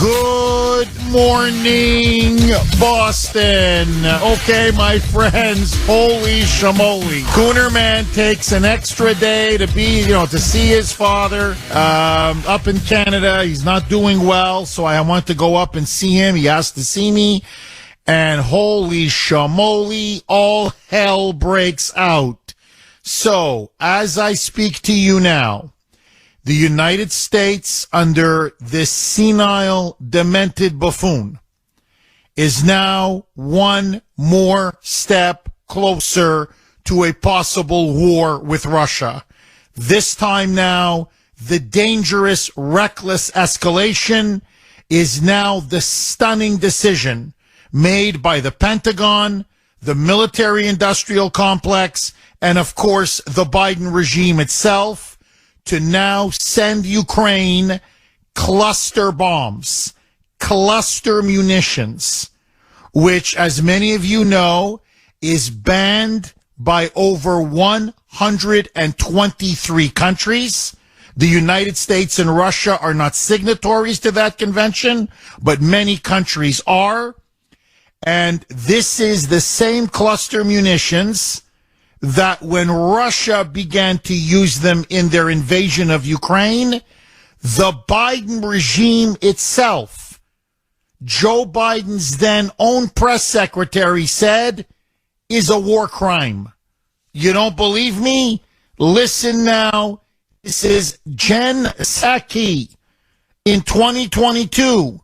Good morning, Boston. Okay, my friends, holy shamoly. Kuhner man takes an extra day to be, to see his father up in Canada. He's not doing well, so I want to go up and see him. He asked to see me, and holy shamoly, all hell breaks out. So, as I speak to you now, the United States, under this senile, demented buffoon, is now one more step closer to a possible war with Russia. This time now, the dangerous, reckless escalation is now the stunning decision made by the Pentagon, the military-industrial complex, and, of course, the Biden regime itself, to now send Ukraine cluster bombs, cluster munitions, which, as many of you know, is banned by over 123 countries. The United States and Russia are not signatories to that convention, but many countries are. And this is the same cluster munitions that when Russia began to use them in their invasion of Ukraine, the Biden regime itself, Joe Biden's then own press secretary, said is a war crime. You don't believe me? Listen now. This is Jen Psaki in 2022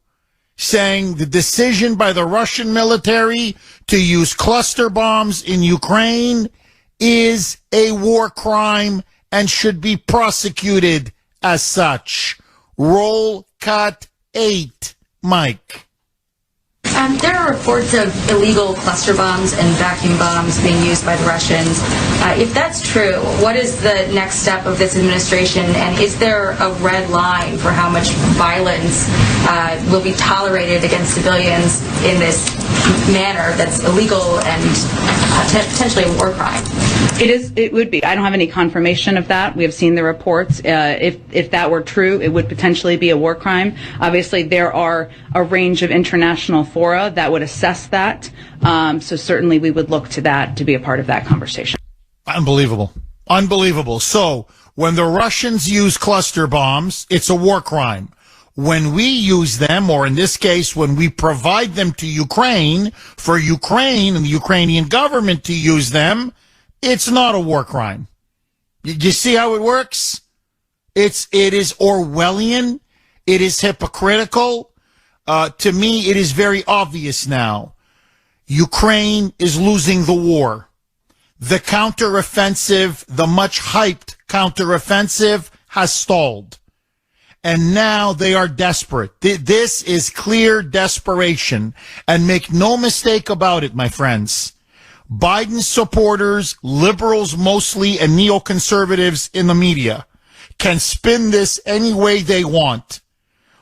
saying the decision by the Russian military to use cluster bombs in Ukraine is a war crime and should be prosecuted as such. Roll cut 8, Mike. There are reports of illegal cluster bombs and vacuum bombs being used by the Russians. If that's true, what is the next step of this administration, and is there a red line for how much violence will be tolerated against civilians in this manner that's illegal and potentially a war crime? It would be. I don't have any confirmation of that. We have seen the reports. If that were true, it would potentially be a war crime. Obviously, there are a range of international fora that would assess that. So certainly we would look to that to be a part of that conversation. Unbelievable. Unbelievable. So when the Russians use cluster bombs, it's a war crime. When we use them, or in this case, when we provide them to Ukraine, for Ukraine and the Ukrainian government to use them, it's not a war crime. You see how it works? It is Orwellian. It is hypocritical. To me, it is very obvious now. Ukraine is losing the war. The counteroffensive, the much hyped counteroffensive, has stalled. And now they are desperate. This is clear desperation. And make no mistake about it, my friends. Biden supporters, liberals mostly, and neoconservatives in the media can spin this any way they want.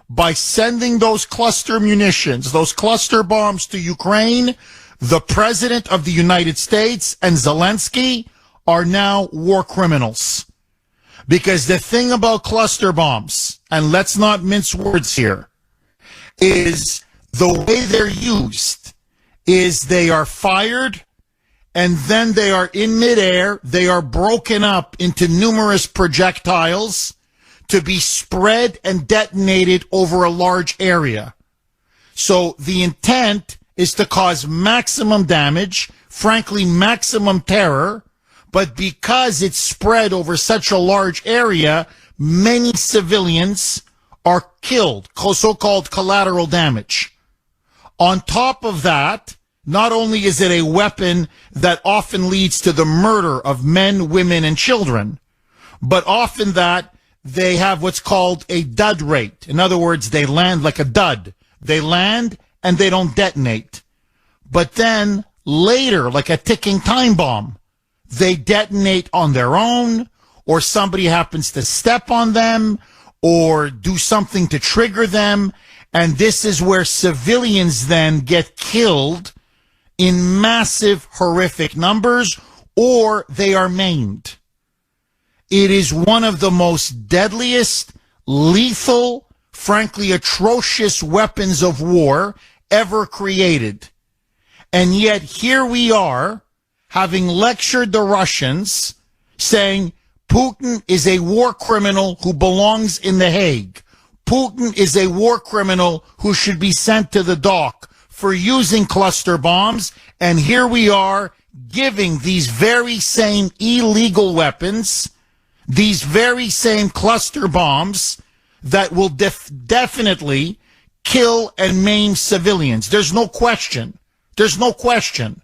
By sending those cluster munitions, those cluster bombs to Ukraine, the President of the United States and Zelensky are now war criminals. Because the thing about cluster bombs, and let's not mince words here, is the way they're used is they are fired and then they are in midair. They are broken up into numerous projectiles to be spread and detonated over a large area. So the intent is to cause maximum damage, frankly, maximum terror, but because it's spread over such a large area, many civilians are killed, so-called collateral damage. On top of that, not only is it a weapon that often leads to the murder of men, women, and children, but often that they have what's called a dud rate. In other words, they land like a dud. They land and they don't detonate. But then later, like a ticking time bomb, they detonate on their own, or somebody happens to step on them or do something to trigger them. And this is where civilians then get killed in massive, horrific numbers, or they are maimed. It is one of the most deadliest, lethal frankly, atrocious weapons of war ever created. And yet here we are, having lectured the Russians, saying Putin is a war criminal who belongs in The Hague. Putin is a war criminal who should be sent to the dock for using cluster bombs. And here we are giving these very same illegal weapons, these very same cluster bombs that will definitely kill and maim civilians. There's no question. There's no question.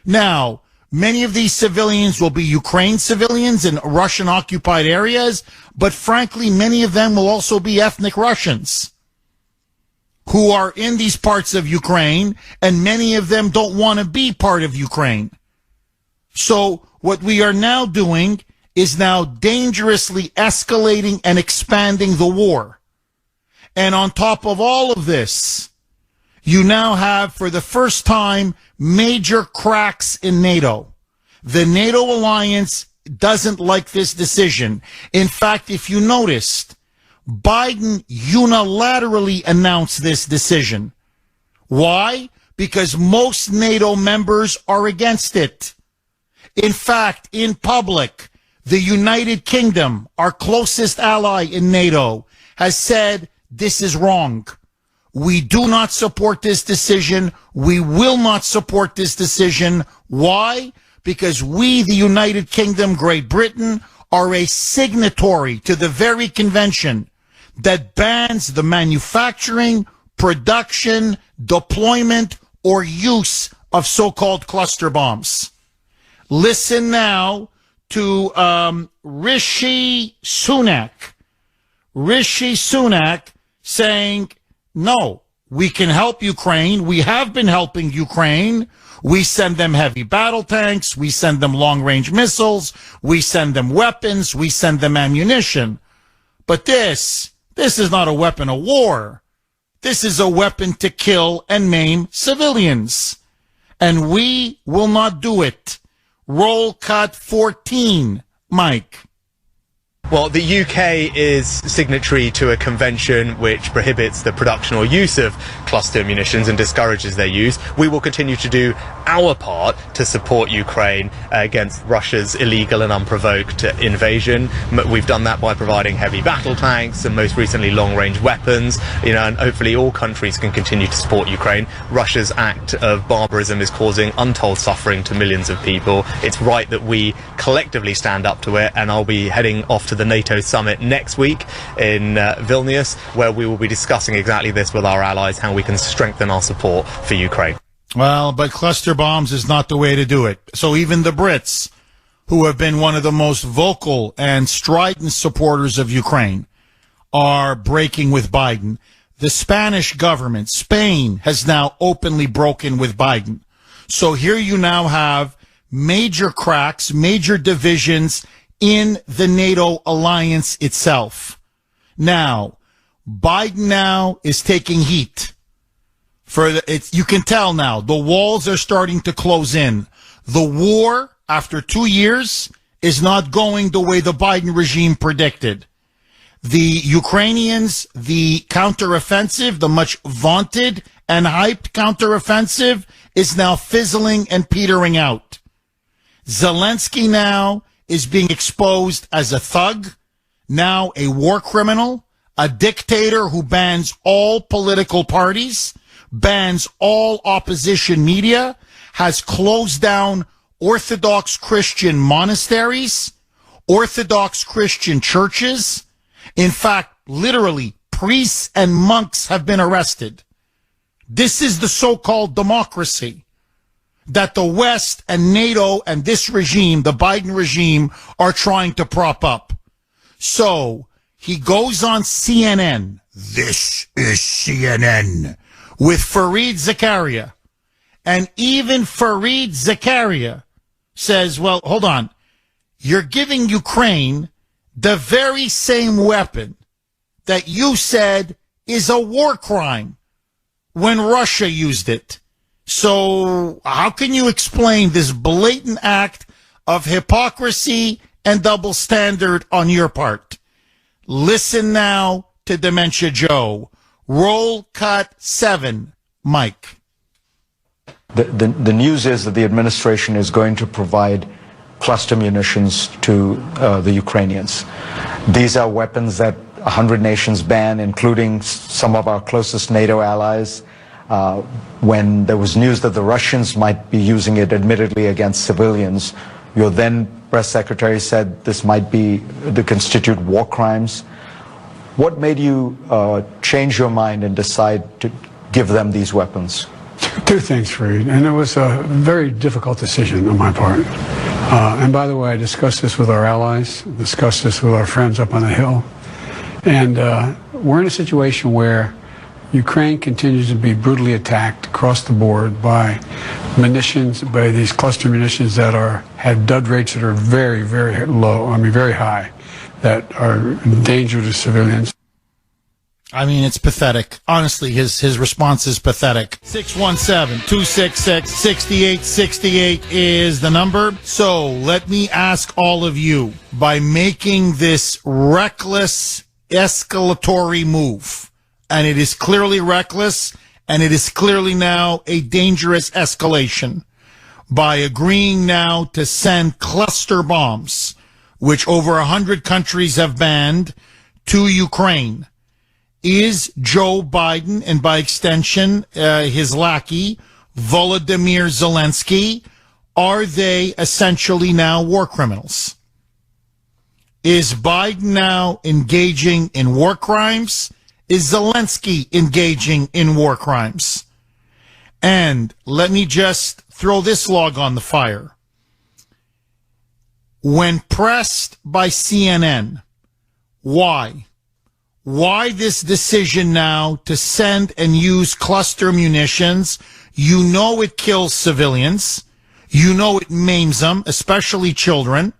Now, many of these civilians will be Ukraine civilians in Russian-occupied areas, but frankly, many of them will also be ethnic Russians who are in these parts of Ukraine, and many of them don't want to be part of Ukraine. So what we are now doing is now dangerously escalating and expanding the war. And on top of all of this, you now have, for the first time, major cracks in NATO. The NATO alliance doesn't like this decision. In fact, if you noticed, Biden unilaterally announced this decision. Why? Because most NATO members are against it. In fact, in public, the United Kingdom, our closest ally in NATO, has said this is wrong. We do not support this decision. We will not support this decision. Why? Because we, the United Kingdom, Great Britain, are a signatory to the very convention that bans the manufacturing, production, deployment, or use of so-called cluster bombs. Listen now to Rishi Sunak. Rishi Sunak saying, no, we can help Ukraine. We have been helping Ukraine. We send them heavy battle tanks. We send them long-range missiles. We send them weapons. We send them ammunition. But this is not a weapon of war. This is a weapon to kill and maim civilians. And we will not do it. Roll cut 14, Mike. Well, the UK is signatory to a convention which prohibits the production or use of cluster munitions and discourages their use. We will continue to do our part to support Ukraine against Russia's illegal and unprovoked invasion. We've done that by providing heavy battle tanks and most recently long-range weapons, and hopefully all countries can continue to support Ukraine. Russia's act of barbarism is causing untold suffering to millions of people. It's right that we collectively stand up to it, and I'll be heading off to the NATO summit next week in Vilnius, where we will be discussing exactly this with our allies, how we can strengthen our support for Ukraine. Well, but cluster bombs is not the way to do it. So even the Brits, who have been one of the most vocal and strident supporters of Ukraine, are breaking with Biden. The Spanish government, Spain, has now openly broken with Biden. So here you now have major cracks, major divisions in the NATO alliance itself. Now, Biden now is taking heat. You can tell now, the walls are starting to close in. The war, after 2 years, is not going the way the Biden regime predicted. The Ukrainians, the counteroffensive, the much vaunted and hyped counteroffensive, is now fizzling and petering out. Zelensky now is being exposed as a thug, now a war criminal, a dictator who bans all political parties, bans all opposition media, has closed down Orthodox Christian monasteries, Orthodox Christian churches. In fact, literally, priests and monks have been arrested. This is the so-called democracy that the West and NATO and this regime, the Biden regime, are trying to prop up. So he goes on CNN. This is CNN. With Fareed Zakaria. And even Fareed Zakaria says, well, hold on. You're giving Ukraine the very same weapon that you said is a war crime when Russia used it. So how can you explain this blatant act of hypocrisy and double standard on your part? Listen now to to Dementia Joe. Roll cut 7, Mike. The news is that the administration is going to provide cluster munitions to the Ukrainians. These are weapons that 100 nations ban, including some of our closest NATO allies. When there was news that the Russians might be using it, admittedly against civilians, your then press secretary said this might be to constitute war crimes. What made you change your mind and decide to give them these weapons? Two things, Fareed, and it was a very difficult decision on my part. And by the way, I discussed this with our allies, discussed this with our friends up on the Hill, and we're in a situation where Ukraine continues to be brutally attacked across the board by munitions, by these cluster munitions that have dud rates that are very, very low, I mean very high, that are a danger to civilians. I mean, it's pathetic. Honestly, his response is pathetic. 617-266-6868 is the number. So let me ask all of you, by making this reckless escalatory move, and it is clearly reckless, and it is clearly now a dangerous escalation, by agreeing now to send cluster bombs, which over 100 countries have banned, to Ukraine, is Joe Biden, and by extension, his lackey, Volodymyr Zelensky, are they essentially now war criminals? Is Biden now engaging in war crimes? Is Zelensky engaging in war crimes? And let me just throw this log on the fire. When pressed by CNN, why this decision now to send and use cluster munitions? You know it kills civilians. You know it maims them, especially children.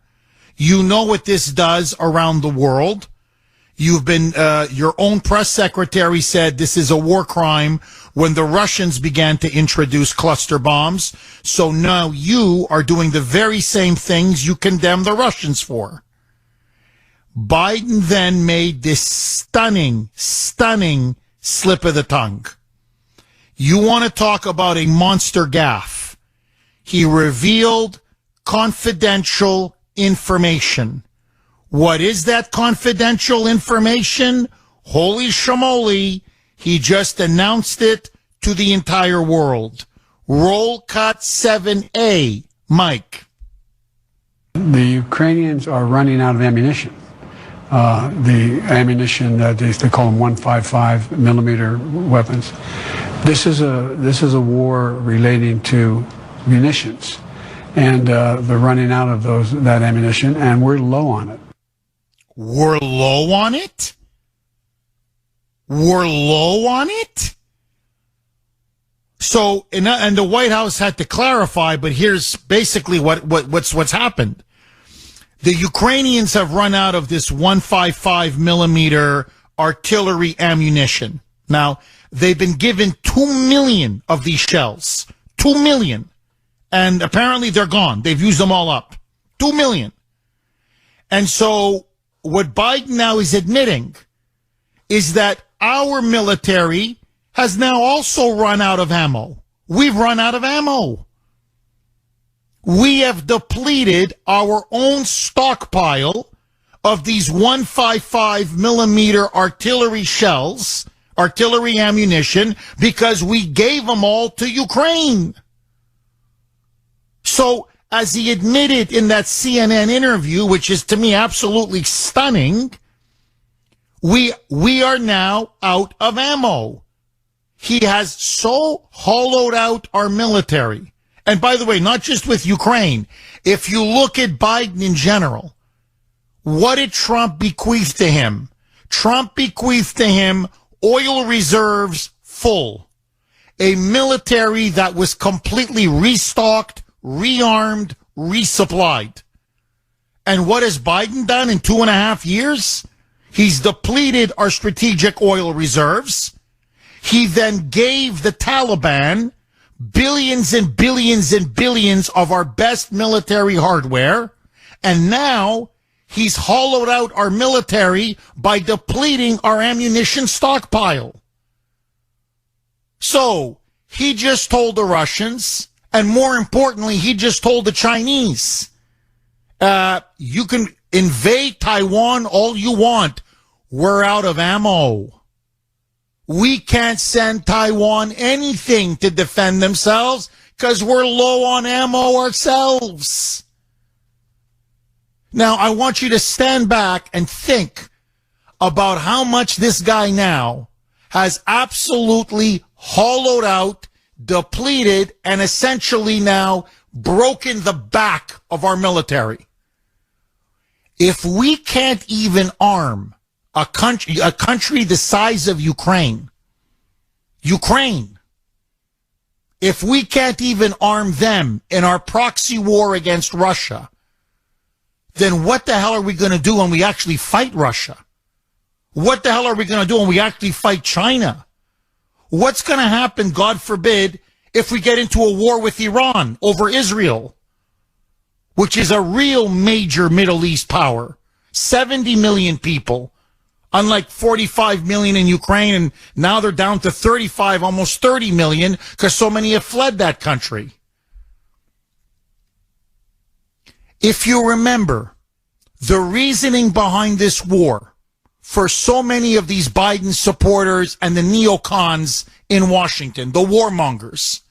You know what this does around the world. You've been, your own press secretary said this is a war crime when the Russians began to introduce cluster bombs. So now you are doing the very same things you condemn the Russians for. Biden then made this stunning slip of the tongue. You want to talk about a monster gaffe. He revealed confidential information. What is that confidential information? Holy shamoly, he just announced it to the entire world. Roll cut 7A, Mike. The Ukrainians are running out of ammunition. The ammunition that they call them 155 millimeter weapons. This is a war relating to munitions, and they're running out of that ammunition, and we're low on it. We're low on it? We're low on it? So, and the White House had to clarify, but here's basically what's happened. The Ukrainians have run out of this 155 millimeter artillery ammunition. Now, they've been given 2 million of these shells. 2 million. And apparently they're gone. They've used them all up. 2 million. And so what Biden now is admitting is that our military has now also run out of ammo. We've run out of ammo. We have depleted our own stockpile of these 155 millimeter artillery shells, artillery ammunition, because we gave them all to Ukraine. So, as he admitted in that CNN interview, which is to me absolutely stunning, we are now out of ammo. He has so hollowed out our military. And by the way, not just with Ukraine. If you look at Biden in general, what did Trump bequeath to him? Trump bequeathed to him oil reserves full, a military that was completely restocked, rearmed, resupplied. And what has Biden done in 2.5 years? He's depleted our strategic oil reserves. He then gave the Taliban billions and billions and billions of our best military hardware. And now he's hollowed out our military by depleting our ammunition stockpile. So he just told the Russians, and more importantly, he just told the Chinese, you can invade Taiwan all you want. We're out of ammo. We can't send Taiwan anything to defend themselves because we're low on ammo ourselves. Now, I want you to stand back and think about how much this guy now has absolutely hollowed out, depleted, and essentially now broken the back of our military. If we can't even arm a country the size of Ukraine, if we can't even arm them in our proxy war against Russia, then what the hell are we going to do when we actually fight Russia? What the hell are we going to do when we actually fight China? What's going to happen, God forbid, if we get into a war with Iran over Israel, which is a real major Middle East power? 70 million people, unlike 45 million in Ukraine, and now they're down to 35, almost 30 million, because so many have fled that country. If you remember, the reasoning behind this war for so many of these Biden supporters and the neocons in Washington, the warmongers,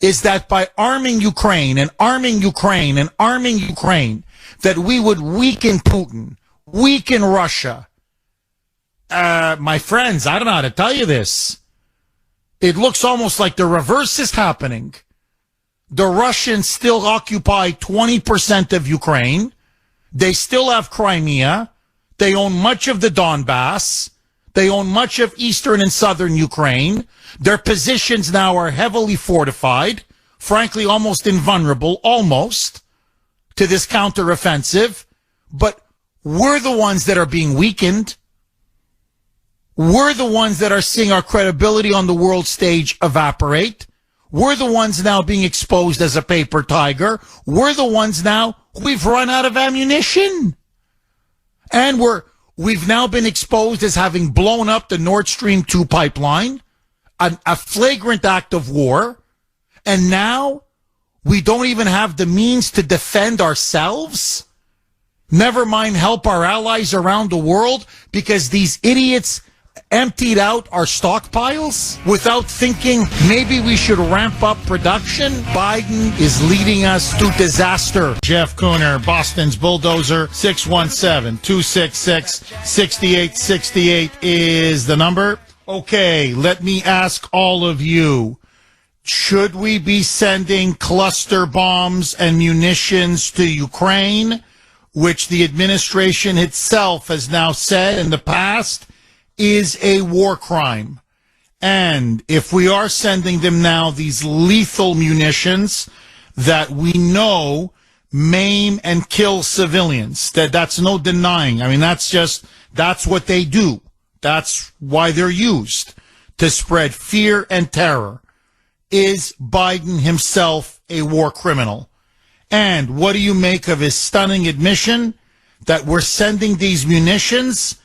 is that by arming Ukraine and arming Ukraine and arming Ukraine, that we would weaken Putin, weaken Russia. My friends, I don't know how to tell you this. It looks almost like the reverse is happening. The Russians still occupy 20% of Ukraine. They still have Crimea. They own much of the Donbass. They own much of eastern and southern Ukraine. Their positions now are heavily fortified, frankly, almost invulnerable, almost, to this counteroffensive. But we're the ones that are being weakened. We're the ones that are seeing our credibility on the world stage evaporate. We're the ones now being exposed as a paper tiger. We're the ones now, we've run out of ammunition. And we've now been exposed as having blown up the Nord Stream 2 pipeline, a flagrant act of war. And now we don't even have the means to defend ourselves. Never mind help our allies around the world because these idiots emptied out our stockpiles without thinking maybe we should ramp up production. Biden is leading us to disaster. Jeff Kuhner, Boston's Bulldozer, 617-266-6868 is the number. Okay, let me ask all of you. Should we be sending cluster bombs and munitions to Ukraine, which the administration itself has now said in the past is a war crime? And if we are sending them now these lethal munitions that we know maim and kill civilians, that's no denying. I mean, that's what they do. That's why they're used, to spread fear and terror. Is Biden himself a war criminal? And what do you make of his stunning admission that we're sending these munitions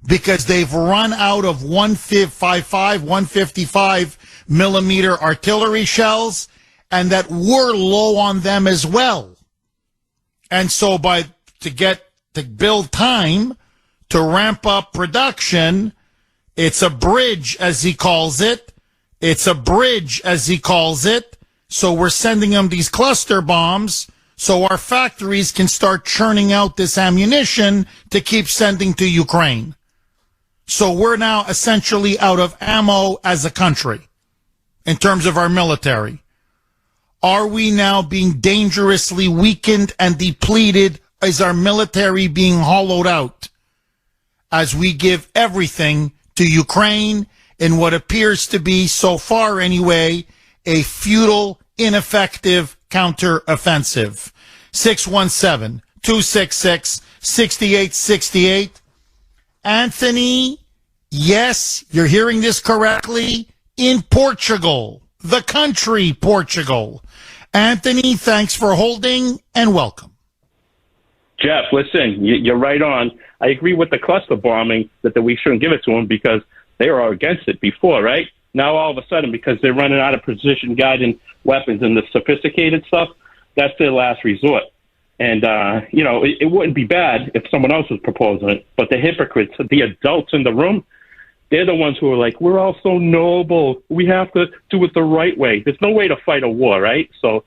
because they've run out of 155 millimeter artillery shells, and that we're low on them as well? And so to build time to ramp up production, it's a bridge, as he calls it. It's a bridge, as he calls it. So we're sending them these cluster bombs so our factories can start churning out this ammunition to keep sending to Ukraine. So we're now essentially out of ammo as a country in terms of our military. Are we now being dangerously weakened and depleted? Is our military being hollowed out as we give everything to Ukraine in what appears to be, so far anyway, a futile, ineffective counteroffensive? 617-266-6868. Anthony, yes, you're hearing this correctly, in Portugal, the country Portugal. Anthony, thanks for holding and welcome. Jeff, listen, you're right on. I agree with the cluster bombing that we shouldn't give it to them because they were against it before, right? Now all of a sudden, because they're running out of precision guided weapons and the sophisticated stuff, that's their last resort. And, it wouldn't be bad if someone else was proposing it. But the hypocrites, the adults in the room, they're the ones who are like, we're all so noble. We have to do it the right way. There's no way to fight a war, right? So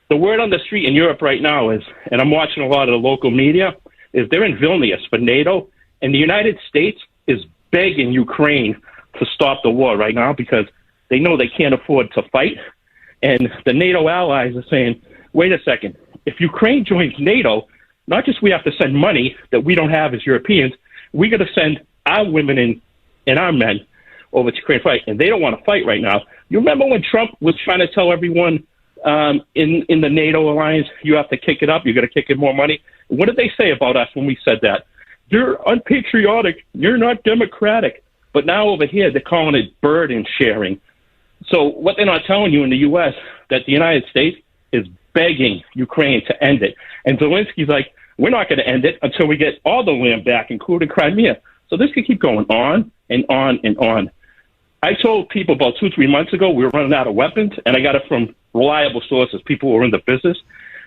the word on the street in Europe right now is, and I'm watching a lot of the local media, is they're in Vilnius for NATO. And the United States is begging Ukraine to stop the war right now because they know they can't afford to fight. And the NATO allies are saying, wait a second, if Ukraine joins NATO, not just we have to send money that we don't have as Europeans, we got to send our women and our men over to Ukraine to fight. And they don't want to fight right now. You remember when Trump was trying to tell everyone in the NATO alliance, you have to kick it up, you got to kick in more money? What did they say about us when we said that? You're unpatriotic, you're not democratic. But now over here, they're calling it burden sharing. So what they're not telling you in the U.S., that the United States is begging Ukraine to end it. And Zelensky's like, we're not going to end it until we get all the land back, including Crimea. So this could keep going on and on and on. I told people about 2-3 months ago we were running out of weapons, and I got it from reliable sources, people who are in the business.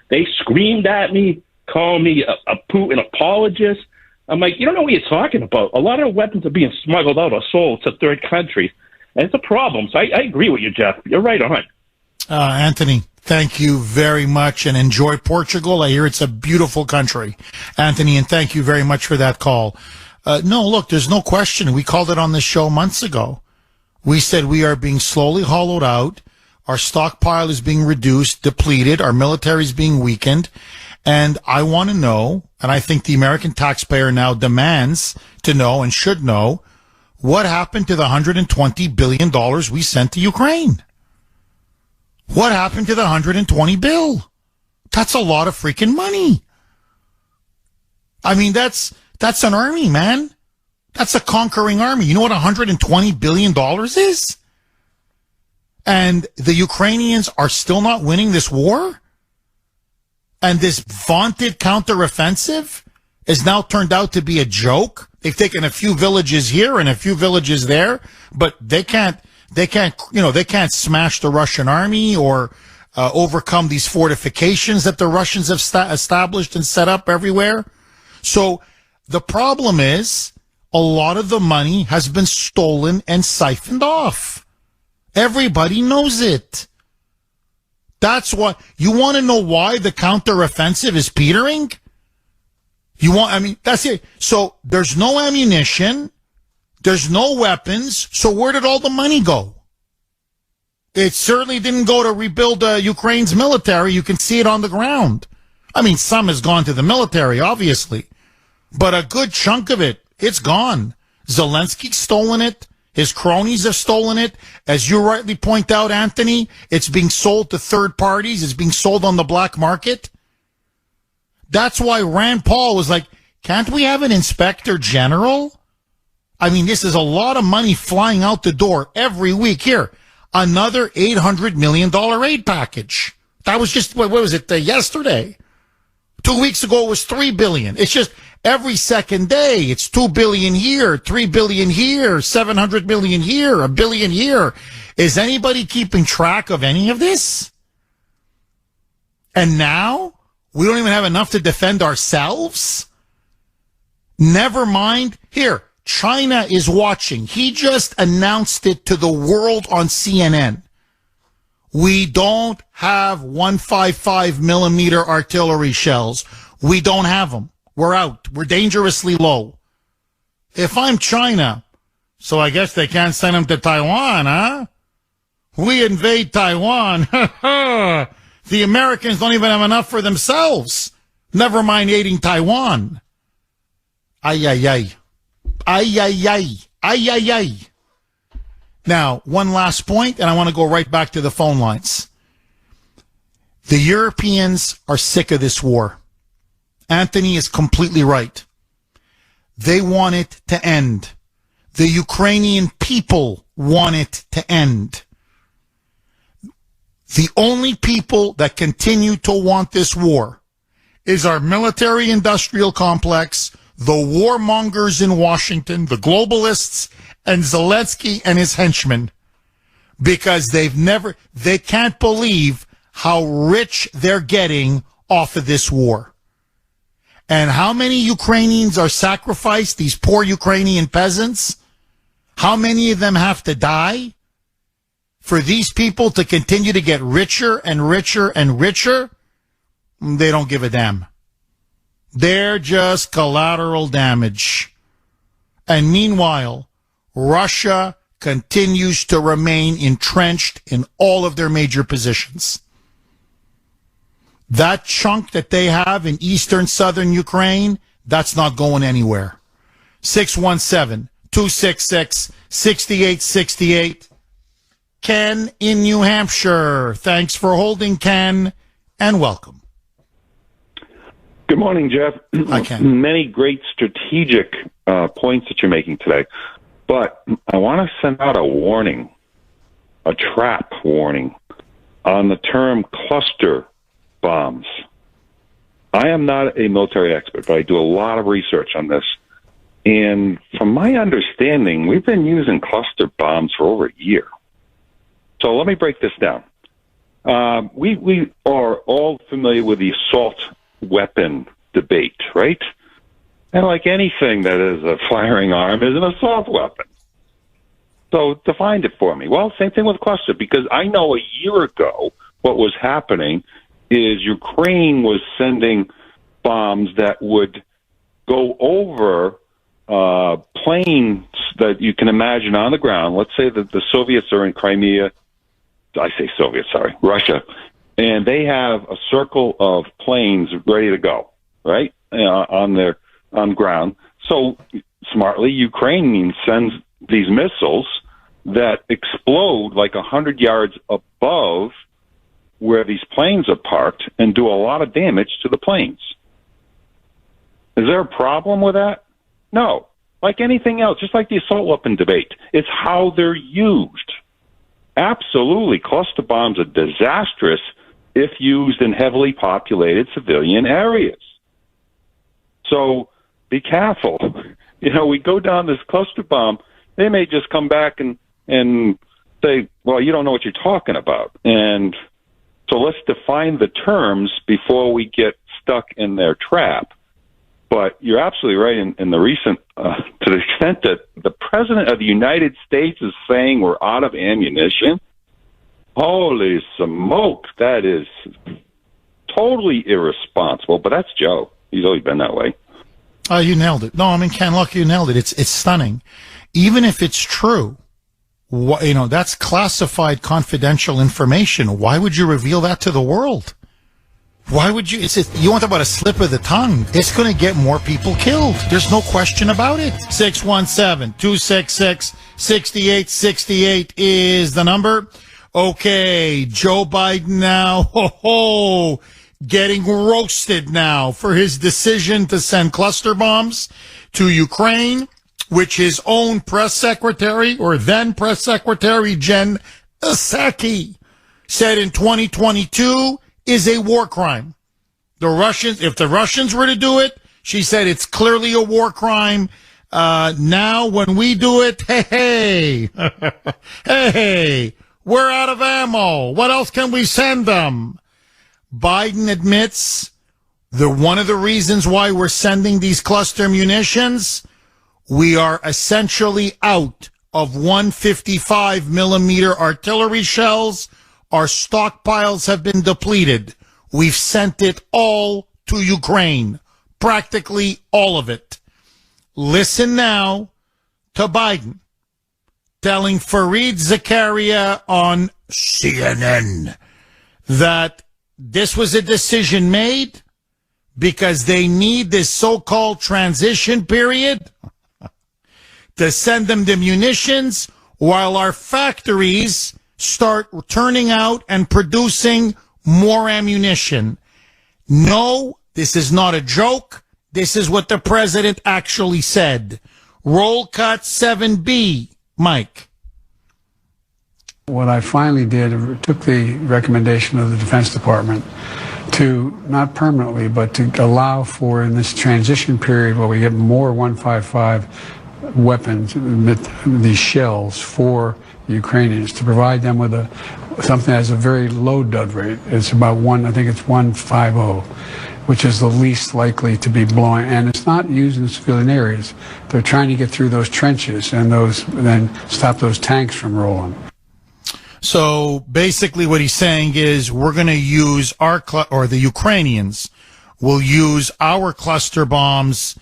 They screamed at me, called me a Putin apologist. I'm like, you don't know what you're talking about. A lot of weapons are being smuggled out or sold to third countries, and it's a problem. So I agree with you, Jeff. You're right on. Anthony, thank you very much, and enjoy Portugal. I hear it's a beautiful country. Anthony, and thank you very much for that call. No, look, there's no question. We called it on this show months ago. We said we are being slowly hollowed out. Our stockpile is being reduced, depleted. Our military is being weakened. And I want to know, and I think the American taxpayer now demands to know and should know, what happened to the $120 billion we sent to Ukraine? What happened to the $120 billion? That's a lot of freaking money. I mean, that's an army, man. That's a conquering army. You know what $120 billion is? And the Ukrainians are still not winning this war? And this vaunted counteroffensive is now turned out to be a joke. They've taken a few villages here and a few villages there, but they can't smash the Russian army or overcome these fortifications that the Russians have established and set up everywhere. So the problem is a lot of the money has been stolen and siphoned off. Everybody knows it. That's why you want to know why the counteroffensive is petering? That's it. So there's no ammunition. There's no weapons. So where did all the money go? It certainly didn't go to rebuild Ukraine's military. You can see it on the ground. I mean, some has gone to the military, obviously. But a good chunk of it, it's gone. Zelensky's stolen it. His cronies have stolen it. As you rightly point out, Anthony, it's being sold to third parties. It's being sold on the black market. That's why Rand Paul was like, can't we have an inspector general? I mean, this is a lot of money flying out the door every week. Here, another $800 million aid package. That was just, what was it, yesterday? 2 weeks ago, it was $3 billion. It's just every second day, it's $2 billion here, $3 billion here, $700 million here, $1 billion here. Is anybody keeping track of any of this? And now we don't even have enough to defend ourselves? Never mind. Here, China is watching. He just announced it to the world on CNN. We don't have 155 millimeter artillery shells. We don't have them. We're out. We're dangerously low. If I'm China, so I guess they can't send them to Taiwan, huh? We invade Taiwan. The Americans don't even have enough for themselves. Never mind aiding Taiwan. Ay, ay, ay. Ay, ay, ay. Ay, ay, ay. Now, one last point, and I want to go right back to the phone lines. The Europeans are sick of this war. Anthony is completely right. They want it to end. The Ukrainian people want it to end. The only people that continue to want this war is our military-industrial complex, the warmongers in Washington, the globalists, and Zelensky and his henchmen, because they can't believe how rich they're getting off of this war. And how many Ukrainians are sacrificed, these poor Ukrainian peasants? How many of them have to die for these people to continue to get richer and richer and richer? They don't give a damn. They're just collateral damage. And meanwhile, Russia continues to remain entrenched in all of their major positions. That chunk that they have in eastern southern Ukraine, that's not going anywhere. 617-266-6868. Ken in New Hampshire. Thanks for holding, Ken, and welcome. Good morning, Jeff. Hi, Ken. Many great strategic points that you're making today. But I want to send out a warning, a trap warning, on the term cluster bombs. I am not a military expert, but I do a lot of research on this. And from my understanding, we've been using cluster bombs for over a year. So let me break this down. We are all familiar with the assault weapon debate, right? And like anything that is a firing arm is an assault weapon. So define it for me. Well, same thing with cluster, because I know a year ago what was happening is Ukraine was sending bombs that would go over planes that you can imagine on the ground. Let's say that the Soviets are in Crimea. I say Soviets, sorry, Russia. And they have a circle of planes ready to go, right, on ground. So smartly, Ukraine sends these missiles that explode like 100 yards above where these planes are parked and do a lot of damage to the planes. Is there a problem with that? No. Like anything else, just like the assault weapon debate, it's how they're used. Absolutely, cluster bombs are disastrous if used in heavily populated civilian areas. So be careful. You know, we go down this cluster bomb, they may just come back and say, well, you don't know what you're talking about. And so let's define the terms before we get stuck in their trap. But you're absolutely right in the recent, to the extent that the President of the United States is saying we're out of ammunition. Holy smoke, that is totally irresponsible. But that's Joe. He's always been that way. You nailed it. No, I mean, Ken, look, you nailed it. It's stunning. Even if it's true, that's classified confidential information. Why would you reveal that to the world? Why would you? You want to talk about a slip of the tongue? It's going to get more people killed. There's no question about it. 617-266-6868 is the number. Okay, Joe Biden now, getting roasted now for his decision to send cluster bombs to Ukraine, which his own press secretary, or then press secretary, Jen Psaki, said in 2022 is a war crime. If the Russians were to do it, she said it's clearly a war crime. Now when we do it, hey, we're out of ammo. What else can we send them? Biden admits one of the reasons why we're sending these cluster munitions, we are essentially out of 155 millimeter artillery shells. Our stockpiles have been depleted. We've sent it all to Ukraine, practically all of it. Listen now to Biden telling Fareed Zakaria on CNN that this was a decision made because they need this so-called transition period to send them the munitions while our factories start turning out and producing more ammunition. No, this is not a joke. This is what the president actually said. Roll cut 7B, Mike. What I finally did, took the recommendation of the Defense Department to, not permanently, but to allow for, in this transition period where we get more 155 weapons, these shells for the Ukrainians, to provide them with something that has a very low dud rate. It's about I think it's 150, which is the least likely to be blowing, and it's not used in civilian areas. They're trying to get through those trenches and then stop those tanks from rolling. So basically what he's saying is we're going to use the Ukrainians will use our cluster bombs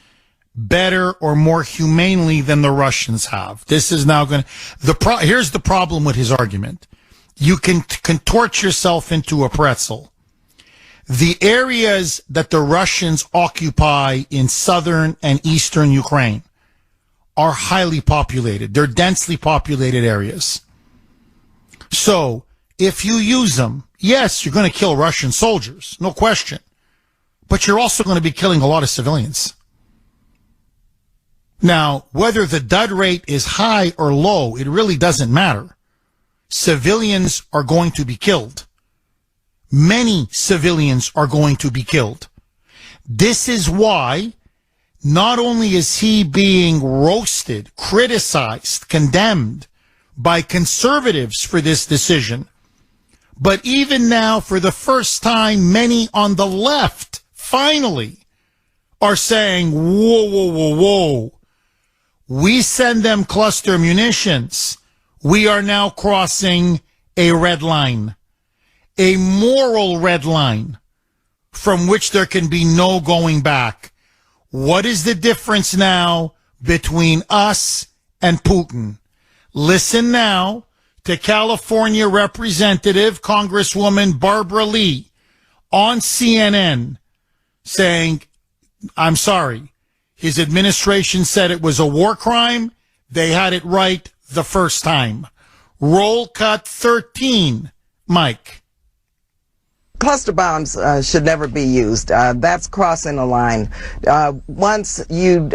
better or more humanely than the Russians have. This is now going to, here's the problem with his argument. You can contort yourself into a pretzel. The areas that the Russians occupy in southern and eastern Ukraine are highly populated. They're densely populated areas. So if you use them, yes, you're going to kill Russian soldiers, no question. But you're also going to be killing a lot of civilians. Now, whether the dud rate is high or low, it really doesn't matter. Civilians are going to be killed. Many civilians are going to be killed. This is why not only is he being roasted, criticized, condemned by conservatives for this decision, but even now, for the first time, many on the left finally are saying, whoa, whoa, whoa, whoa. We send them cluster munitions. We are now crossing a red line, a moral red line from which there can be no going back. What is the difference now between us and Putin? Listen now to California Representative Congresswoman Barbara Lee on CNN saying, I'm sorry, his administration said it was a war crime. They had it right the first time. Roll cut 13, Mike. Cluster bombs should never be used. That's crossing a line. Once you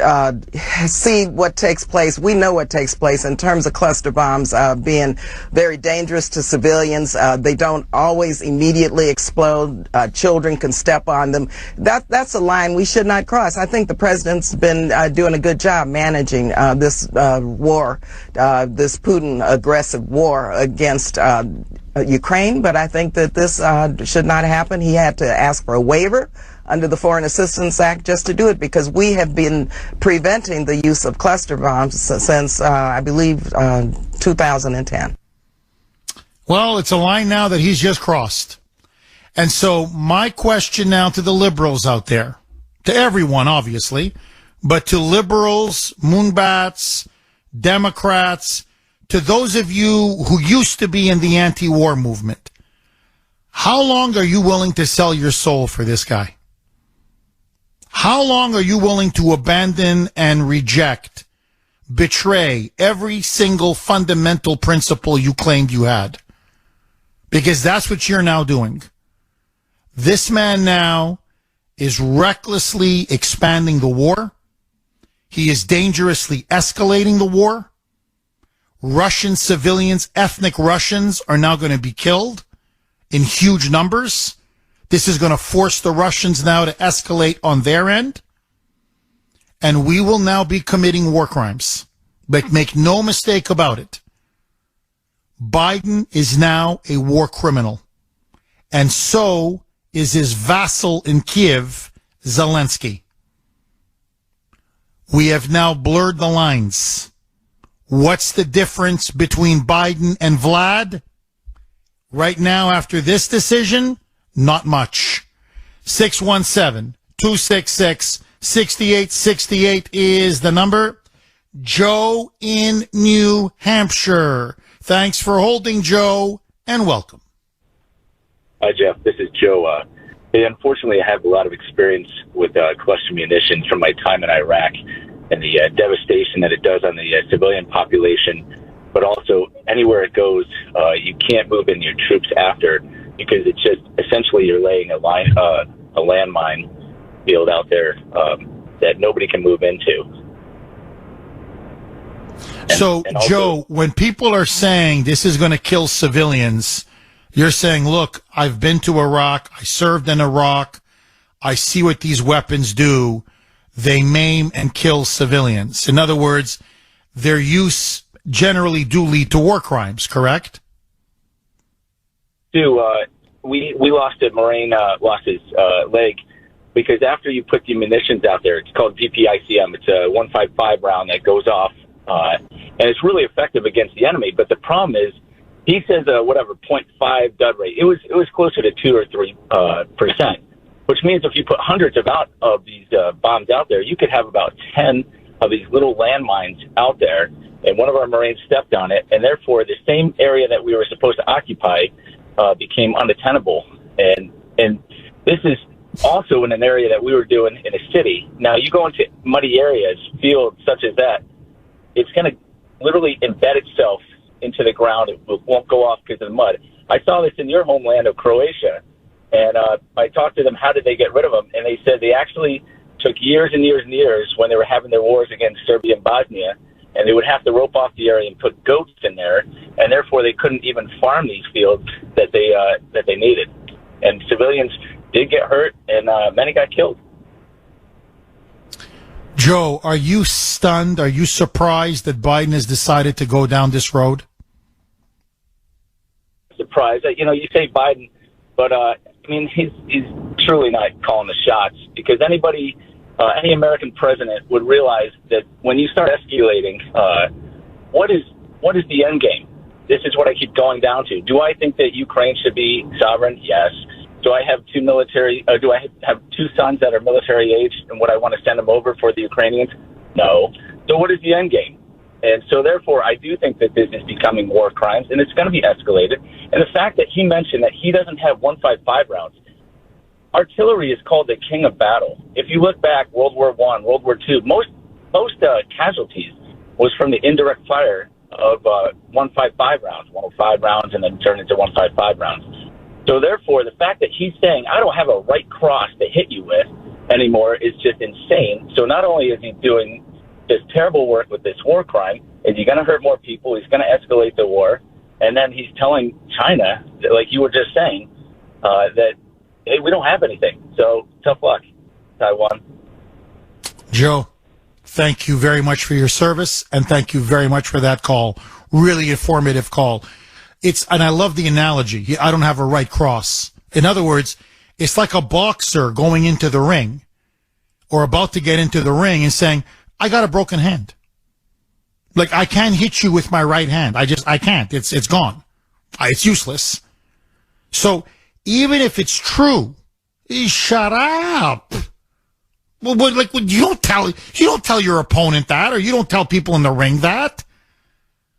see what takes place, we know what takes place in terms of cluster bombs being very dangerous to civilians. They don't always immediately explode. Children can step on them. That's a line we should not cross. I think the president's been doing a good job managing this war, this Putin aggressive war against Ukraine, but I think that this should not happen. He had to ask for a waiver under the Foreign Assistance Act just to do it, because we have been preventing the use of cluster bombs since, I believe, 2010. Well, it's a line now that he's just crossed. And so my question now to the liberals out there, to everyone, obviously, but to liberals, moonbats, Democrats, to those of you who used to be in the anti-war movement, how long are you willing to sell your soul for this guy? How long are you willing to abandon and reject, betray every single fundamental principle you claimed you had? Because that's what you're now doing. This man now is recklessly expanding the war. He is dangerously escalating the war. Russian civilians, ethnic Russians, are now going to be killed in huge numbers. This is going to force the Russians now to escalate on their end. And we will now be committing war crimes. But make no mistake about it. Biden is now a war criminal. And so is his vassal in Kiev, Zelensky. We have now blurred the lines. What's the difference between Biden and Vlad? Right now, after this decision, not much. 617-266-6868 is the number. Joe in New Hampshire. Thanks for holding, Joe, and welcome. Hi, Jeff. This is Joe. Unfortunately, I have a lot of experience with cluster munitions from my time in Iraq and the devastation that it does on the civilian population, but also anywhere it goes, you can't move in your troops after, because it's just essentially you're laying a landmine field out there that nobody can move into. So, Joe, when people are saying this is going to kill civilians, You're saying, look, I've been to Iraq. I served in Iraq. I see what these weapons do. They maim and kill civilians. In other words, their use generally do lead to war crimes, correct? We lost a Marine, lost his leg, because after you put the munitions out there, it's called DPICM. It's a 155 round that goes off, and it's really effective against the enemy. But the problem is, he says whatever 0.5 dud rate. It was closer to 2 or 3%, which means if you put hundreds of these bombs out there, you could have about 10 of these little landmines out there. And one of our Marines stepped on it, and therefore the same area that we were supposed to occupy became unattainable. And this is also in an area that we were doing in a city. Now, you go into muddy areas, fields such as that, it's going to literally embed itself into the ground. It won't go off because of the mud. I saw this in your homeland of Croatia, and I talked to them, how did they get rid of them? And they said they actually took years and years and years when they were having their wars against Serbia and Bosnia, and they would have to rope off the area and put goats in there, and therefore they couldn't even farm these fields that they needed. And civilians did get hurt, and many got killed. Joe, are you stunned? Are you surprised that Biden has decided to go down this road? Surprised. You say Biden, but he's truly not calling the shots, because any American president would realize that when you start escalating, what is the end game? This is what I keep going down to. Do I think that Ukraine should be sovereign? Yes. Do I have do I have two sons that are military age, and would I want to send them over for the Ukrainians? No. So what is the end game? And so therefore, I do think that this is becoming war crimes, and it's going to be escalated. And the fact that he mentioned that he doesn't have 155 rounds, artillery is called the king of battle. If you look back, World War I, World War II, most casualties was from the indirect fire of 155 rounds, 105 rounds, and then turned into 155 rounds. So therefore, the fact that he's saying, I don't have a right cross to hit you with anymore is just insane. So not only is he doing this terrible work with this war crime, is he going to hurt more people, he's going to escalate the war, and then he's telling China, like you were just saying, that, hey, we don't have anything. So tough luck, Taiwan. Joe, thank you very much for your service, and thank you very much for that call. Really informative call. And I love the analogy. I don't have a right cross. In other words, it's like a boxer going into the ring or about to get into the ring and saying, I got a broken hand. Like, I can't hit you with my right hand. I can't. It's gone. It's useless. So even if it's true, shut up. Well, you don't tell your opponent that, or you don't tell people in the ring that.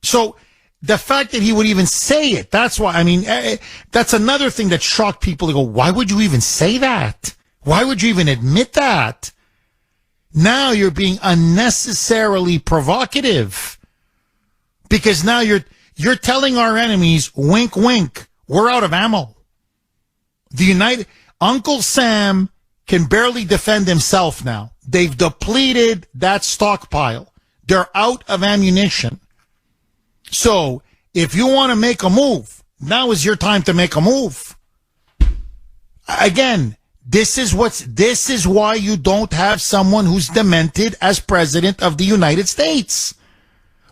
So the fact that he would even say it, that's why, that's another thing that shocked people. They go, why would you even say that? Why would you even admit that? Now you're being unnecessarily provocative, because now you're telling our enemies, wink, wink, we're out of ammo. Uncle Sam can barely defend himself now. They've depleted that stockpile. They're out of ammunition. So if you want to make a move, now is your time to make a move. Again, this is why you don't have someone who's demented as president of the United States.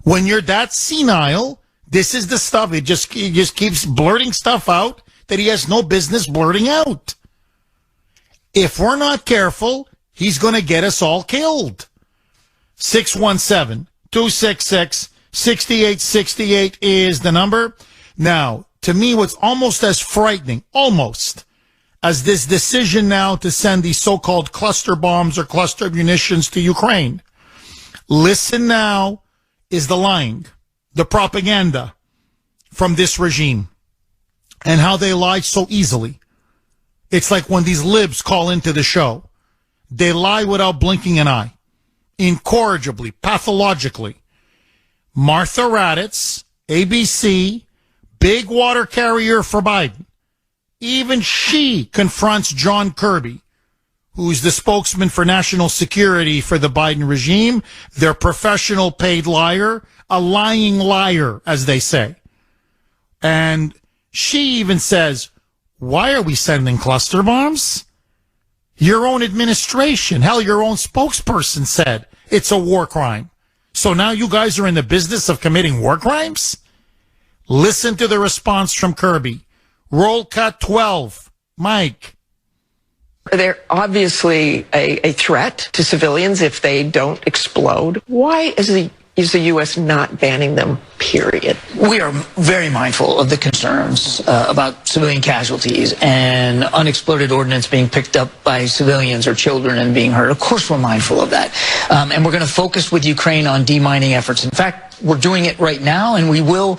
When you're that senile, this is the stuff. He just keeps blurting stuff out that he has no business blurting out. If we're not careful, he's going to get us all killed. 617-266-6868 is the number. Now, to me, what's almost as frightening, as this decision now to send these so-called cluster bombs or cluster munitions to Ukraine. Listen now is the lying, the propaganda from this regime, and how they lie so easily. It's like when these libs call into the show. They lie without blinking an eye, incorrigibly, pathologically. Martha Raddatz, ABC, big water carrier for Biden. Even she confronts John Kirby, who's the spokesman for national security for the Biden regime, their professional paid liar, a lying liar, as they say. And She even says, why are we sending cluster bombs? Your own administration, hell, your own spokesperson said it's a war crime. So now you guys are in the business of committing war crimes? Listen to the response from Kirby. Roll cut 12. Mike. They're obviously a threat to civilians if they don't explode. Why is the U.S. not banning them, period? We are very mindful of the concerns about civilian casualties and unexploded ordnance being picked up by civilians or children and being hurt. Of course we're mindful of that. And we're going to focus with Ukraine on demining efforts. In fact, we're doing it right now, and we will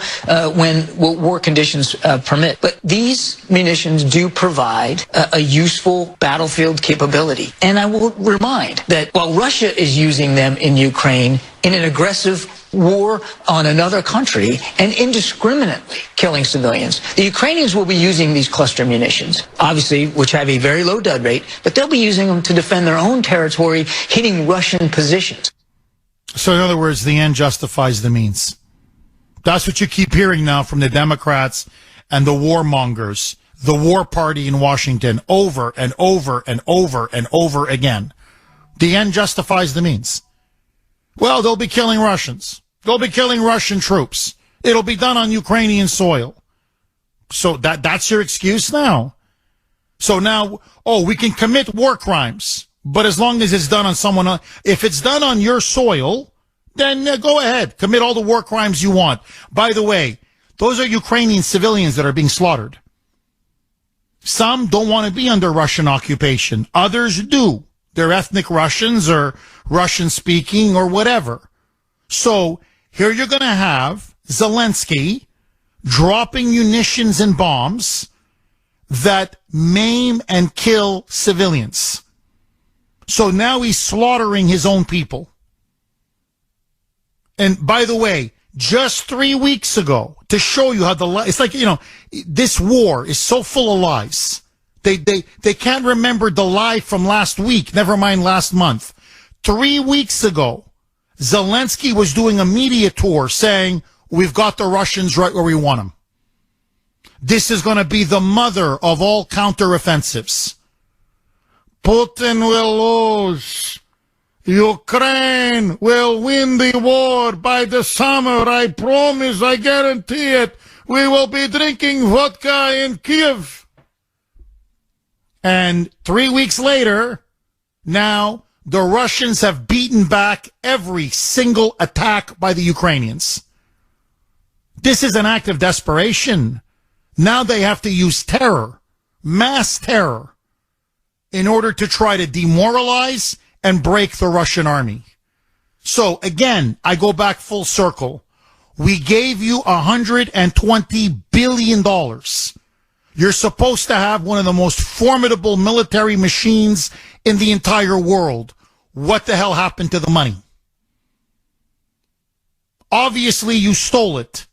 when war conditions permit. But these munitions do provide a useful battlefield capability. And I will remind that while Russia is using them in Ukraine in an aggressive war on another country and indiscriminately killing civilians, the Ukrainians will be using these cluster munitions, obviously, which have a very low dud rate, but they'll be using them to defend their own territory, hitting Russian positions. So in other words, the end justifies the means. That's what you keep hearing now from the Democrats and the warmongers, the war party in Washington, over and over and over and over again. The end justifies the means. Well, they'll be killing Russians. They'll be killing Russian troops. It'll be done on Ukrainian soil. So that's your excuse now. So now, we can commit war crimes. But as long as it's done on someone else, if it's done on your soil, then go ahead. Commit all the war crimes you want. By the way, those are Ukrainian civilians that are being slaughtered. Some don't want to be under Russian occupation. Others do. They're ethnic Russians or Russian-speaking or whatever. So here you're going to have Zelensky dropping munitions and bombs that maim and kill civilians. So now he's slaughtering his own people. And by the way, just 3 weeks ago, to show you how it's like, this war is so full of lies. They can't remember the lie from last week, never mind last month. 3 weeks ago, Zelensky was doing a media tour saying, we've got the Russians right where we want them. This is going to be the mother of all counteroffensives. Putin will lose. Ukraine will win the war by the summer. I promise, I guarantee it. We will be drinking vodka in Kiev. And 3 weeks later, now the Russians have beaten back every single attack by the Ukrainians. This is an act of desperation. Now they have to use terror, mass terror, in order to try to demoralize and break the Russian army. So again, I go back full circle. We gave you $120 billion. You're supposed to have one of the most formidable military machines in the entire world. What the hell happened to the money? Obviously, you stole it.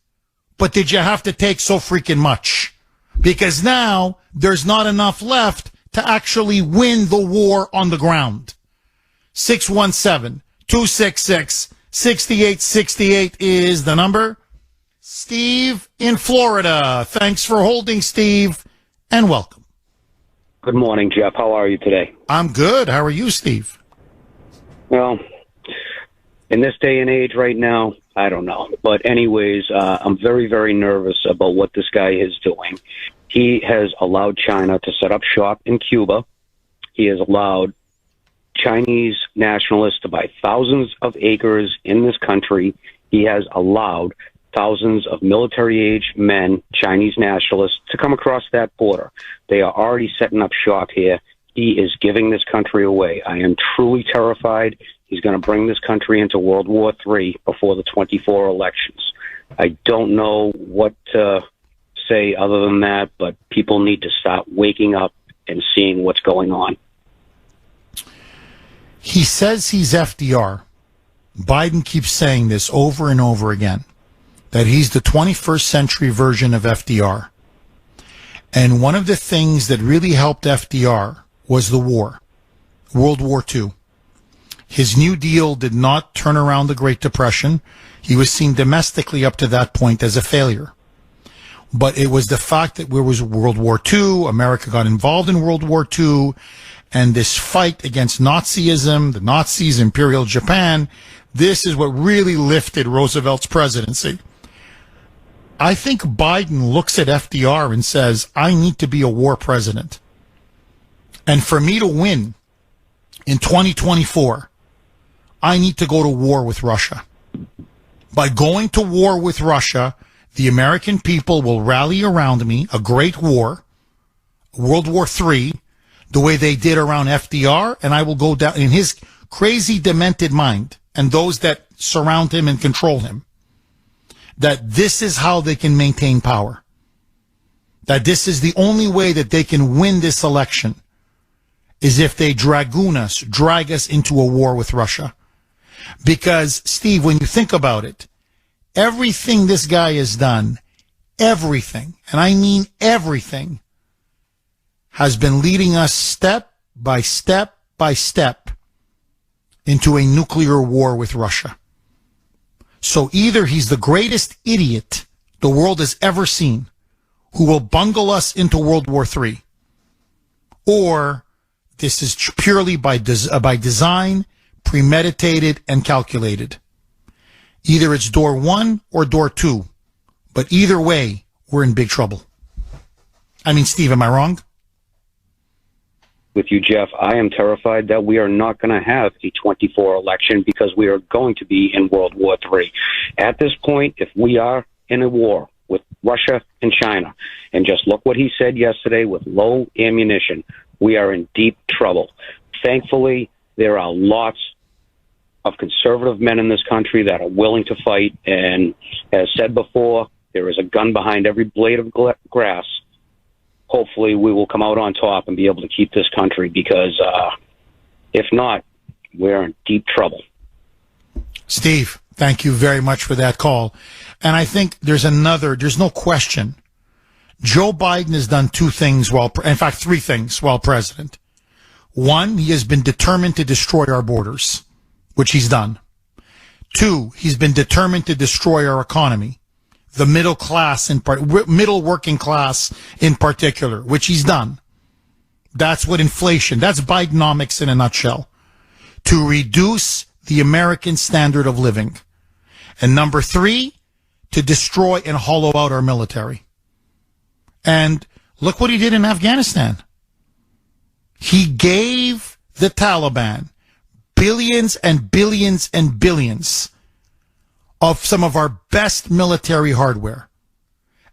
But did you have to take so freaking much? Because now there's not enough left to actually win the war on the ground. 617-266-6868 is the number. Steve in Florida. Thanks for holding, Steve, and welcome. Good morning, Jeff. How are you today? I'm good. How are you, Steve? Well, in this day and age right now, I don't know. But anyways, I'm very, very nervous about what this guy is doing. He has allowed China to set up shop in Cuba. He has allowed Chinese nationalists to buy thousands of acres in this country. He has allowed thousands of military-age men, Chinese nationalists, to come across that border. They are already setting up shop here. He is giving this country away. I am truly terrified. He's going to bring this country into World War III before the 24 elections. I don't know what to say other than that, but people need to start waking up and seeing what's going on. He says he's FDR. Biden keeps saying this over and over again, that he's the 21st century version of FDR. And one of the things that really helped FDR was the war, World War II. His New Deal did not turn around the Great Depression. He was seen domestically up to that point as a failure. But it was the fact that there was World War II, America got involved in World War II, and this fight against Nazism, the Nazis, Imperial Japan, this is what really lifted Roosevelt's presidency. I think Biden looks at FDR and says, I need to be a war president. And for me to win in 2024, I need to go to war with Russia. By going to war with Russia, the American people will rally around me, a great war, World War III, the way they did around FDR, and I will go down in his crazy, demented mind and those that surround him and control him, that this is how they can maintain power, that this is the only way that they can win this election, is if they drag us into a war with Russia. Because, Steve, when you think about it, everything this guy has done, everything, and I mean everything, has been leading us step by step by step into a nuclear war with Russia. So either he's the greatest idiot the world has ever seen, who will bungle us into World War III, or this is purely by design, premeditated, and calculated. Either it's door one or door two, but either way, we're in big trouble. I mean, Steve, am I wrong? With you, Jeff, I am terrified that we are not going to have a 24 election because we are going to be in World War III. At this point, if we are in a war with Russia and China, and just look what he said yesterday with low ammunition, we are in deep trouble. Thankfully, there are lots of conservative men in this country that are willing to fight, and as said before, there is a gun behind every blade of grass. Hopefully we will come out on top and be able to keep this country, because if not, we're in deep trouble. Steve, thank you very much for that call. And I think there's no question. Joe Biden has done two things in fact, three things while president. One, he has been determined to destroy our borders, which he's done. Two, he's been determined to destroy our economy. The middle class, middle working class in particular, which he's done. That's what inflation, that's Bidenomics in a nutshell. To reduce the American standard of living. And number three, to destroy and hollow out our military. And look what he did in Afghanistan. He gave the Taliban billions and billions and billions of some of our best military hardware.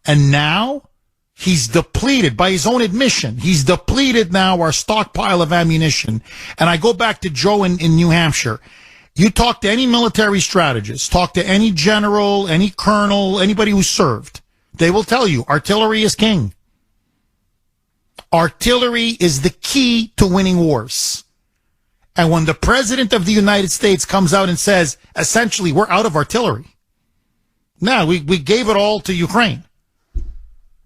And now he's depleted, by his own admission, he's depleted now our stockpile of ammunition. And I go back to Joe in New Hampshire. You talk to any military strategist, talk to any general, any colonel, anybody who served, they will tell you artillery is king. Artillery is the key to winning wars. And when the president of the United States comes out and says, essentially, we're out of artillery. Now, we gave it all to Ukraine.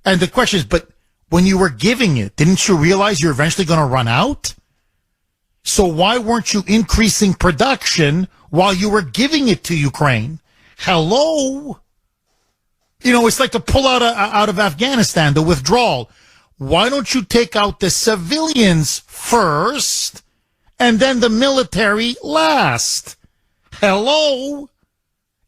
And the question is, but when you were giving it, didn't you realize you're eventually going to run out? So why weren't you increasing production while you were giving it to Ukraine? Hello? You know, it's like to pull out of Afghanistan, the withdrawal. Why don't you take out the civilians first and then the military last? Hello?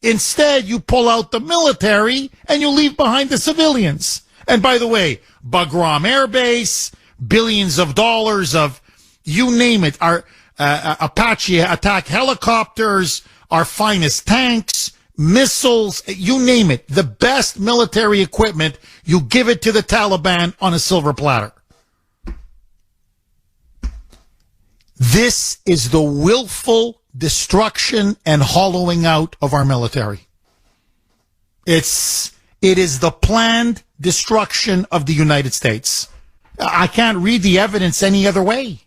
Instead, you pull out the military and you leave behind the civilians. And by the way, Bagram Air Base, billions of dollars of, you name it, our Apache attack helicopters, our finest tanks, missiles, you name it. The best military equipment, you give it to the Taliban on a silver platter. This is the willful destruction and hollowing out of our military. It is the planned destruction of the United States. I can't read the evidence any other way.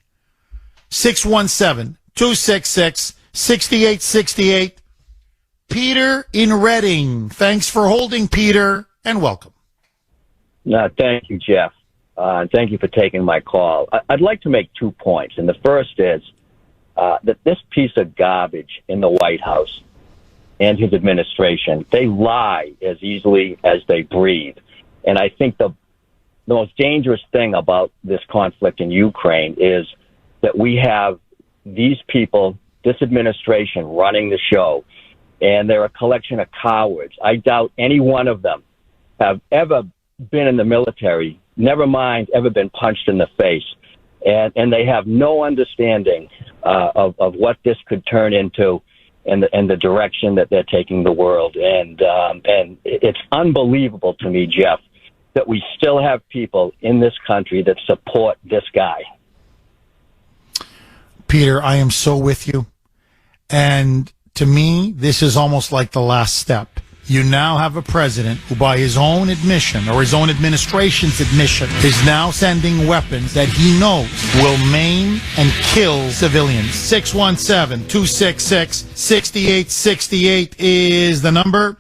617-266-6868. Peter in Reading. Thanks for holding, Peter, and welcome. Thank you, Jeff. Thank you for taking my call. I'd like to make 2 points. And the first is that this piece of garbage in the White House and his administration, they lie as easily as they breathe. And I think the most dangerous thing about this conflict in Ukraine is that we have these people, this administration running the show, and they're a collection of cowards. I doubt any one of them have ever been in the military, never mind ever been punched in the face. And they have no understanding of what this could turn into and the direction that they're taking the world. And it's unbelievable to me, Jeff, that we still have people in this country that support this guy. Peter, I am so with you. And to me, this is almost like the last step. You now have a president who, by his own admission, or his own administration's admission, is now sending weapons that he knows will maim and kill civilians. 617-266-6868 is the number.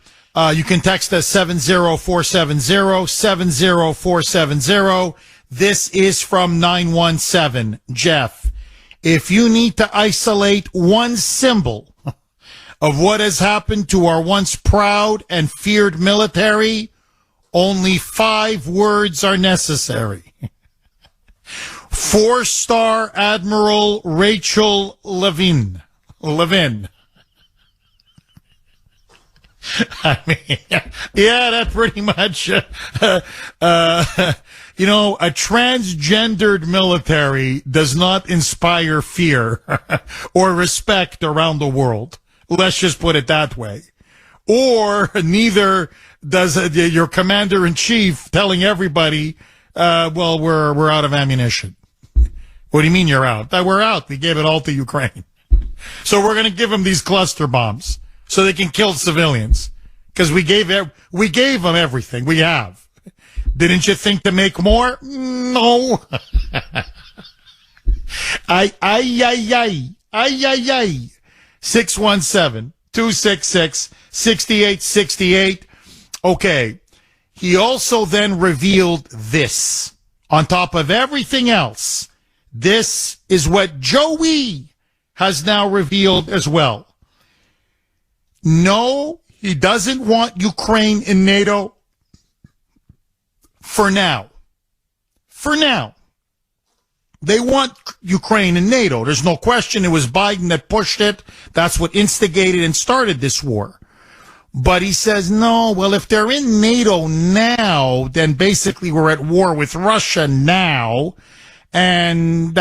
You can text us 70470, 70470. This is from 917. Jeff, if you need to isolate one symbol of what has happened to our once proud and feared military, only 5 words are necessary. 4-star Admiral Rachel Levin. I mean, yeah, that pretty much, a transgendered military does not inspire fear or respect around the world. Let's just put it that way. Or neither does your commander-in-chief telling everybody, well, we're out of ammunition. What do you mean you're out? We're out. We gave it all to Ukraine. So we're going to give them these cluster bombs so they can kill civilians. Because we gave them everything. We have. Didn't you think to make more? No. Ay. 617-266-6868. Okay. He also then revealed this. On top of everything else, this is what Joey has now revealed as well. No, he doesn't want Ukraine in NATO for now. For now. They want Ukraine in NATO. There's no question it was Biden that pushed it. That's what instigated and started this war. But he says, no, well, if they're in NATO now, then basically we're at war with Russia now. And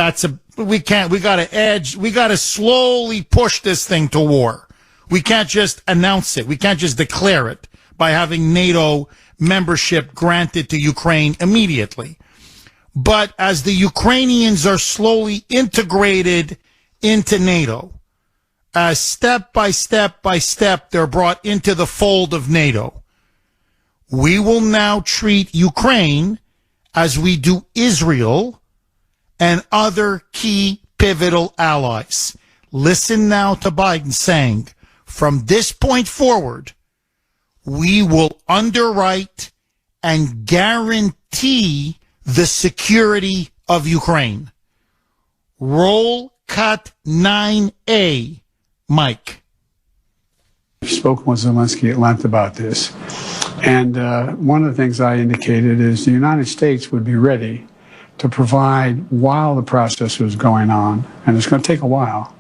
we gotta slowly push this thing to war. We can't just announce it. We can't just declare it by having NATO membership granted to Ukraine immediately. But as the Ukrainians are slowly integrated into NATO, as step by step by step they're brought into the fold of NATO, we will now treat Ukraine as we do Israel and other key pivotal allies. Listen now to Biden saying, from this point forward, we will underwrite and guarantee the security of Ukraine. Roll cut 9A, Mike. I've spoken with Zelensky at length about this. And one of the things I indicated is the United States would be ready to provide, while the process was going on, and it's going to take a while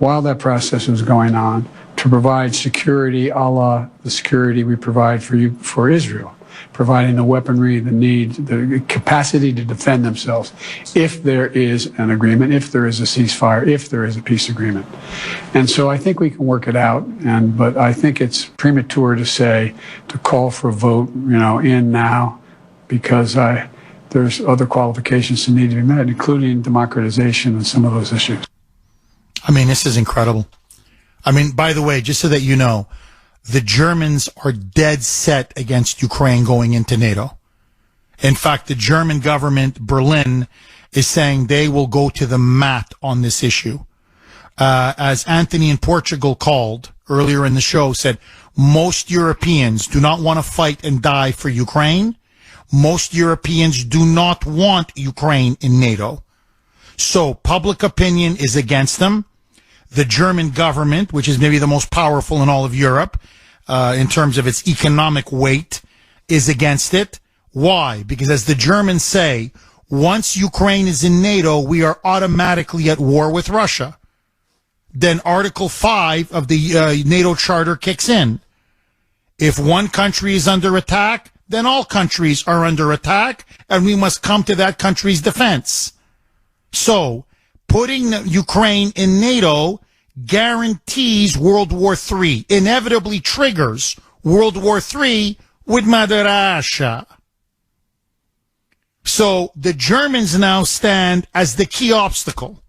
that process was going on, to provide security a la the security we provide for Israel, providing the weaponry, the capacity to defend themselves if there is an agreement, if there is a ceasefire, if there is a peace agreement. And so I think we can work it out, but I think it's premature to call for a vote, in now, because there's other qualifications that need to be met, including democratization and some of those issues. I mean, this is incredible. I mean, by the way, just so that you know, the Germans are dead set against Ukraine going into NATO. In fact, the German government, Berlin, is saying they will go to the mat on this issue. As Anthony in Portugal called earlier in the show, said, most Europeans do not want to fight and die for Ukraine. Most Europeans do not want Ukraine in NATO. So public opinion is against them. The German government, which is maybe the most powerful in all of Europe, in terms of its economic weight, is against it. Why? Because as the Germans say, once Ukraine is in NATO, we are automatically at war with Russia. Then Article 5 of the NATO Charter kicks in. If one country is under attack, then all countries are under attack, and we must come to that country's defense. So, putting Ukraine in NATO guarantees World War III, inevitably triggers World War III with Mother Russia. So the Germans now stand as the key obstacle.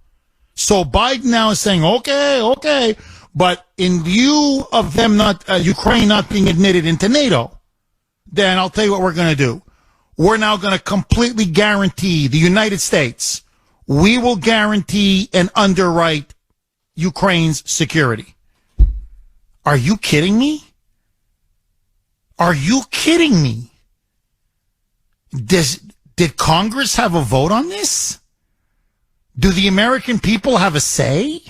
So Biden now is saying, okay, but in view of them Ukraine not being admitted into NATO, then I'll tell you what we're going to do. We're now going to completely guarantee the United States. We will guarantee and underwrite Ukraine's security. Are you kidding me? Are you kidding me? Did Congress have a vote on this? Do the American people have a say?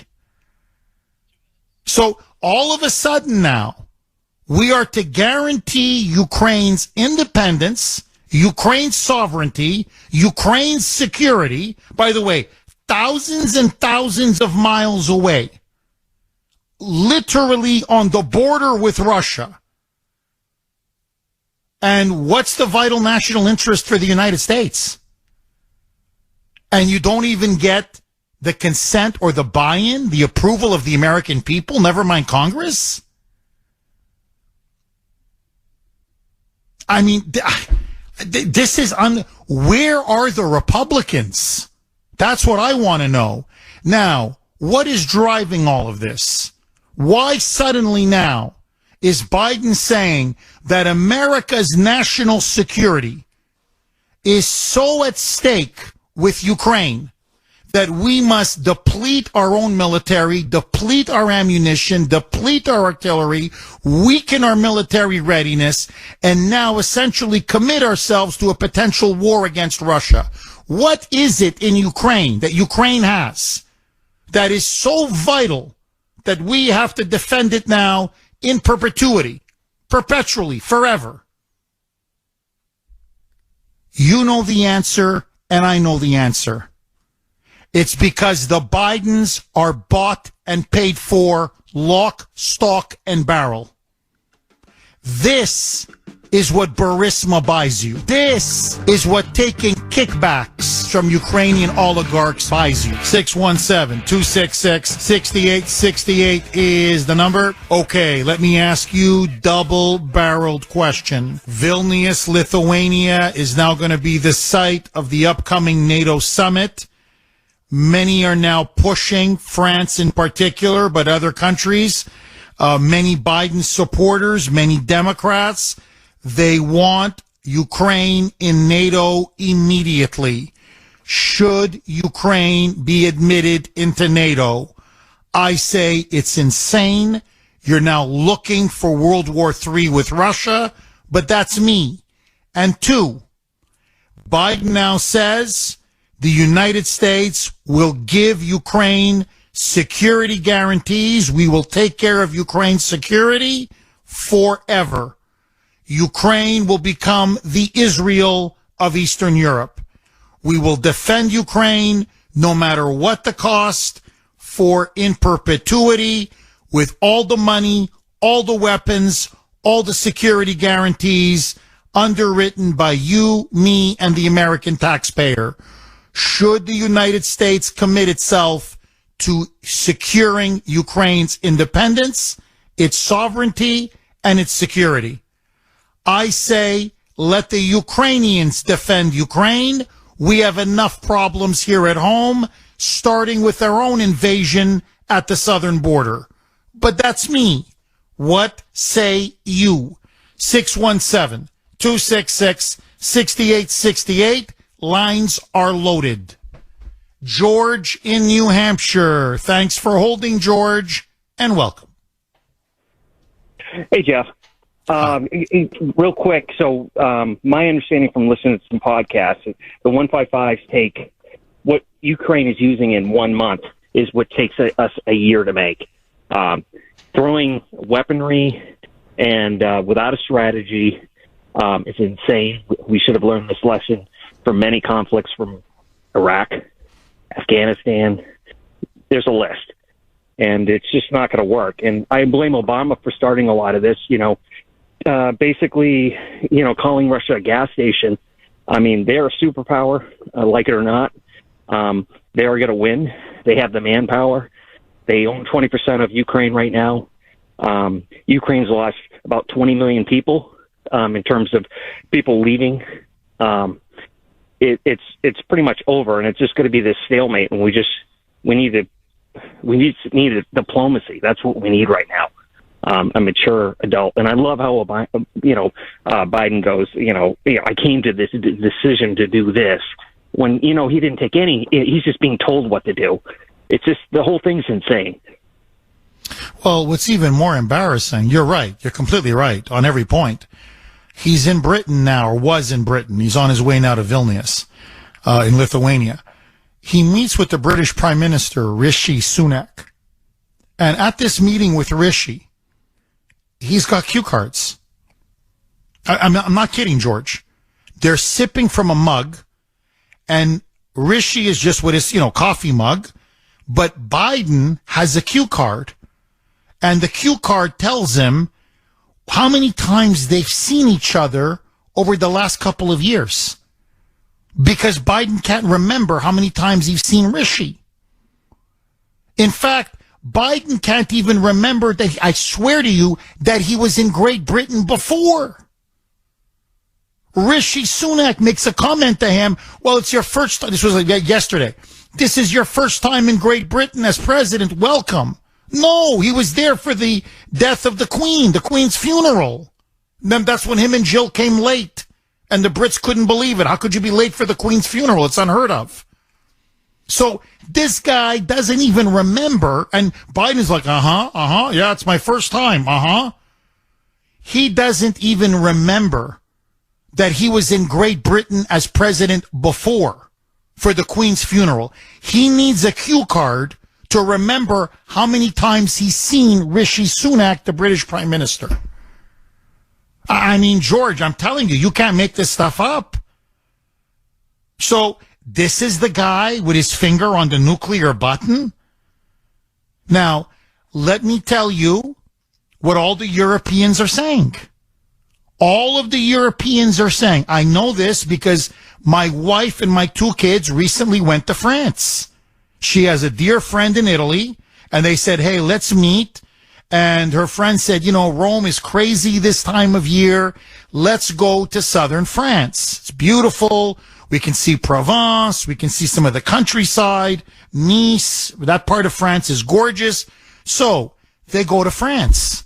So all of a sudden now, we are to guarantee Ukraine's independence, Ukraine's sovereignty, Ukraine's security. By the way, thousands and thousands of miles away, literally on the border with Russia. And what's the vital national interest for the United States? And you don't even get the consent or the buy-in, the approval of the American people, never mind Congress? I mean, this is where are the Republicans? That's what I want to know. Now, what is driving all of this? Why suddenly now is Biden saying that America's national security is so at stake with Ukraine that we must deplete our own military, deplete our ammunition, deplete our artillery, weaken our military readiness, and now essentially commit ourselves to a potential war against Russia? What is it in Ukraine that Ukraine has that is so vital that we have to defend it now in perpetuity, perpetually, forever? You know the answer, and I know the answer. It's because the Bidens are bought and paid for, lock, stock, and barrel. This is what Burisma buys you. This is what taking kickbacks from Ukrainian oligarchs buys you. 617-266-6868 is the number. Okay, let me ask you double-barreled question. Vilnius, Lithuania is now going to be the site of the upcoming NATO summit. Many are now pushing, France in particular, but other countries, many Biden supporters, many Democrats, they want Ukraine in NATO immediately. Should Ukraine be admitted into NATO? I say it's insane. You're now looking for World War III with Russia, but that's me. And two, Biden now says the United States will give Ukraine security guarantees. We will take care of Ukraine's security forever. Ukraine will become the Israel of Eastern Europe. We will defend Ukraine no matter what the cost for in perpetuity with all the money, all the weapons, all the security guarantees underwritten by you, me, and the American taxpayer. Should the United States commit itself to securing Ukraine's independence, its sovereignty, and its security? I say, let the Ukrainians defend Ukraine. We have enough problems here at home, starting with their own invasion at the southern border. But that's me. What say you? 617-266-6868. Lines are loaded. George in New Hampshire. Thanks for holding, George, and welcome. Hey, Jeff. Real quick, so my understanding from listening to some podcasts, the 155s take what Ukraine is using in 1 month is what takes us a year to make. Throwing weaponry and without a strategy It's insane. We should have learned this lesson from many conflicts from Iraq, Afghanistan. There's a list, and it's just not going to work. And I blame Obama for starting a lot of this, basically, calling Russia a gas station. I mean, they're a superpower, like it or not. They are going to win. They have the manpower. They own 20% of Ukraine right now. Ukraine's lost about 20 million people in terms of people leaving. It's pretty much over, and it's just going to be this stalemate. And we need a diplomacy. That's what we need right now. A mature adult. And I love how Biden goes. I came to this decision to do this when he didn't take any. He's just being told what to do. It's just the whole thing's insane. Well, what's even more embarrassing, you're right. You're completely right on every point. He's in Britain now, or was in Britain. He's on his way now to Vilnius, in Lithuania. He meets with the British Prime Minister, Rishi Sunak. And at this meeting with Rishi, he's got cue cards. I'm not kidding, George. They're sipping from a mug, and Rishi is just with his, coffee mug, but Biden has a cue card, and the cue card tells him how many times they've seen each other over the last couple of years. Because Biden can't remember how many times he's seen Rishi. In fact, Biden can't even remember that, I swear to you, that he was in Great Britain before. Rishi Sunak makes a comment to him, well, it's your first time, this was like yesterday, this is your first time in Great Britain as president, welcome. No, he was there for the death of the Queen's funeral. Then that's when him and Jill came late, and the Brits couldn't believe it. How could you be late for the Queen's funeral? It's unheard of. So this guy doesn't even remember, and Biden's like, yeah, it's my first time, He doesn't even remember that he was in Great Britain as president before for the Queen's funeral. He needs a cue card to remember how many times he's seen Rishi Sunak, the British Prime Minister. I mean, George, I'm telling you, you can't make this stuff up. So this is the guy with his finger on the nuclear button. Now, let me tell you what all the Europeans are saying. All of the Europeans are saying, I know this because my wife and my 2 kids recently went to France. She has a dear friend in Italy, and they said, hey, let's meet. And her friend said, Rome is crazy this time of year. Let's go to southern France. It's beautiful. We can see Provence. We can see some of the countryside. Nice. That part of France is gorgeous. So they go to France.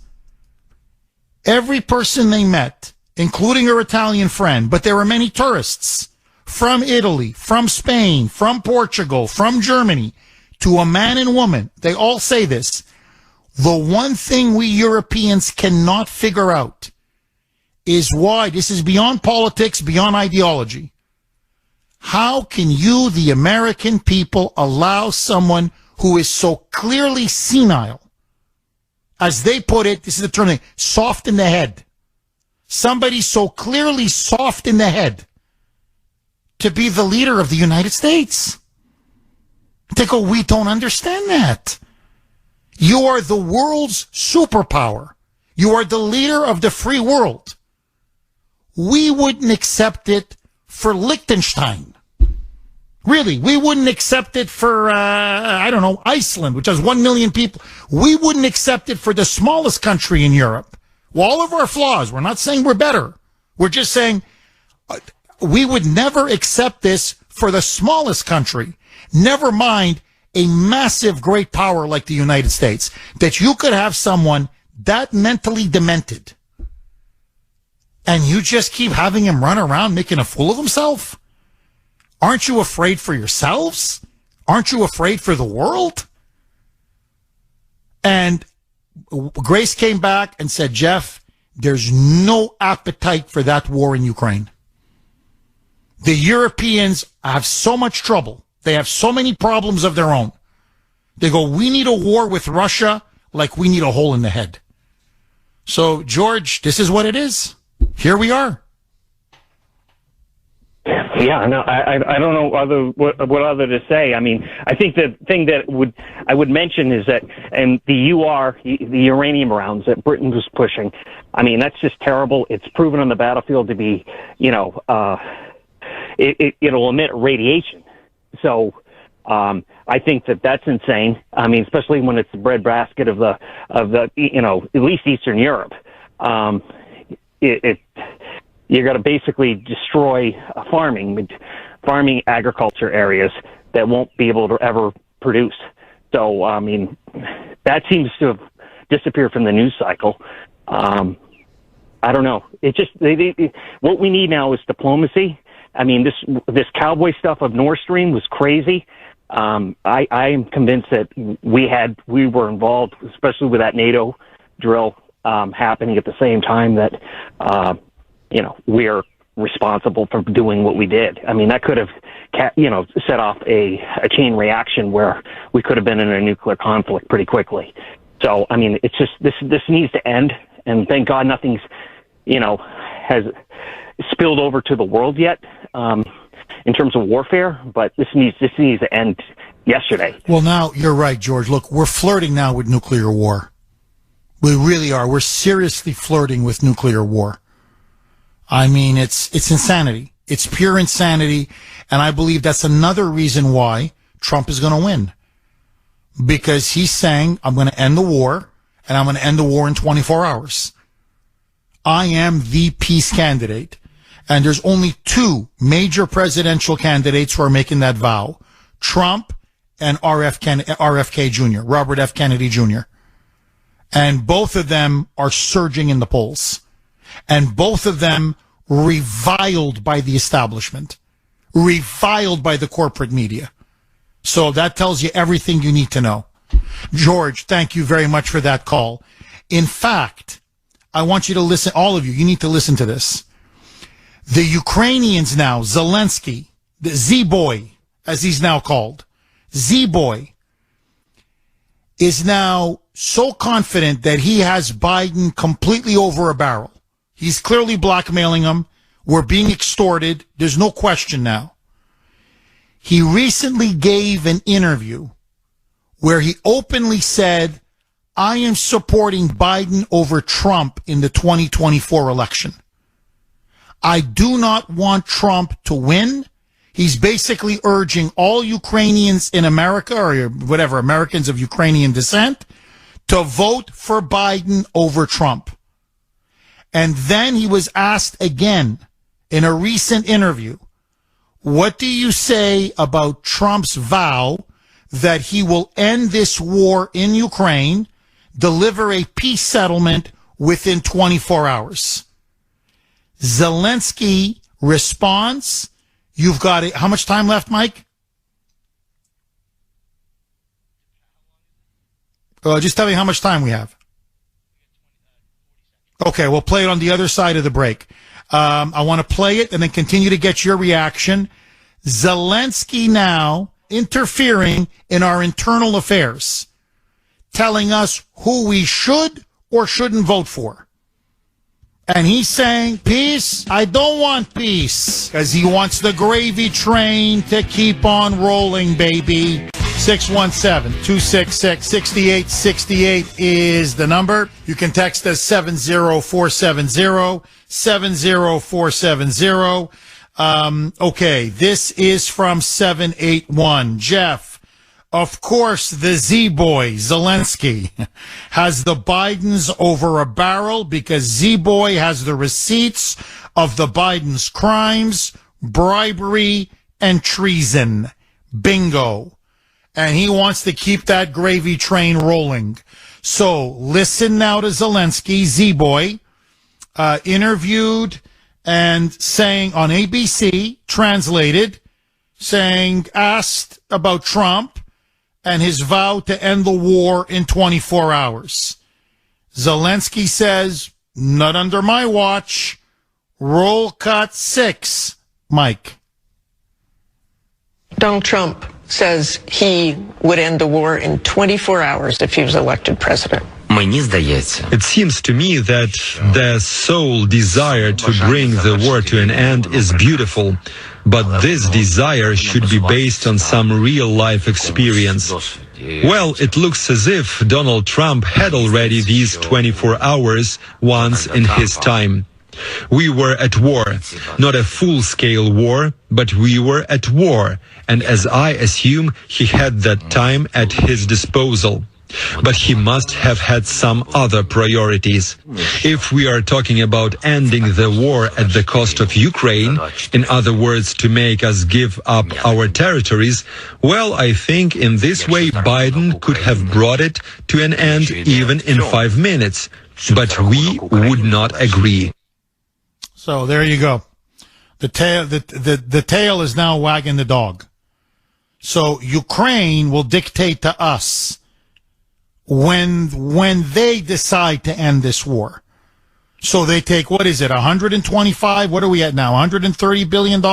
Every person they met, including her Italian friend, but there were many tourists from Italy, from Spain, from Portugal, from Germany, to a man and woman, they all say this. The one thing we Europeans cannot figure out is why, this is beyond politics, beyond ideology. How can you, the American people, allow someone who is so clearly senile, as they put it, this is the term, soft in the head, somebody so clearly soft in the head, to be the leader of the United States? They go, we don't understand that. You are the world's superpower. You are the leader of the free world. We wouldn't accept it for Liechtenstein. Really, we wouldn't accept it for, Iceland, which has 1 million people. We wouldn't accept it for the smallest country in Europe. Well, all of our flaws, we're not saying we're better. We're just saying we would never accept this for the smallest country. Never mind a massive great power like the United States, that you could have someone that mentally demented and you just keep having him run around making a fool of himself. Aren't you afraid for yourselves? Aren't you afraid for the world? And Grace came back and said, Jeff, there's no appetite for that war in Ukraine. The Europeans have so much trouble. They have so many problems of their own. They go, we need a war with Russia like we need a hole in the head. So, George, this is what it is. Here we are. Yeah, no, I don't know what other to say. I mean, I think the thing that I would mention is that, and the uranium rounds that Britain was pushing, I mean, that's just terrible. It's proven on the battlefield to be, it'll emit radiation. So, I think that's insane. I mean, especially when it's the breadbasket of the at least Eastern Europe. You're going to basically destroy farming agriculture areas that won't be able to ever produce. So, I mean, that seems to have disappeared from the news cycle. I don't know. It just what we need now is diplomacy. I mean, this cowboy stuff of Nord Stream was crazy. I am convinced that we were involved, especially with that NATO drill happening at the same time that. We're responsible for doing what we did. I mean, that could have, set off a chain reaction where we could have been in a nuclear conflict pretty quickly. So, I mean, it's just, this needs to end. And thank God nothing's, has spilled over to the world yet, in terms of warfare, but this needs to end yesterday. Well, now you're right, George. Look, we're flirting now with nuclear war. We really are. We're seriously flirting with nuclear war. I mean, it's insanity. It's pure insanity. And I believe that's another reason why Trump is going to win. Because he's saying, I'm going to end the war, and I'm going to end the war in 24 hours. I am the peace candidate. And there's only two major presidential candidates who are making that vow. Trump and RFK Jr., Robert F. Kennedy Jr. And both of them are surging in the polls. And both of them reviled by the establishment, reviled by the corporate media. So that tells you everything you need to know. George, thank you very much for that call. In fact, I want you to listen, all of you, you need to listen to this. The Ukrainians now, Zelensky, the Z-Boy, as he's now called, Z-Boy, is now so confident that he has Biden completely over a barrel. He's clearly blackmailing him. We're being extorted. There's no question now. He recently gave an interview where he openly said, I am supporting Biden over Trump in the 2024 election. I do not want Trump to win. He's basically urging all Ukrainians in America, or whatever, Americans of Ukrainian descent, to vote for Biden over Trump. And then he was asked again in a recent interview, what do you say about Trump's vow that he will end this war in Ukraine, deliver a peace settlement within 24 hours? Zelensky responds, you've got it. How much time left, Mike? Just tell me how much time we have. Okay, we'll play it on the other side of the break. I want to play it and then continue to get your reaction. Zelensky now interfering in our internal affairs, telling us who we should or shouldn't vote for. And he's saying, peace? I don't want peace, because he wants the gravy train to keep on rolling, baby. 617-266-6868 is the number. You can text us 70470, 70470. Okay, this is from 781. Jeff, of course, the Z-Boy, Zelensky, has the Bidens over a barrel because Z-Boy has the receipts of the Bidens' crimes, bribery, and treason. Bingo. And he wants to keep that gravy train rolling. So listen now to Zelensky, Z-Boy, interviewed and saying on ABC, translated, saying, asked about Trump and his vow to end the war in 24 hours. Zelensky says, not under my watch. Roll cut 6. Mike. Donald Trump says he would end the war in 24 hours if he was elected president. It seems to me that their sole desire to bring the war to an end is beautiful, but this desire should be based on some real-life experience. Well, it looks as if Donald Trump had already these 24 hours once in his time. We were at war, not a full-scale war, but we were at war, and as I assume, he had that time at his disposal. But he must have had some other priorities. If we are talking about ending the war at the cost of Ukraine, in other words, to make us give up our territories, well, I think in this way Biden could have brought it to an end even in 5 minutes. But we would not agree. So there you go. The tail is now wagging the dog. So Ukraine will dictate to us when they decide to end this war. So they take, what is it, 125, what are we at now, $130 billion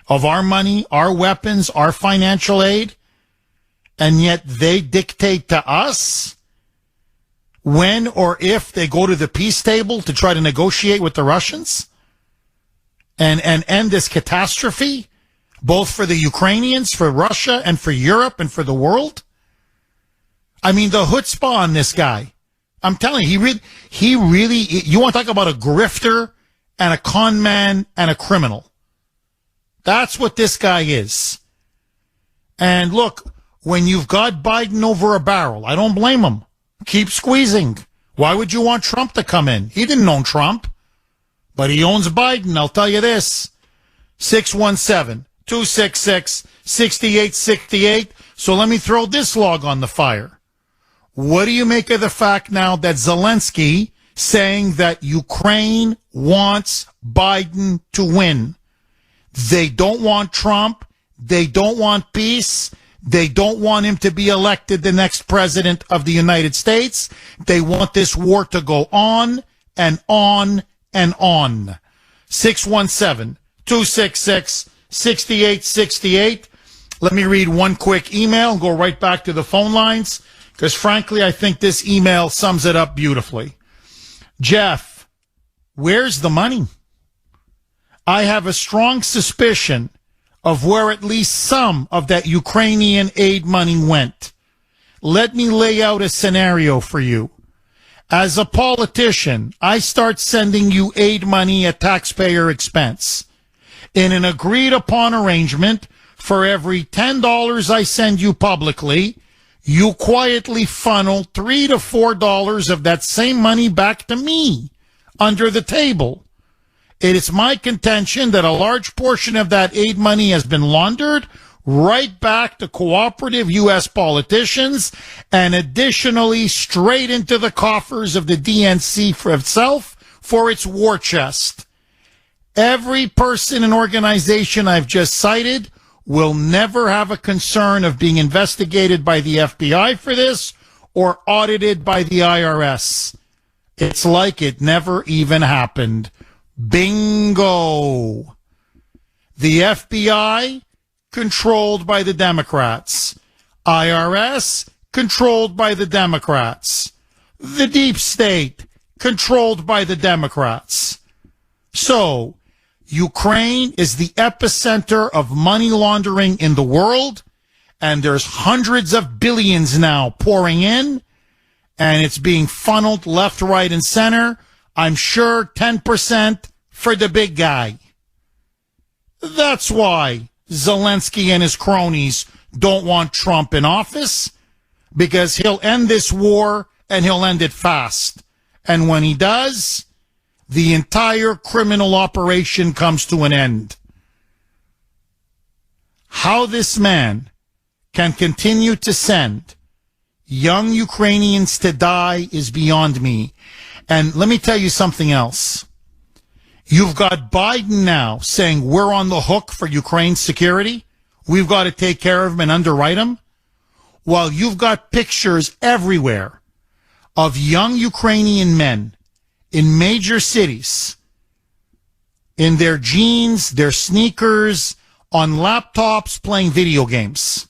of our money, our weapons, our financial aid, and yet they dictate to us when or if they go to the peace table to try to negotiate with the Russians and end this catastrophe, both for the Ukrainians, for Russia, and for Europe, and for the world. I mean, the chutzpah on this guy. I'm telling you, he really, you want to talk about a grifter and a con man and a criminal. That's what this guy is. And look, when you've got Biden over a barrel, I don't blame him. Keep squeezing. Why would you want Trump to come in? He didn't own Trump, but he owns Biden. I'll tell you this. 617-266-6868. So let me throw this log on the fire. What do you make of the fact now that Zelensky saying that Ukraine wants Biden to win? They don't want Trump. They don't want peace. They don't want him to be elected the next president of the United States. They want this war to go on and on and on. 617-266-6868. Let me read one quick email and go right back to the phone lines, because frankly, I think this email sums it up beautifully. Jeff, where's the money? I have a strong suspicion of where at least some of that Ukrainian aid money went. Let me lay out a scenario for you. As a politician, I start sending you aid money at taxpayer expense. In an agreed upon arrangement, for every $10 I send you publicly, you quietly funnel $3 to $4 of that same money back to me under the table. It is my contention that a large portion of that aid money has been laundered right back to cooperative U.S. politicians and additionally straight into the coffers of the DNC for itself for its war chest. Every person and organization I've just cited will never have a concern of being investigated by the FBI for this or audited by the IRS. It's like it never even happened. Bingo. The FBI, controlled by the Democrats. IRS, controlled by the Democrats. The deep state, controlled by the Democrats. So, Ukraine is the epicenter of money laundering in the world, and there's hundreds of billions now pouring in, and it's being funneled left, right, and center. I'm sure 10% for the big guy. That's why Zelensky and his cronies don't want Trump in office, because he'll end this war and he'll end it fast. And when he does, the entire criminal operation comes to an end. How this man can continue to send young Ukrainians to die is beyond me. And let me tell you something else. You've got Biden now saying we're on the hook for Ukraine's security. We've got to take care of them and underwrite them. While you've got pictures everywhere of young Ukrainian men in major cities, in their jeans, their sneakers, on laptops, playing video games.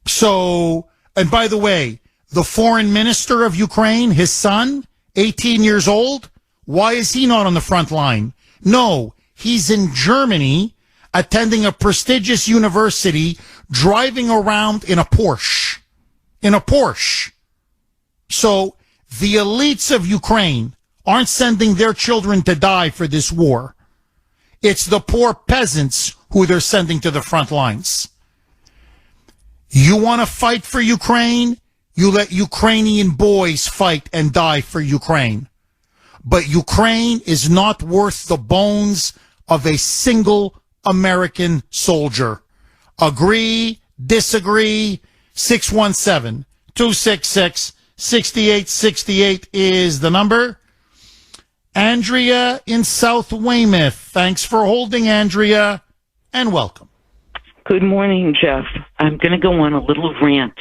So, and by the way, The foreign minister of Ukraine, his son, 18 years old, why is he not on the front line? No, he's in Germany attending a prestigious university, driving around in a Porsche. In a Porsche. So the elites of Ukraine aren't sending their children to die for this war. It's the poor peasants who they're sending to the front lines. You want to fight for Ukraine? You let Ukrainian boys fight and die for Ukraine. But Ukraine is not worth the bones of a single American soldier. Agree, disagree? 617-266-6868 is the number. Andrea in South Weymouth. Thanks for holding, Andrea, and welcome. Good morning, Jeff. I'm going to go on a little rant.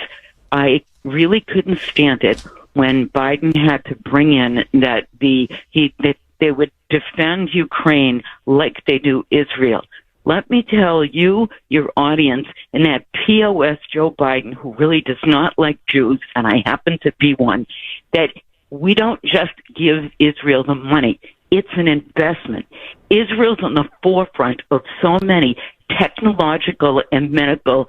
I really couldn't stand it when Biden had to bring in that they would defend Ukraine like they do Israel. Let me tell you, your audience, and that POS Joe Biden, who really does not like Jews, and I happen to be one, that we don't just give Israel the money. It's an investment. Israel's on the forefront of so many technological and medical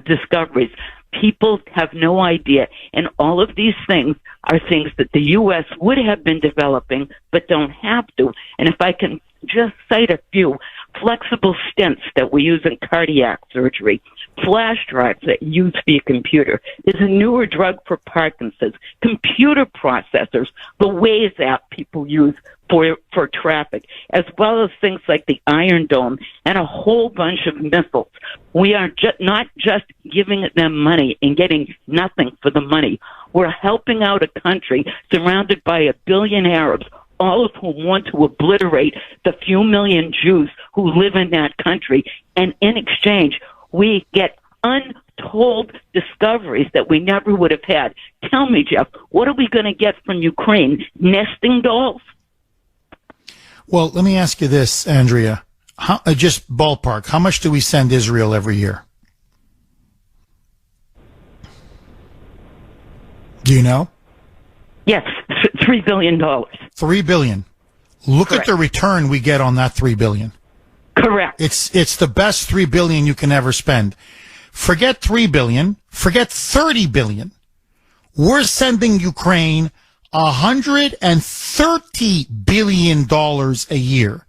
discoveries. People have no idea. And all of these things are things that the U.S. would have been developing, but don't have to. And if I can just cite a few, flexible stents that we use in cardiac surgery, flash drives that use for your computer. There's a newer drug for Parkinson's, computer processors, the Waze app people use for traffic, as well as things like the Iron Dome and a whole bunch of missiles. We are not just giving them money and getting nothing for the money. We're helping out a country surrounded by 1 billion Arabs, all of whom want to obliterate the few million Jews who live in that country. And in exchange, we get untold discoveries that we never would have had. Tell me, Jeff, what are we going to get from Ukraine? Nesting dolls? Well, let me ask you this, Andrea. Just ballpark, how much do we send Israel every year? Do you know? Yes, $3 billion. $3 billion. Look Correct. At the return we get on that $3 billion. Correct. It's the best $3 billion you can ever spend. Forget $3 billion. Forget $30 billion. We're sending Ukraine $130 billion a year.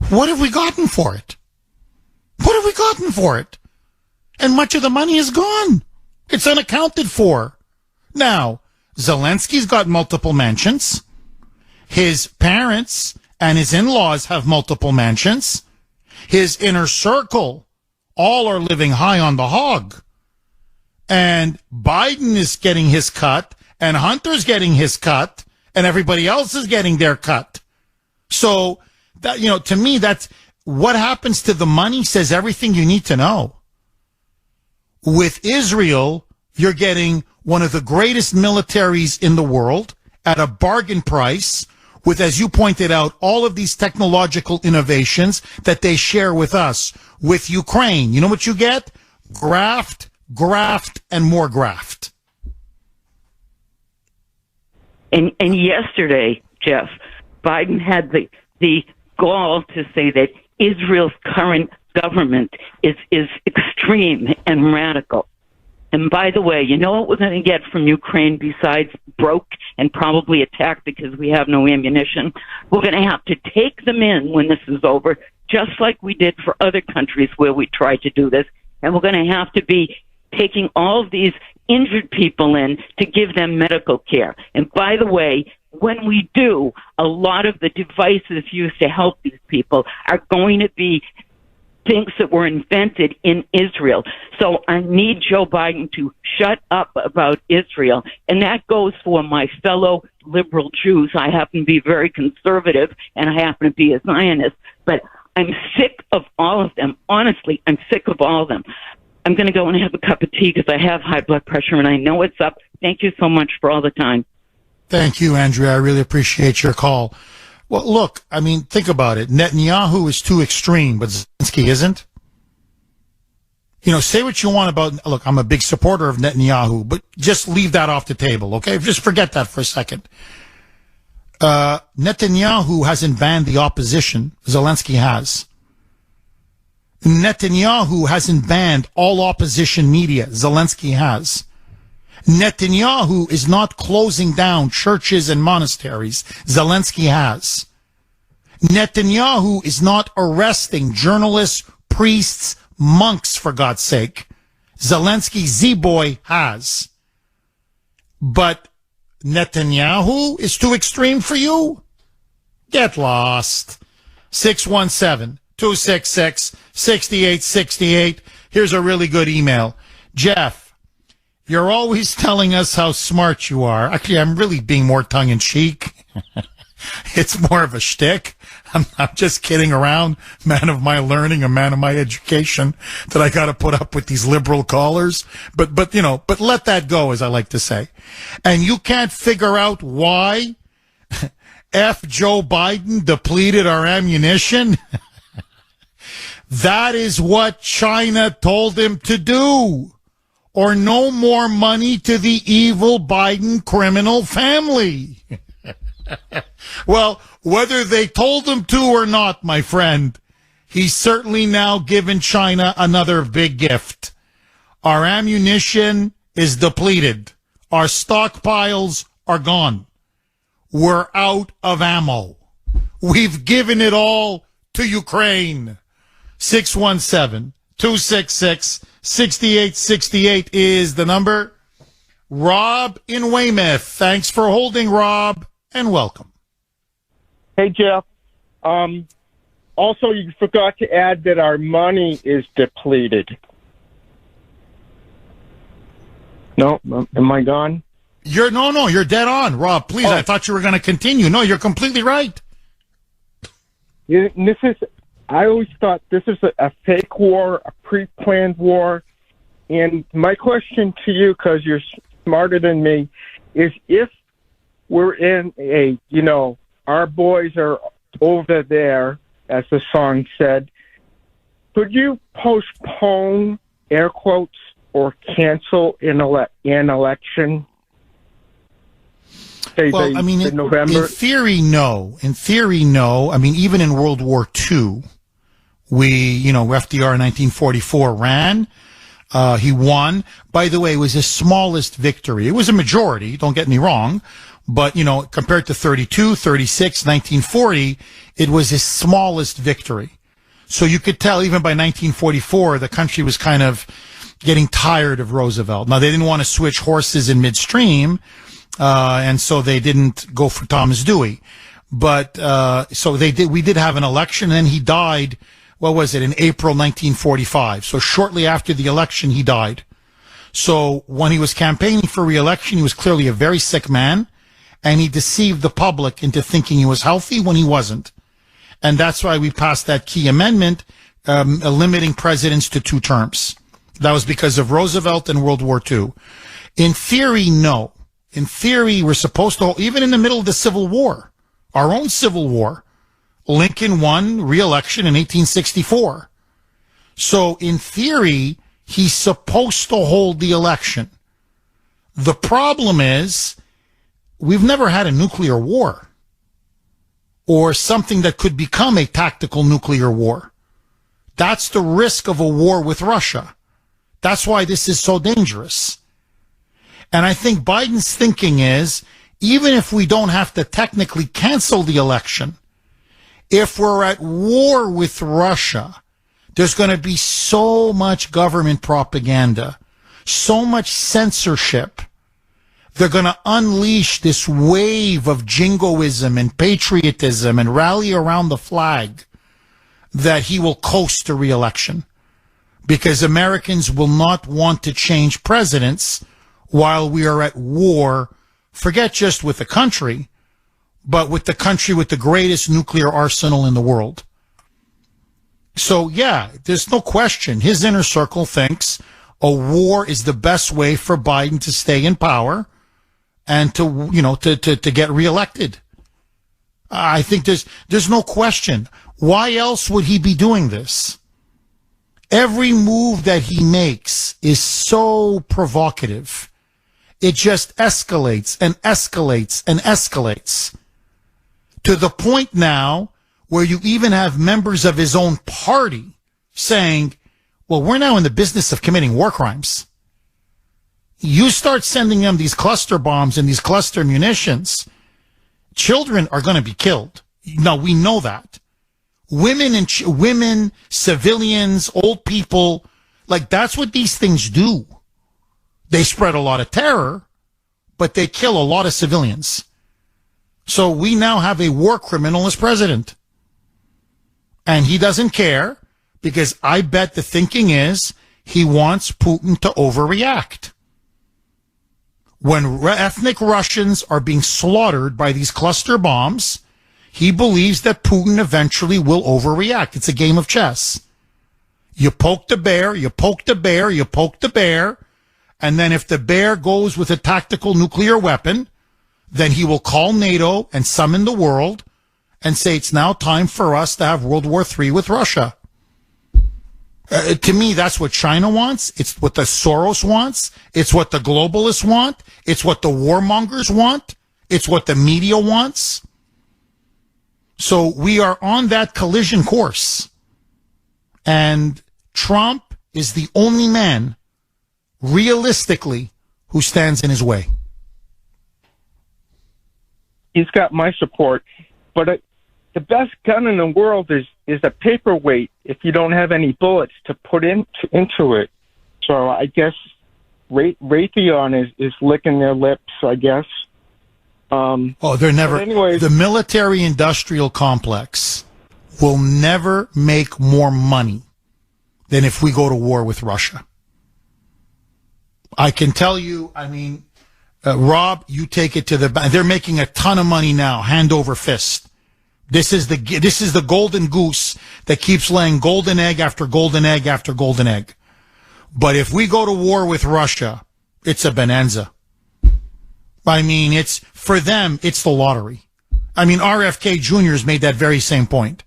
What have we gotten for it? What have we gotten for it? And much of the money is gone. It's unaccounted for. Now, Zelensky's got multiple mansions. His parents and his in-laws have multiple mansions. His inner circle all are living high on the hog. And Biden is getting his cut, and Hunter's getting his cut, and everybody else is getting their cut. So, that, to me, that's what happens to the money says everything you need to know. With Israel, you're getting one of the greatest militaries in the world at a bargain price with, as you pointed out, all of these technological innovations that they share with us. With Ukraine, you know what you get? Graft, and more graft. And yesterday, Jeff, Biden had the gall to say that Israel's current government is extreme and radical. And by the way, you know what we're going to get from Ukraine besides broke and probably attacked because we have no ammunition? We're going to have to take them in when this is over, just like we did for other countries where we tried to do this. And we're going to have to be taking all of these injured people in to give them medical care. And by the way, when we do, a lot of the devices used to help these people are going to be things that were invented in Israel. So I need Joe Biden to shut up about Israel. And that goes for my fellow liberal Jews. I happen to be very conservative, and I happen to be a Zionist. But I'm sick of all of them. Honestly, I'm sick of all of them. I'm going to go and have a cup of tea because I have high blood pressure, and I know it's up. Thank you so much for all the time. Thank you, Andrea. I really appreciate your call. Well, look, I mean, think about it. Netanyahu is too extreme, but Zelensky isn't. Say what you want about, look, I'm a big supporter of Netanyahu, but just leave that off the table, okay? Just forget that for a second. Netanyahu hasn't banned the opposition. Zelensky has. Netanyahu hasn't banned all opposition media. Zelensky has. Netanyahu is not closing down churches and monasteries. Zelensky has. Netanyahu is not arresting journalists, priests, monks, for God's sake. Zelensky, Z-boy, has. But Netanyahu is too extreme for you? Get lost. 617-266-6868. Here's a really good email. Jeff, you're always telling us how smart you are. Actually, I'm really being more tongue-in-cheek. It's more of a shtick. I'm just kidding around. Man of my learning, a man of my education, that I got to put up with these liberal callers. But let that go, as I like to say. And you can't figure out why F. Joe Biden depleted our ammunition? That is what China told him to do. Or no more money to the evil Biden criminal family. Well, whether they told him to or not, my friend, he's certainly now given China another big gift. Our ammunition is depleted. Our stockpiles are gone. We're out of ammo. We've given it all to Ukraine. 617-266-6868 is the number. Rob in Weymouth. Thanks for holding, Rob, and welcome. Hey, Jeff. Also, you forgot to add that our money is depleted. No? Am I gone? You're dead on, Rob. Please, I thought you were going to continue. No, you're completely right. I always thought this is a fake war, a pre-planned war. And my question to you, because you're smarter than me, is if we're in our boys are over there, as the song said, could you postpone, air quotes, or cancel an election? Well, in November? theory, no. In theory, no. I mean, even in World War II, FDR in 1944 ran. He won. By the way, it was his smallest victory. It was a majority, don't get me wrong. But, compared to 32, 36, 1940, it was his smallest victory. So you could tell even by 1944, the country was kind of getting tired of Roosevelt. Now, they didn't want to switch horses in midstream, and so they didn't go for Thomas Dewey. But, we did have an election, and he died, in April 1945. So shortly after the election, he died. So when he was campaigning for re-election, he was clearly a very sick man, and he deceived the public into thinking he was healthy when he wasn't. And that's why we passed that key amendment, limiting presidents to 2 terms. That was because of Roosevelt and World War II. In theory, no. In theory, we're supposed to, even in the middle of the Civil War, our own Civil War, Lincoln won re-election in 1864. So in theory, he's supposed to hold the election. The problem is, we've never had a nuclear war or something that could become a tactical nuclear war. That's the risk of a war with Russia. That's why this is so dangerous. And I think Biden's thinking is, even if we don't have to technically cancel the election, if we're at war with Russia, there's going to be so much government propaganda, so much censorship. They're going to unleash this wave of jingoism and patriotism and rally around the flag that he will coast to re-election, because Americans will not want to change presidents while we are at war, forget just with the country, but with the country with the greatest nuclear arsenal in the world. So, yeah, there's no question. His inner circle thinks a war is the best way for Biden to stay in power and to get reelected. I think there's no question. Why else would he be doing this? Every move that he makes is so provocative. It just escalates and escalates and escalates to the point now where you even have members of his own party saying, well, we're now in the business of committing war crimes. You start sending them these cluster bombs and these cluster munitions, children are going to be killed. Now, we know that. Women, civilians, old people, like that's what these things do. They spread a lot of terror, but they kill a lot of civilians. So we now have a war criminal as president. And he doesn't care because I bet the thinking is he wants Putin to overreact. When ethnic Russians are being slaughtered by these cluster bombs, he believes that Putin eventually will overreact. It's a game of chess. You poke the bear, you poke the bear, you poke the bear, and then if the bear goes with a tactical nuclear weapon, then he will call NATO and summon the world and say it's now time for us to have World War III with Russia. To me, that's what China wants. It's what the Soros wants. It's what the globalists want. It's what the warmongers want. It's what the media wants. So we are on that collision course. And Trump is the only man, realistically, who stands in his way. He's got my support. But the best gun in the world is a paperweight if you don't have any bullets to put into it. So I guess Raytheon is licking their lips, I guess. They're never. Anyways, the military-industrial complex will never make more money than if we go to war with Russia. I can tell you, I mean, Rob, you take it to the bank. They're making a ton of money now, hand over fist. This is the golden goose that keeps laying golden egg after golden egg after golden egg. But if we go to war with Russia, it's a bonanza. I mean, for them, it's the lottery. I mean, RFK Jr. has made that very same point.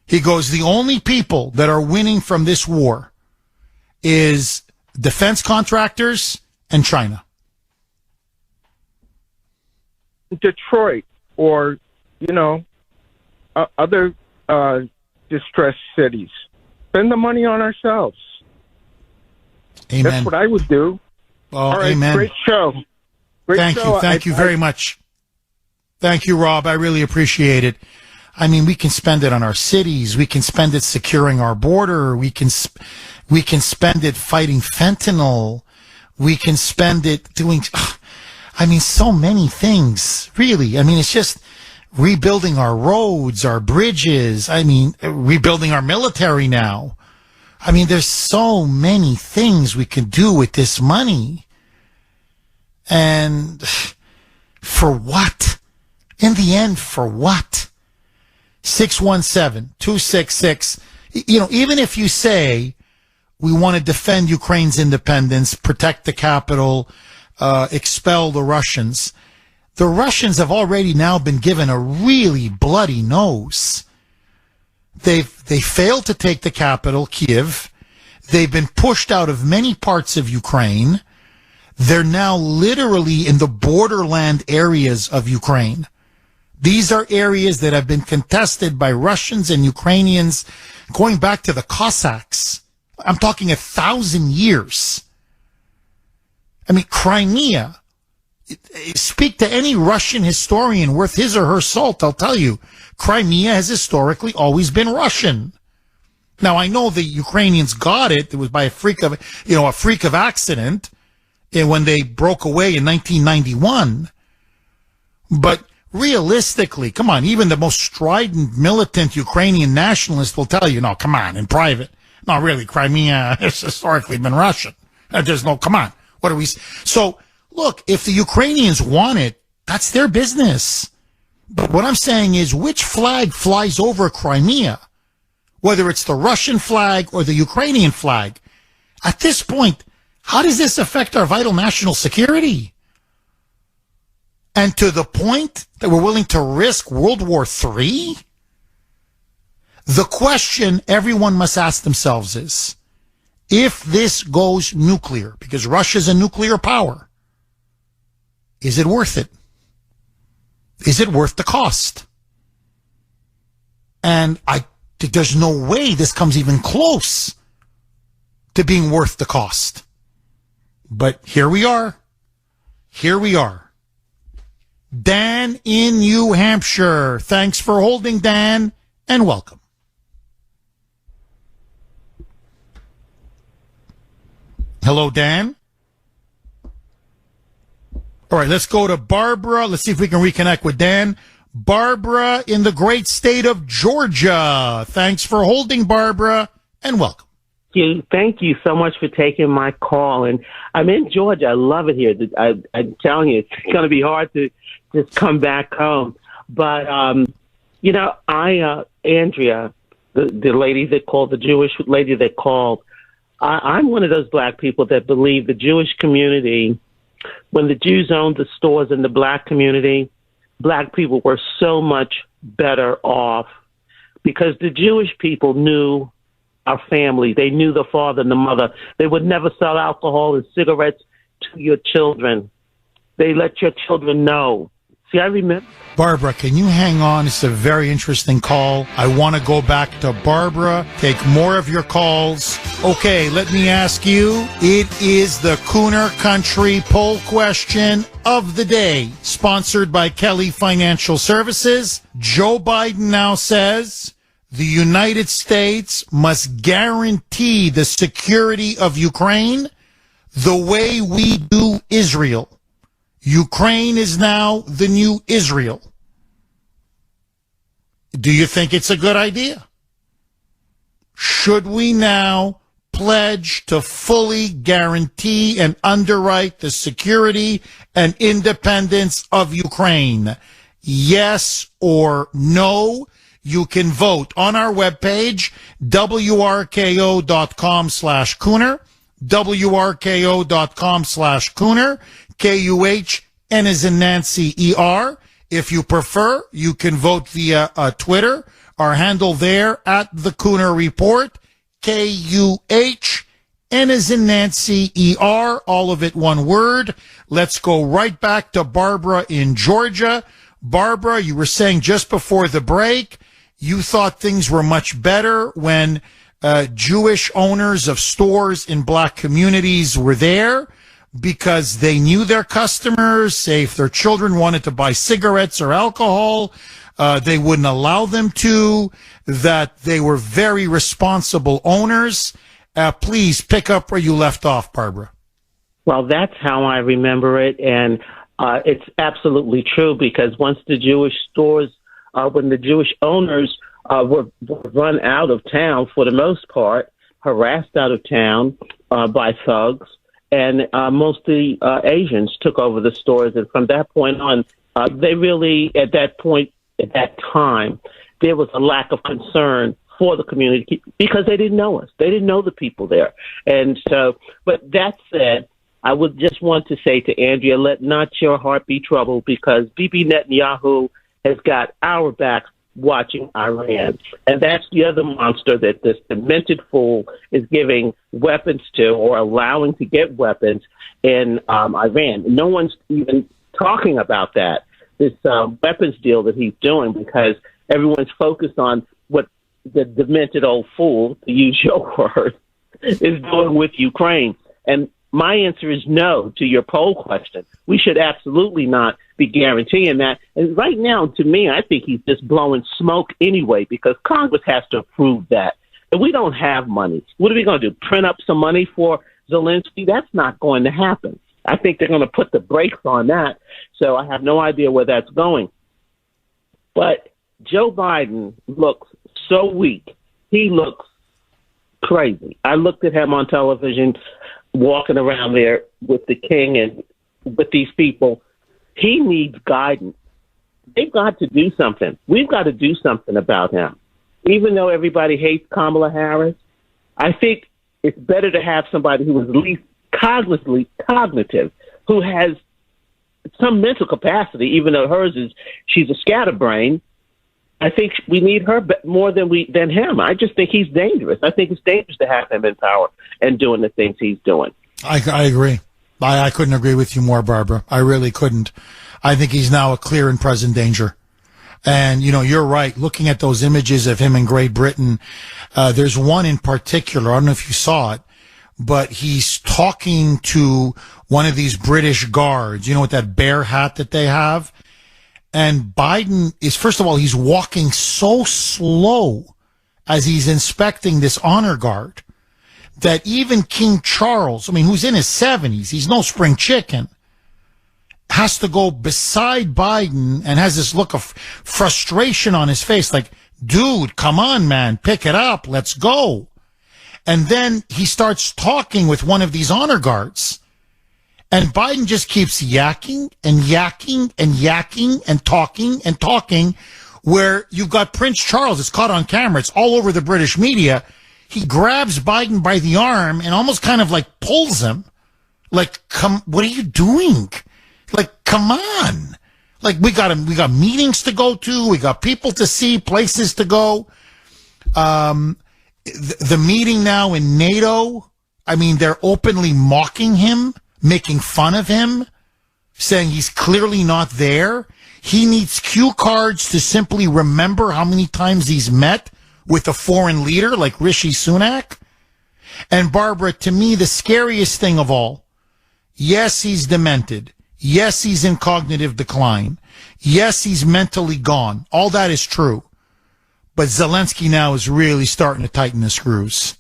He goes, the only people that are winning from this war is defense contractors and China. Detroit or, other distressed cities. Spend the money on ourselves. Amen. That's what I would do. Oh, all right, amen. Great show. Thank you very much. Thank you, Rob. I really appreciate it. I mean, we can spend it on our cities. We can spend it securing our border. We can spend it fighting fentanyl. We can spend it doing, so many things, really. I mean, it's just rebuilding our roads, our bridges. I mean, rebuilding our military now. I mean, there's so many things we can do with this money. And for what? In the end, for what? 617-266. Even if you say we want to defend Ukraine's independence, protect the capital, expel the Russians have already now been given a really bloody nose. They failed to take the capital, Kiev. They've been pushed out of many parts of Ukraine. They're now literally in the borderland areas of Ukraine. These are areas that have been contested by Russians and Ukrainians going back to the Cossacks. I'm talking 1,000 years. I mean, Crimea. Speak to any Russian historian worth his or her salt, I'll tell you, Crimea has historically always been Russian. Now, I know the Ukrainians got it. It was by a freak of accident when they broke away in 1991. But realistically, come on, even the most strident, militant Ukrainian nationalist will tell you, no, come on, in private. No, really, Crimea has historically been Russian. There's no, come on. What are we? So, look, if the Ukrainians want it, that's their business. But what I'm saying is, which flag flies over Crimea? Whether it's the Russian flag or the Ukrainian flag. At this point, how does this affect our vital national security? And to the point that we're willing to risk World War III? The question everyone must ask themselves is, if this goes nuclear, because Russia's a nuclear power, is it worth it? Is it worth the cost? And there's no way this comes even close to being worth the cost. But here we are. Here we are. Dan in New Hampshire. Thanks for holding, Dan, and welcome. Hello, Dan. All right, let's go to Barbara. Let's see if we can reconnect with Dan. Barbara in the great state of Georgia. Thanks for holding, Barbara, and welcome. Thank you so much for taking my call. And I'm in Georgia. I love it here. I'm telling you, it's going to be hard to just come back home. But, Andrea, the lady that called, the Jewish lady that called, I'm one of those black people that believe the Jewish community, when the Jews owned the stores in the black community, black people were so much better off because the Jewish people knew our family. They knew the father and the mother. They would never sell alcohol and cigarettes to your children. They let your children know. See, I remember. Barbara, can you hang on? It's a very interesting call. I want to go back to Barbara, take more of your calls. Okay, let me ask you. It is the Kuhner Country poll question of the day, sponsored by Kelly Financial Services. Joe Biden now says the United States must guarantee the security of Ukraine the way we do Israel. Ukraine is now the new Israel. Do you think it's a good idea? Should we now pledge to fully guarantee and underwrite the security and independence of Ukraine? Yes or no? You can vote on our webpage, wrko.com/Kuhner, wrko.com/Kuhner, Kuhn as in Nancy, ER. If you prefer, you can vote via Twitter. Our handle there at the Kuhner Report, Kuhn as in Nancy, ER, all of it one word. Let's go right back to Barbara in Georgia. Barbara, you were saying just before the break, you thought things were much better when Jewish owners of stores in black communities were there, because they knew their customers. Say if their children wanted to buy cigarettes or alcohol, they wouldn't allow them to, that they were very responsible owners. Please pick up where you left off, Barbara. Well, that's how I remember it. And it's absolutely true, because once the Jewish stores, when the Jewish owners were run out of town, for the most part, harassed out of town by thugs, and mostly Asians took over the stores. And from that point on, they really, at that time, there was a lack of concern for the community because they didn't know us. They didn't know the people there. And so, but that said, I would just want to say to Andrea, let not your heart be troubled, because Bibi Netanyahu has got our backs watching Iran. And that's the other monster that this demented fool is giving weapons to, or allowing to get weapons in Iran. No one's even talking about that, this weapons deal that he's doing, because everyone's focused on what the demented old fool, to use your word, is doing with Ukraine. And my answer is no to your poll question. We should absolutely not be guaranteeing that. And right now, to me, I think he's just blowing smoke anyway, because Congress has to approve that. And we don't have money. What are we going to do? Print up some money for Zelensky? That's not going to happen. I think they're going to put the brakes on that. So I have no idea where that's going. But Joe Biden looks so weak. He looks crazy. I looked at him on television walking around there with the king and with these people. He needs guidance. They've got to do something. We've got to do something about him. Even though everybody hates Kamala Harris, I think it's better to have somebody who is at least cognitive, who has some mental capacity, even though hers is, she's a scatterbrain. I think we need her more than him. I just think he's dangerous. I think it's dangerous to have him in power and doing the things he's doing. I agree. I couldn't agree with you more, Barbara. I really couldn't. I think he's now a clear and present danger. And, you're right. Looking at those images of him in Great Britain, there's one in particular. I don't know if you saw it, but he's talking to one of these British guards, with that bear hat that they have. And Biden is, first of all, he's walking so slow as he's inspecting this honor guard that even King Charles, who's in his 70s, he's no spring chicken, has to go beside Biden and has this look of frustration on his face, like, dude, come on, man, pick it up, let's go. And then he starts talking with one of these honor guards. And Biden just keeps yakking and yakking and yakking and talking, where you've got Prince Charles. It's caught on camera. It's all over the British media. He grabs Biden by the arm and almost kind of like pulls him. Like, what are you doing? Like, come on. Like, we got meetings to go to. We got people to see, places to go. The meeting now in NATO, they're openly mocking him, making fun of him, saying he's clearly not there. He needs cue cards to simply remember how many times he's met with a foreign leader like Rishi Sunak. And Barbara, to me, the scariest thing of all, yes, he's demented. Yes, he's in cognitive decline. Yes, he's mentally gone. All that is true. But Zelensky now is really starting to tighten the screws.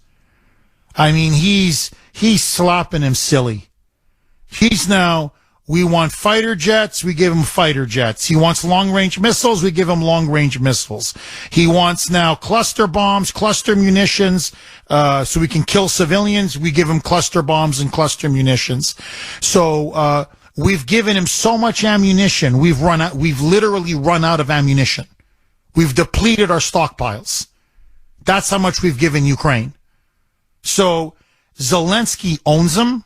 He's slapping him silly. He's now, we want fighter jets, we give him fighter jets. He wants long-range missiles, we give him long-range missiles. He wants now cluster bombs, cluster munitions, so we can kill civilians. We give him cluster bombs and cluster munitions. So, we've given him so much ammunition, we've literally run out of ammunition. We've depleted our stockpiles. That's how much we've given Ukraine. So, Zelensky owns them.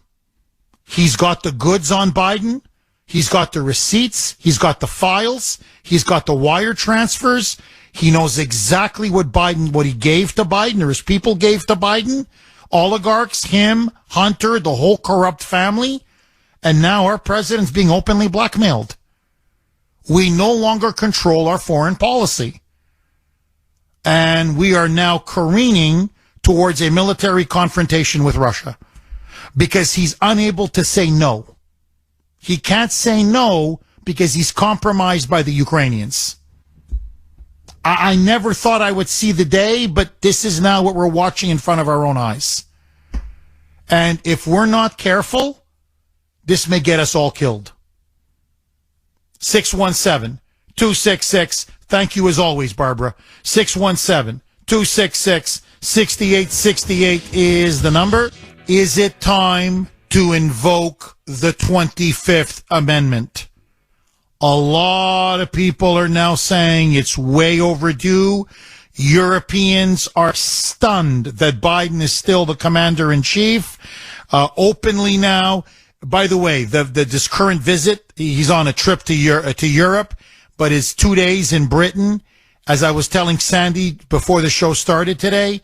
He's got the goods on Biden. He's got the receipts. He's got the files. He's got the wire transfers. He knows exactly what he gave to Biden, or his people gave to Biden. Oligarchs, him, Hunter, the whole corrupt family. And now our president's being openly blackmailed. We no longer control our foreign policy. And we are now careening towards a military confrontation with Russia. Because he's unable to say no. He can't say no because he's compromised by the Ukrainians. I never thought I would see the day, but this is now what we're watching in front of our own eyes. And if we're not careful, this may get us all killed. 617-266. Thank you as always, Barbara. 617-266-6868 is the number. Is it time to invoke the 25th Amendment? A lot of people are now saying it's way overdue. Europeans are stunned that Biden is still the commander-in-chief. Openly now. By the way, this current visit, he's on a trip to Europe, but his 2 days in Britain, as I was telling Sandy before the show started today,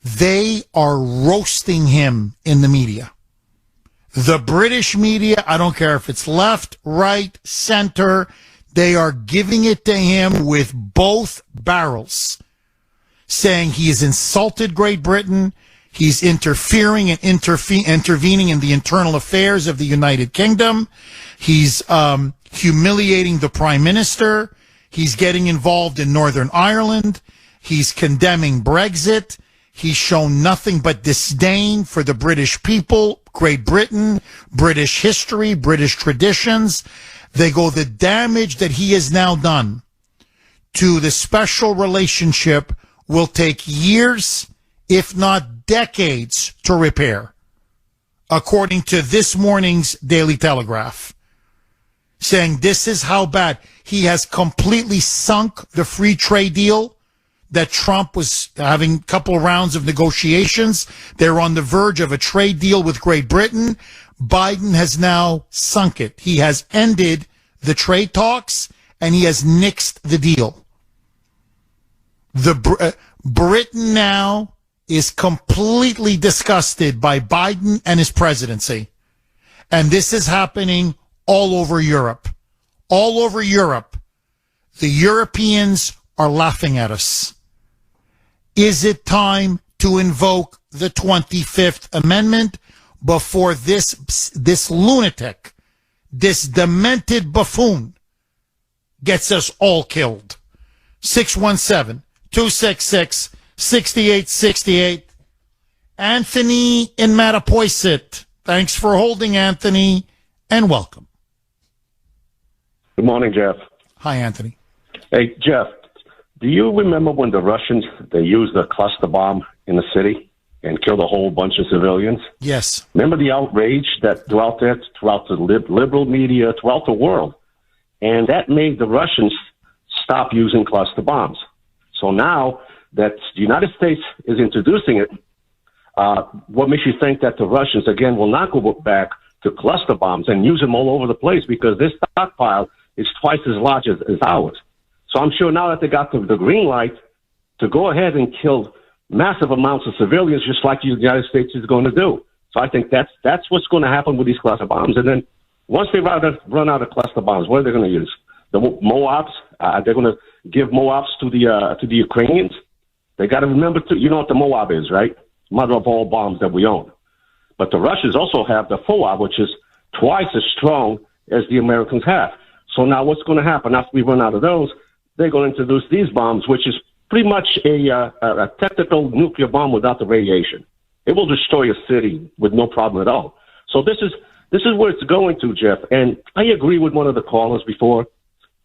they are roasting him in the media. The British media, I don't care if it's left, right, center, they are giving it to him with both barrels, saying he has insulted Great Britain, he's interfering and intervening in the internal affairs of the United Kingdom, he's humiliating the Prime Minister, he's getting involved in Northern Ireland, he's condemning Brexit. He's shown nothing but disdain for the British people, Great Britain, British history, British traditions. They go, the damage that he has now done to the special relationship will take years, if not decades, to repair, according to this morning's Daily Telegraph, saying this is how bad. He has completely sunk the free trade deal that Trump was having a couple of rounds of negotiations. They're on the verge of a trade deal with Great Britain. Biden has now sunk it. He has ended the trade talks, and he has nixed the deal. Britain now is completely disgusted by Biden and his presidency. And this is happening all over Europe. All over Europe. The Europeans are laughing at us. Is it time to invoke the 25th Amendment before this lunatic, this demented buffoon gets us all killed? 617-266-6868. Anthony in Mattapoisett. Thanks for holding, Anthony, and welcome. Good morning, Jeff. Hi, Anthony. Hey, Jeff, do you remember when the Russians, they used a cluster bomb in the city and killed a whole bunch of civilians? Yes. Remember the outrage that throughout the liberal media, throughout the world? And that made the Russians stop using cluster bombs. So now that the United States is introducing it, what makes you think that the Russians, again, will not go back to cluster bombs and use them all over the place? Because this stockpile is twice as large as ours. So I'm sure now that they got the green light to go ahead and kill massive amounts of civilians, just like the United States is going to do. So I think that's what's going to happen with these cluster bombs. And then once they run out of cluster bombs, what are they going to use? The Moabs? They're going to give Moabs to the Ukrainians? They got to remember, you know what the Moab is, right? Mother of all bombs that we own. But the Russians also have the FOAB, which is twice as strong as the Americans have. So now what's going to happen after we run out of those? They're going to introduce these bombs, which is pretty much a technical nuclear bomb without the radiation. It will destroy a city with no problem at all. So this is where it's going to, Jeff. And I agree with one of the callers before.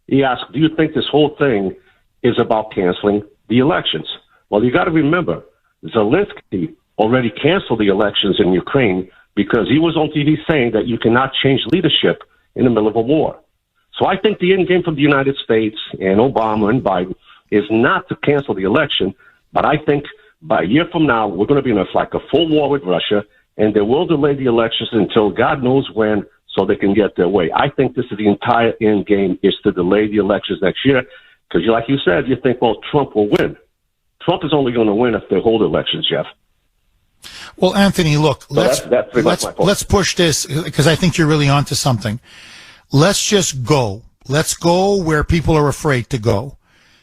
He asked, do you think this whole thing is about canceling the elections? Well, you got to remember, Zelensky already canceled the elections in Ukraine because he was on TV saying that you cannot change leadership in the middle of a war. So I think the end game for the United States and Obama and Biden is not to cancel the election, but I think by a year from now, we're going to be in a full war with Russia, and they will delay the elections until God knows when so they can get their way. I think this is the entire end game, is to delay the elections next year because, like you said, you think, well, Trump will win. Trump is only going to win if they hold elections, Jeff. Well, Anthony, look, So let's push this because I think you're really onto something. Let's just go. Let's go where people are afraid to go.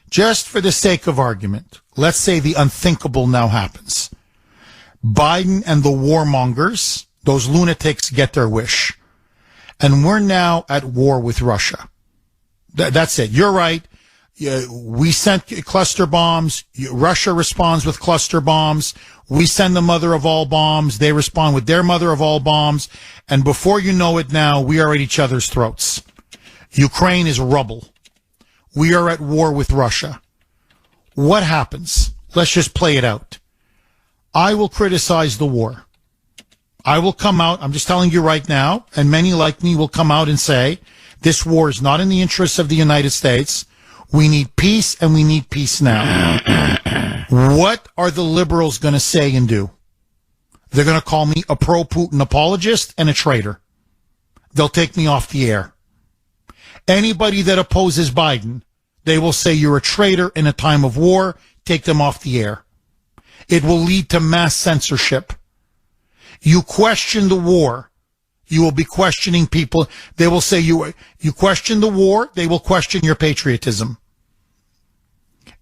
Just for the sake of argument, let's say the unthinkable now happens. Biden and the warmongers, those lunatics, get their wish. And we're now at war with Russia. That's it. You're right. We sent cluster bombs. Russia responds with cluster bombs. We send the mother of all bombs. They respond with their mother of all bombs. And before you know it now, we are at each other's throats. Ukraine is rubble. We are at war with Russia. What happens? Let's just play it out. I will criticize the war. I will come out, I'm just telling you right now, and many like me will come out and say, this war is not in the interests of the United States. We need peace, and we need peace now. What are the liberals going to say and do? They're going to call me a pro-Putin apologist and a traitor. They'll take me off the air. Anybody that opposes Biden, they will say you're a traitor in a time of war, take them off the air. It will lead to mass censorship. You question the war, you will be questioning people. They will say you question the war, they will question your patriotism.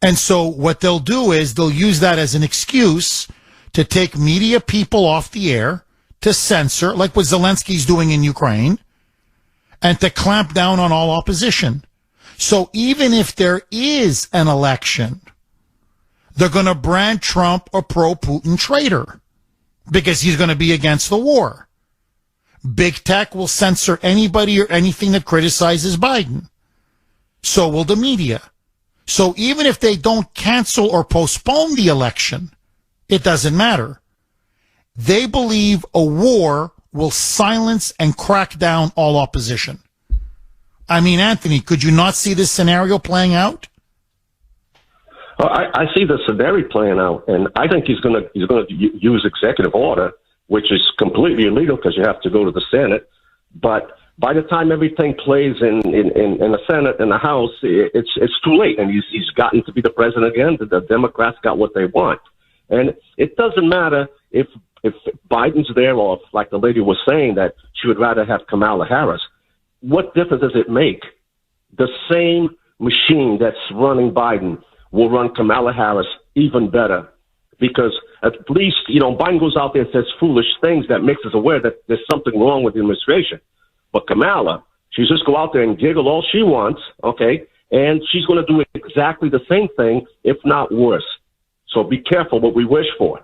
And so what they'll do is they'll use that as an excuse to take media people off the air, to censor, like what Zelensky's doing in Ukraine, and to clamp down on all opposition. So even if there is an election, they're going to brand Trump a pro-Putin traitor because he's going to be against the war. Big tech will censor anybody or anything that criticizes Biden. So will the media. So even if they don't cancel or postpone the election, it doesn't matter. They believe a war will silence and crack down all opposition. I mean, Anthony, could you not see this scenario playing out? Well, I see the scenario playing out, and I think he's going to use executive order, which is completely illegal because you have to go to the Senate. But by the time everything plays in the Senate and the House, it's too late. And he's gotten to be the president again. The Democrats got what they want. And it doesn't matter if Biden's there or if, like the lady was saying, that she would rather have Kamala Harris. What difference does it make? The same machine that's running Biden will run Kamala Harris even better, because at least, Biden goes out there and says foolish things that makes us aware that there's something wrong with the administration. But Kamala, she's just go out there and giggle all she wants, okay? And she's going to do exactly the same thing, if not worse. So be careful what we wish for.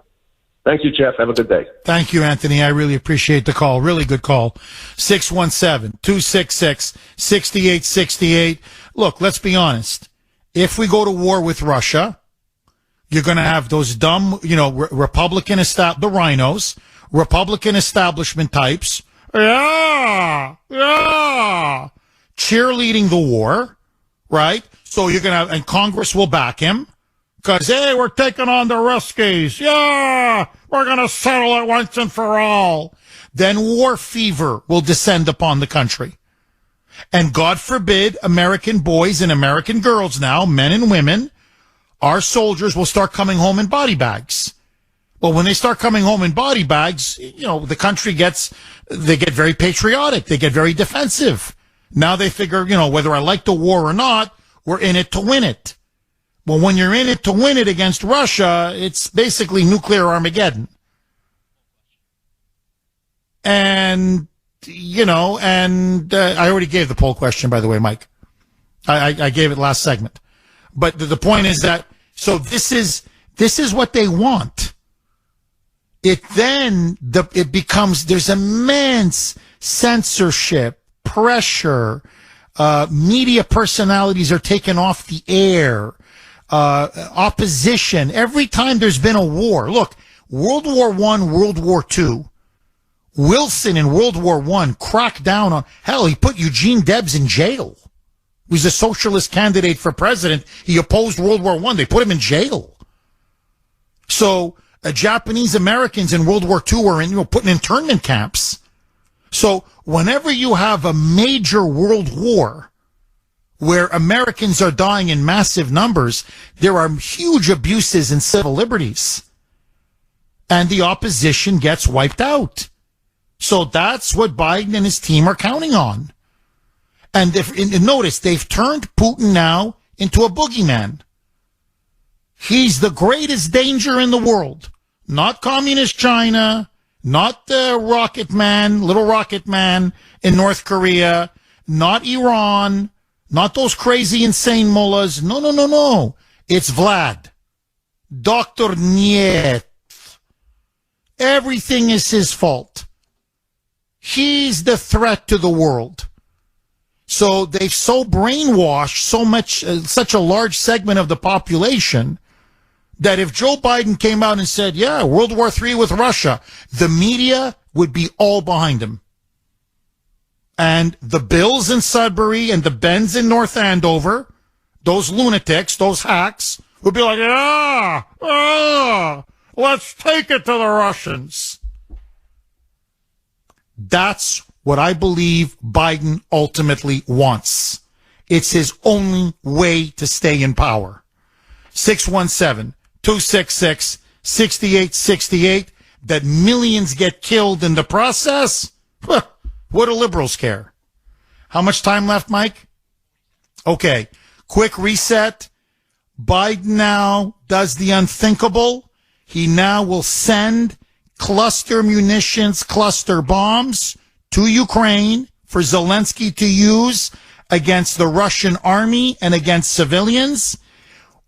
Thank you, Jeff. Have a good day. Thank you, Anthony. I really appreciate the call. Really good call. 617-266-6868. Look, let's be honest. If we go to war with Russia, you're going to have those dumb, Republican the rhinos, Republican establishment types, cheerleading the war, right? So you're going to have, and Congress will back him. Because, hey, we're taking on the Ruskies. Yeah, we're going to settle it once and for all. Then war fever will descend upon the country. And God forbid, American boys and American girls now, men and women, our soldiers will start coming home in body bags. Well, when they start coming home in body bags, the country they get very patriotic. They get very defensive. Now they figure, whether I like the war or not, we're in it to win it. Well, when you're in it to win it against Russia, it's basically nuclear Armageddon. And, I already gave the poll question, by the way, Mike. I gave it last segment. But the point is that, so this is what they want. It becomes, there's immense censorship, pressure, media personalities are taken off the air. Opposition. Every time there's been a war. Look, World War I, World War II. Wilson in World War I cracked down on, hell, he put Eugene Debs in jail. He was a socialist candidate for president. He opposed World War I. They put him in jail. So, Japanese Americans in World War II were put in internment camps. So, whenever you have a major world war, where Americans are dying in massive numbers, there are huge abuses in civil liberties. And the opposition gets wiped out. So that's what Biden and his team are counting on. And notice, they've turned Putin now into a boogeyman. He's the greatest danger in the world. Not communist China, not the little rocket man in North Korea, not Iran, not those crazy, insane mullahs. No. It's Vlad. Dr. Niet. Everything is his fault. He's the threat to the world. So they've so brainwashed such a large segment of the population that if Joe Biden came out and said, yeah, World War III with Russia, the media would be all behind him. And the Bills in Sudbury and the Bens in North Andover, those lunatics, those hacks, would be like, let's take it to the Russians. That's what I believe Biden ultimately wants. It's his only way to stay in power. 617-266-6868. That millions get killed in the process? What do liberals care? How much time left, Mike? Okay. Quick reset. Biden now does the unthinkable. He now will send cluster munitions, cluster bombs to Ukraine for Zelensky to use against the Russian army and against civilians.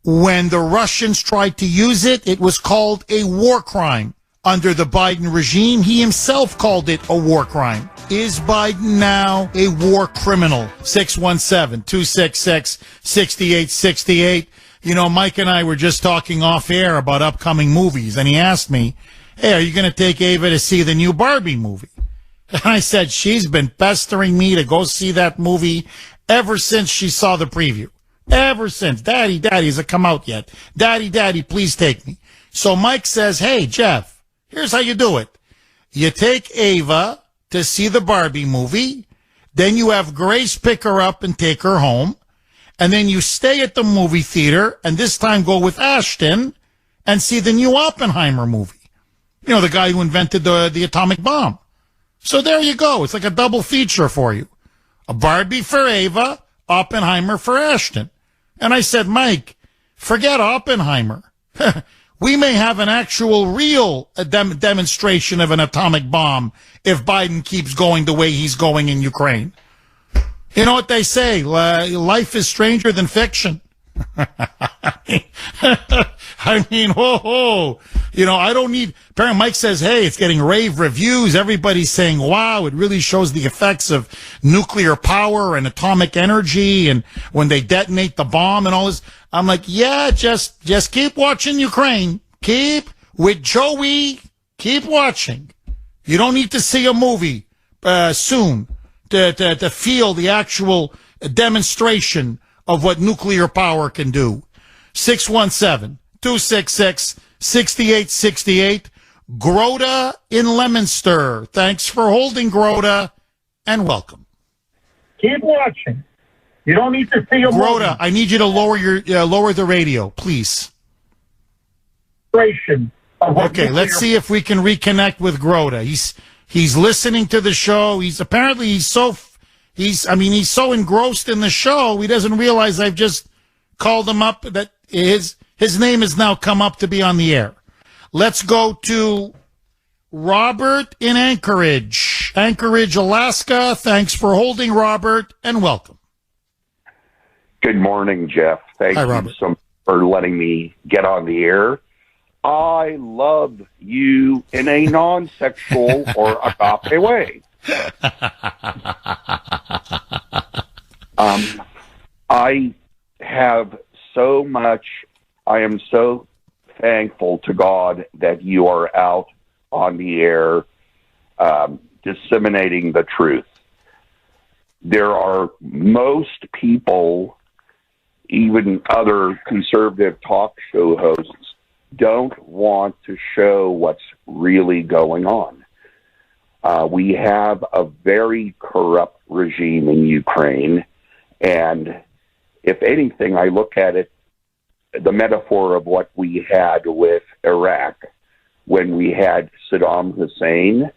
When the Russians tried to use it, it was called a war crime. Under the Biden regime, he himself called it a war crime. Is Biden now a war criminal? 617-266-6868. Mike and I were just talking off air about upcoming movies, and he asked me, hey, are you going to take Ava to see the new Barbie movie? And I said, she's been pestering me to go see that movie ever since she saw the preview. Ever since. Daddy, has it come out yet? Daddy, please take me. So Mike says, hey, Jeff, here's how you do it. You take Ava to see the Barbie movie. Then you have Grace pick her up and take her home. And then you stay at the movie theater and this time go with Ashton and see the new Oppenheimer movie. You know, the guy who invented the atomic bomb. So there you go. It's like a double feature for you. A Barbie for Ava, Oppenheimer for Ashton. And I said, Mike, forget Oppenheimer. We may have an actual real demonstration of an atomic bomb if Biden keeps going the way he's going in Ukraine. You know what they say? Life is stranger than fiction. I mean, ho. You know, I don't need... Apparently Mike says, hey, it's getting rave reviews. Everybody's saying, wow, it really shows the effects of nuclear power and atomic energy and when they detonate the bomb and all this. I'm like, yeah, just keep watching Ukraine. Keep with Joey. Keep watching. You don't need to see a movie soon to feel the actual demonstration of what nuclear power can do. 617-266-6868. Groda in Leominster. Thanks for holding, Groda, and welcome. Keep watching. You don't need to see a Groda, movie. I need you to lower the radio, please. Okay, let's see if we can reconnect with Groda. He's listening to the show. He's so engrossed in the show he doesn't realize I've just called him up that his name has now come up to be on the air. Let's go to Robert in Anchorage, Alaska. Thanks for holding, Robert, and welcome. Good morning, Jeff. Thank Hi, you Robert. so much for letting me get on the air. I love you in a non-sexual or agape way. I have so much. I am so thankful to God that you are out on the air disseminating the truth. There are most people, even other conservative talk show hosts, don't want to show what's really going on. We have a very corrupt regime in Ukraine, and if anything, I look at it, the metaphor of what we had with Iraq when we had Saddam Hussein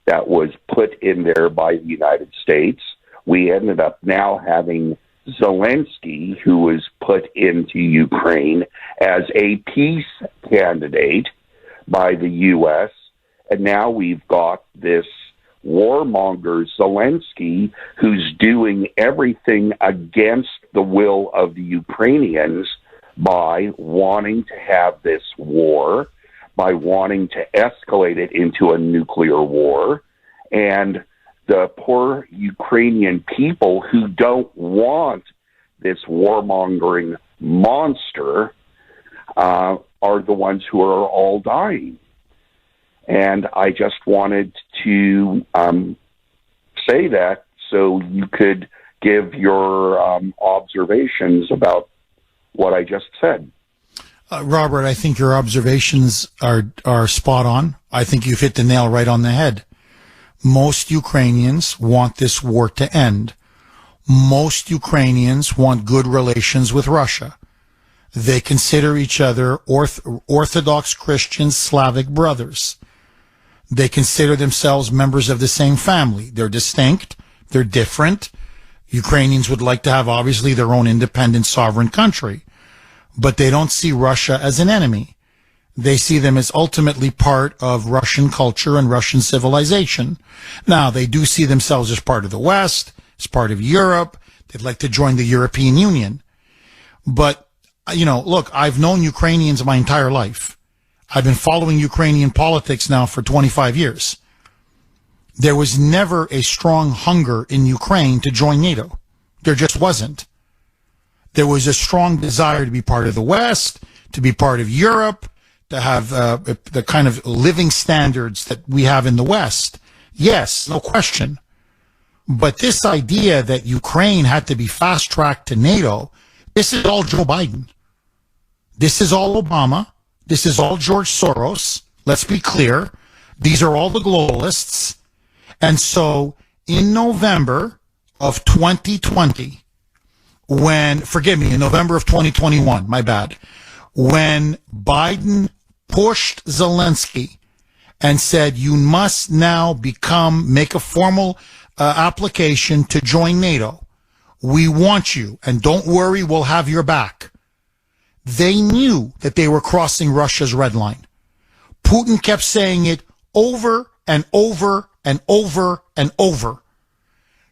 that was put in there by the United States. We ended up now having Zelensky, who was put into Ukraine as a peace candidate by the U.S., and now we've got this warmonger Zelensky who's doing everything against the will of the Ukrainians by wanting to have this war, by wanting to escalate it into a nuclear war, and the poor Ukrainian people who don't want this warmongering monster are the ones who are all dying. And I just wanted to say that so you could give your observations about what I just said. Robert, I think your observations are spot on. I think you've hit the nail right on the head. Most Ukrainians want this war to end. Most Ukrainians want good relations with Russia. They consider each other Orthodox Christian Slavic brothers. They consider themselves members of the same family. They're distinct. They're different. Ukrainians would like to have, obviously, their own independent sovereign country. But they don't see Russia as an enemy. They see them as ultimately part of Russian culture and Russian civilization. Now, they do see themselves as part of the West, as part of Europe. They'd like to join the European Union. But, you know, look, I've known Ukrainians my entire life. I've been following Ukrainian politics now for 25 years. There was never a strong hunger in Ukraine to join NATO. There just wasn't. There was a strong desire to be part of the West, to be part of Europe, to have the kind of living standards that we have in the West. Yes, no question. But this idea that Ukraine had to be fast-tracked to NATO, this is all Joe Biden. This is all Obama. This is all George Soros. Let's be clear. These are all the globalists. And so in November, of 2020, in November of 2021, my bad, when Biden pushed Zelensky and said, you must now make a formal application to join NATO. We want you, and don't worry, we'll have your back. They knew that they were crossing Russia's red line. Putin kept saying it over and over and over and over.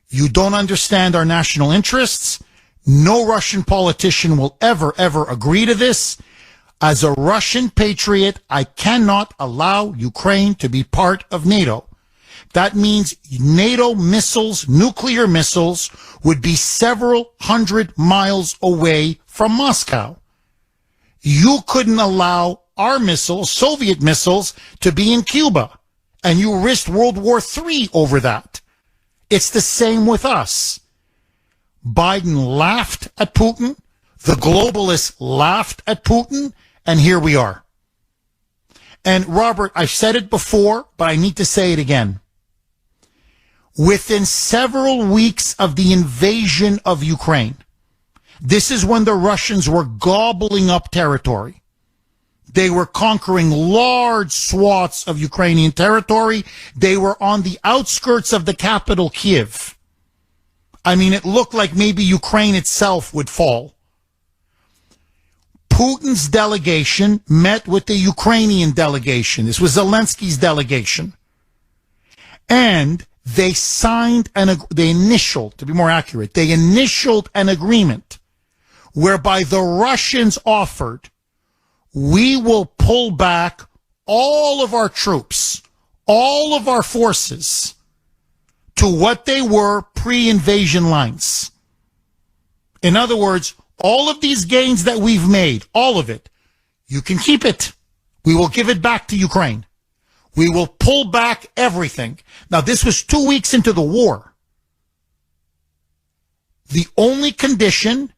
You don't understand our national interests. No Russian politician will ever agree to this. As a Russian patriot, I cannot allow Ukraine to be part of NATO. That means NATO missiles, nuclear missiles, would be several hundred miles away from Moscow. You couldn't allow our missiles, Soviet missiles, to be in Cuba, and you risked World War III over that. It's the same with us. Biden laughed at Putin. The globalists laughed at Putin. And here we are. And Robert, I've said it before, but I need to say it again. Within several weeks of the invasion of Ukraine, this is when the Russians were gobbling up territory. They were conquering large swaths of Ukrainian territory. They were on the outskirts of the capital, Kiev. I mean, it looked like maybe Ukraine itself would fall. Putin's delegation met with the Ukrainian delegation. This was Zelensky's delegation. And they initialed an agreement whereby the Russians offered, we will pull back all of our troops, all of our forces to what they were pre-invasion lines. In other words, all of these gains that we've made, all of it, you can keep it. We will give it back to Ukraine. We will pull back everything. Now, this was 2 weeks into the war. The only condition,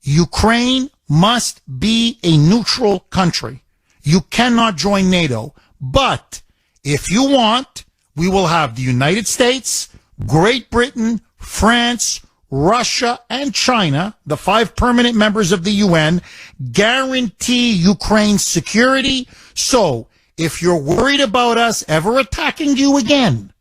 Ukraine must be a neutral country. You cannot join NATO. But if you want, we will have the United States, Great Britain, France, Russia, and China, the 5 permanent members of the UN, guarantee Ukraine's security. So, if you're worried about us ever attacking you again,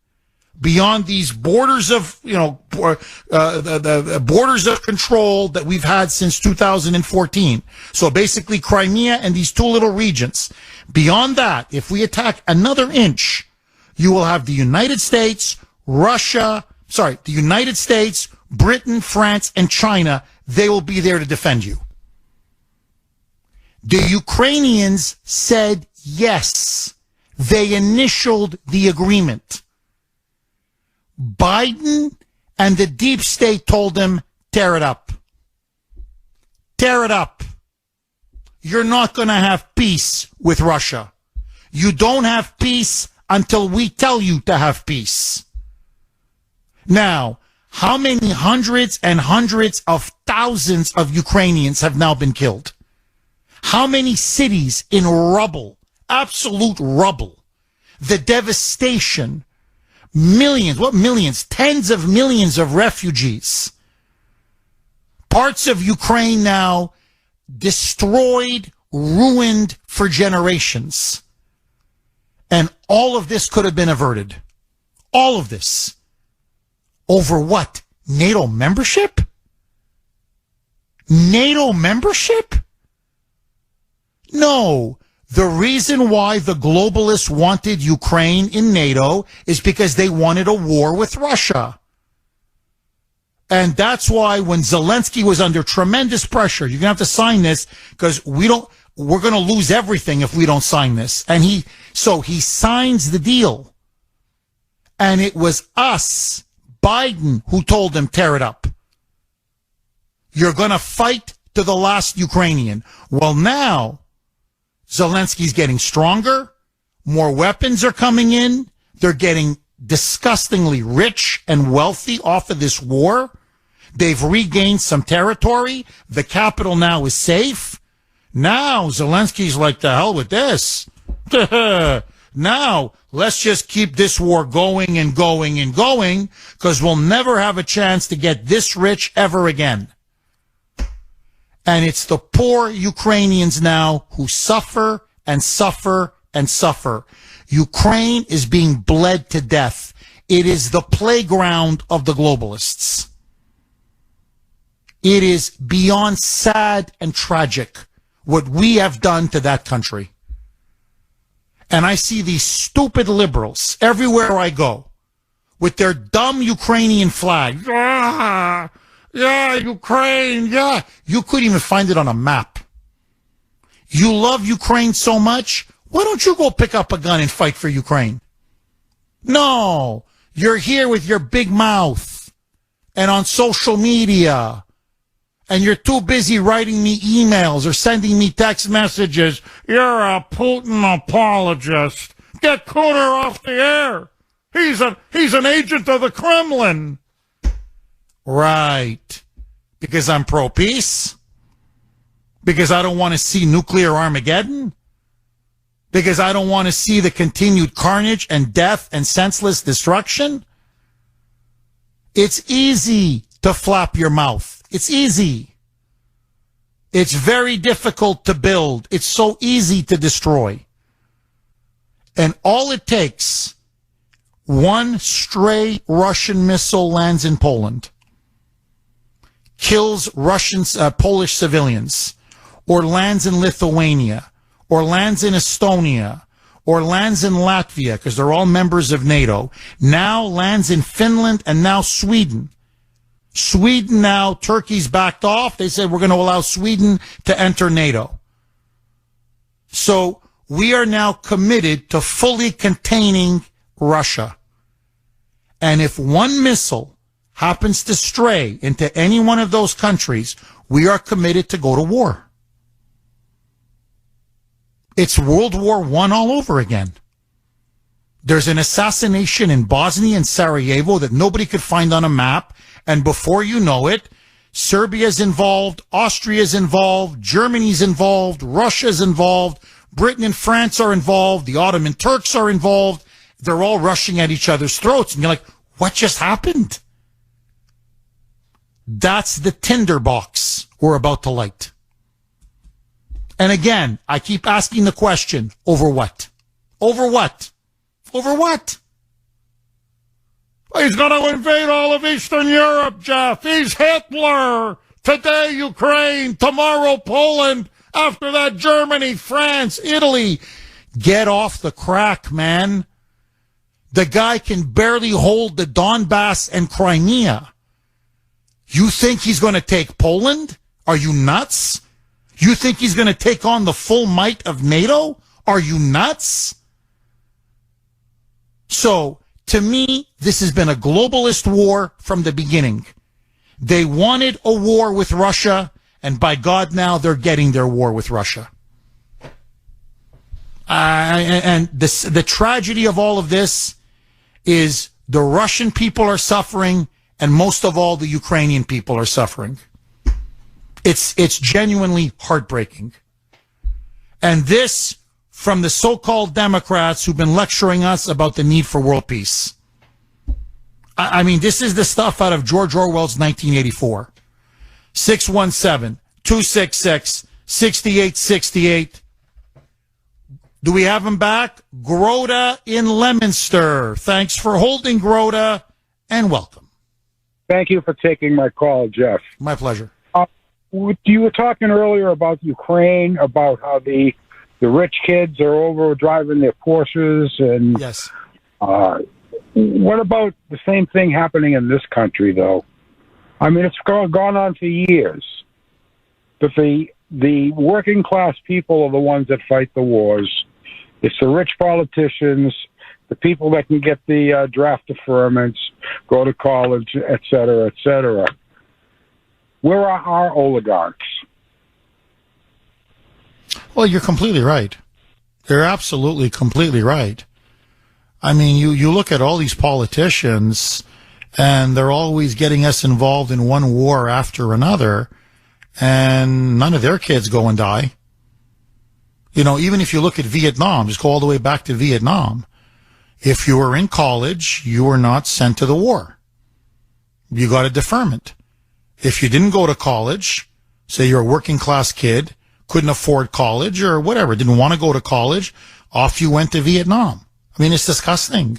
beyond these borders of, the borders of control that we've had since 2014, so basically Crimea and these 2 little regions, beyond that, if we attack another inch, you will have the United States, Britain, France, and China. They will be there to defend you. The Ukrainians said yes. They initialed the agreement. Biden and the deep state told them, tear it up. Tear it up. You're not going to have peace with Russia. You don't have peace until we tell you to have peace. Now, how many hundreds and hundreds of thousands of Ukrainians have now been killed? How many cities in rubble, absolute rubble? The devastation, millions, tens of millions of refugees. Parts of Ukraine now destroyed, ruined for generations. And all of this could have been averted. All of this. Over what? NATO membership? NATO membership? No. The reason why the globalists wanted Ukraine in NATO is because they wanted a war with Russia. And that's why when Zelensky was under tremendous pressure, you're going to have to sign this because we're going to lose everything if we don't sign this. And he signs the deal. And it was us, Biden, who told him, tear it up. You're going to fight to the last Ukrainian. Well, now Zelensky's getting stronger. More weapons are coming in. They're getting disgustingly rich and wealthy off of this war. They've regained some territory. The capital now is safe. Now Zelensky's like, the hell with this. Now, let's just keep this war going and going and going, because we'll never have a chance to get this rich ever again. And it's the poor Ukrainians now who suffer and suffer and suffer. Ukraine is being bled to death. It is the playground of the globalists. It is beyond sad and tragic what we have done to that country. And I see these stupid liberals everywhere I go with their dumb Ukrainian flag. Yeah, Ukraine, yeah. You couldn't even find it on a map. You love Ukraine so much, why don't you go pick up a gun and fight for Ukraine? No, you're here with your big mouth and on social media, and you're too busy writing me emails or sending me text messages. You're a Putin apologist. Get Kuhner off the air. He's an agent of the Kremlin. Right. Because I'm pro-peace? Because I don't want to see nuclear Armageddon? Because I don't want to see the continued carnage and death and senseless destruction? It's easy to flap your mouth. It's easy. It's very difficult to build. It's so easy to destroy. And all it takes, one stray Russian missile lands in Poland, kills Polish civilians, or lands in Lithuania, or lands in Estonia, or lands in Latvia, because they're all members of NATO, now lands in Finland, and now Sweden. Sweden now, Turkey's backed off. They said we're going to allow Sweden to enter NATO. So we are now committed to fully containing Russia. And if one missile happens to stray into any one of those countries, we are committed to go to war. It's World War I all over again. There's an assassination in Bosnia and Sarajevo that nobody could find on a map. And before you know it, Serbia's involved, Austria's involved, Germany's involved, Russia's involved, Britain and France are involved, the Ottoman Turks are involved. They're all rushing at each other's throats. And you're like, what just happened? That's the tinderbox we're about to light. And again, I keep asking the question, over what? Over what? Over what? He's going to invade all of Eastern Europe, Jeff. He's Hitler. Today, Ukraine. Tomorrow, Poland. After that, Germany, France, Italy. Get off the crack, man. The guy can barely hold the Donbass and Crimea. You think he's going to take Poland? Are you nuts? You think he's going to take on the full might of NATO? Are you nuts? So, to me, this has been a globalist war from the beginning. They wanted a war with Russia, and by God, now they're getting their war with Russia. And the tragedy of all of this is the Russian people are suffering, and most of all, the Ukrainian people are suffering. It's genuinely heartbreaking. And this from the so-called Democrats who've been lecturing us about the need for world peace. I mean, this is the stuff out of George Orwell's 1984. 617-266-6868. Do we have him back? Groda in Leominster. Thanks for holding, Groda, and welcome. Thank you for taking my call, Jeff. My pleasure. You were talking earlier about Ukraine, about how the rich kids are over driving their Porsches, and yes. What about the same thing happening in this country, though? I mean, it's gone on for years, but the working class people are the ones that fight the wars. It's the rich politicians, the people that can get the draft deferments, go to college, et cetera, et cetera. Where are our oligarchs? Well, you're completely right. You're absolutely completely right. I mean, you look at all these politicians, and they're always getting us involved in one war after another, and none of their kids go and die. You know, even if you look at Vietnam, just go all the way back to Vietnam. If you were in college, you were not sent to the war. You got a deferment. If you didn't go to college, say you're a working class kid, couldn't afford college or whatever, didn't want to go to college, off you went to Vietnam. I mean, it's disgusting.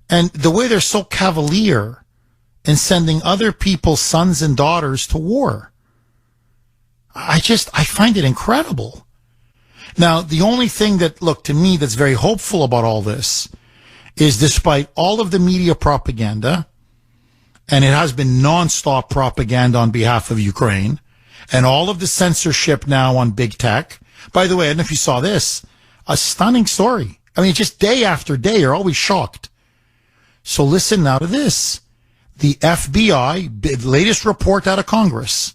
And the way they're so cavalier in sending other people's sons and daughters to war, I find it incredible. Now, the only thing that, look, to me, that's very hopeful about all this is despite all of the media propaganda, and it has been nonstop propaganda on behalf of Ukraine, and all of the censorship now on big tech. By the way, I don't know if you saw this, a stunning story. I mean, just day after day, you're always shocked. So listen now to this. The FBI, latest report out of Congress,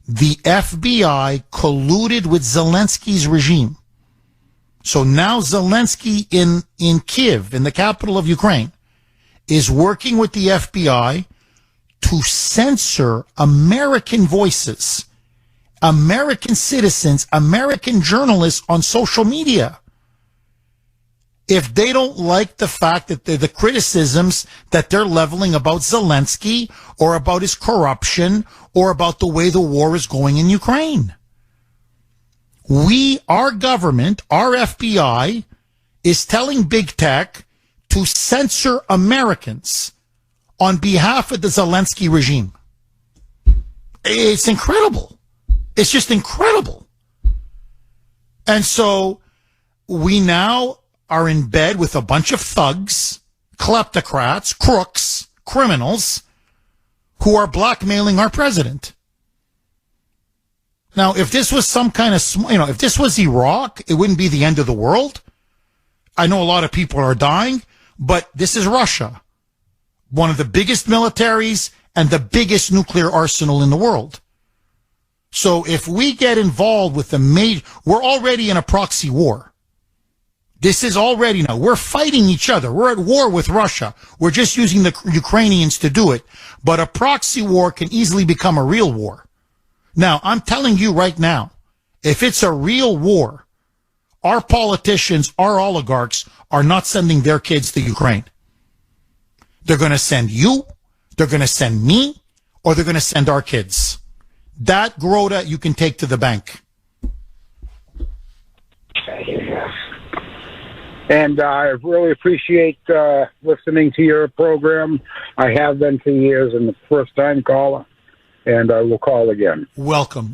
the FBI colluded with Zelensky's regime. So now Zelensky in Kiev, in the capital of Ukraine, is working with the FBI to censor American voices, American citizens, American journalists on social media. If they don't like the fact that the criticisms that they're leveling about Zelensky or about his corruption or about the way the war is going in Ukraine. Our government, our FBI, is telling big tech to censor Americans on behalf of the Zelensky regime. It's incredible. It's just incredible. And so we now are in bed with a bunch of thugs, kleptocrats, crooks, criminals who are blackmailing our president. Now, if this was some kind of, if this was Iraq, it wouldn't be the end of the world. I know a lot of people are dying, but this is Russia, one of the biggest militaries and the biggest nuclear arsenal in the world. So if we get involved with we're already in a proxy war. This is already now. We're fighting each other. We're at war with Russia. We're just using the Ukrainians to do it. But a proxy war can easily become a real war. Now, I'm telling you right now, if it's a real war, our politicians, our oligarchs are not sending their kids to Ukraine. They're going to send you, they're going to send me, or they're going to send our kids. That, Grota, you can take to the bank. And I really appreciate listening to your program. I have been for years and the first-time caller, and I will call again. Welcome,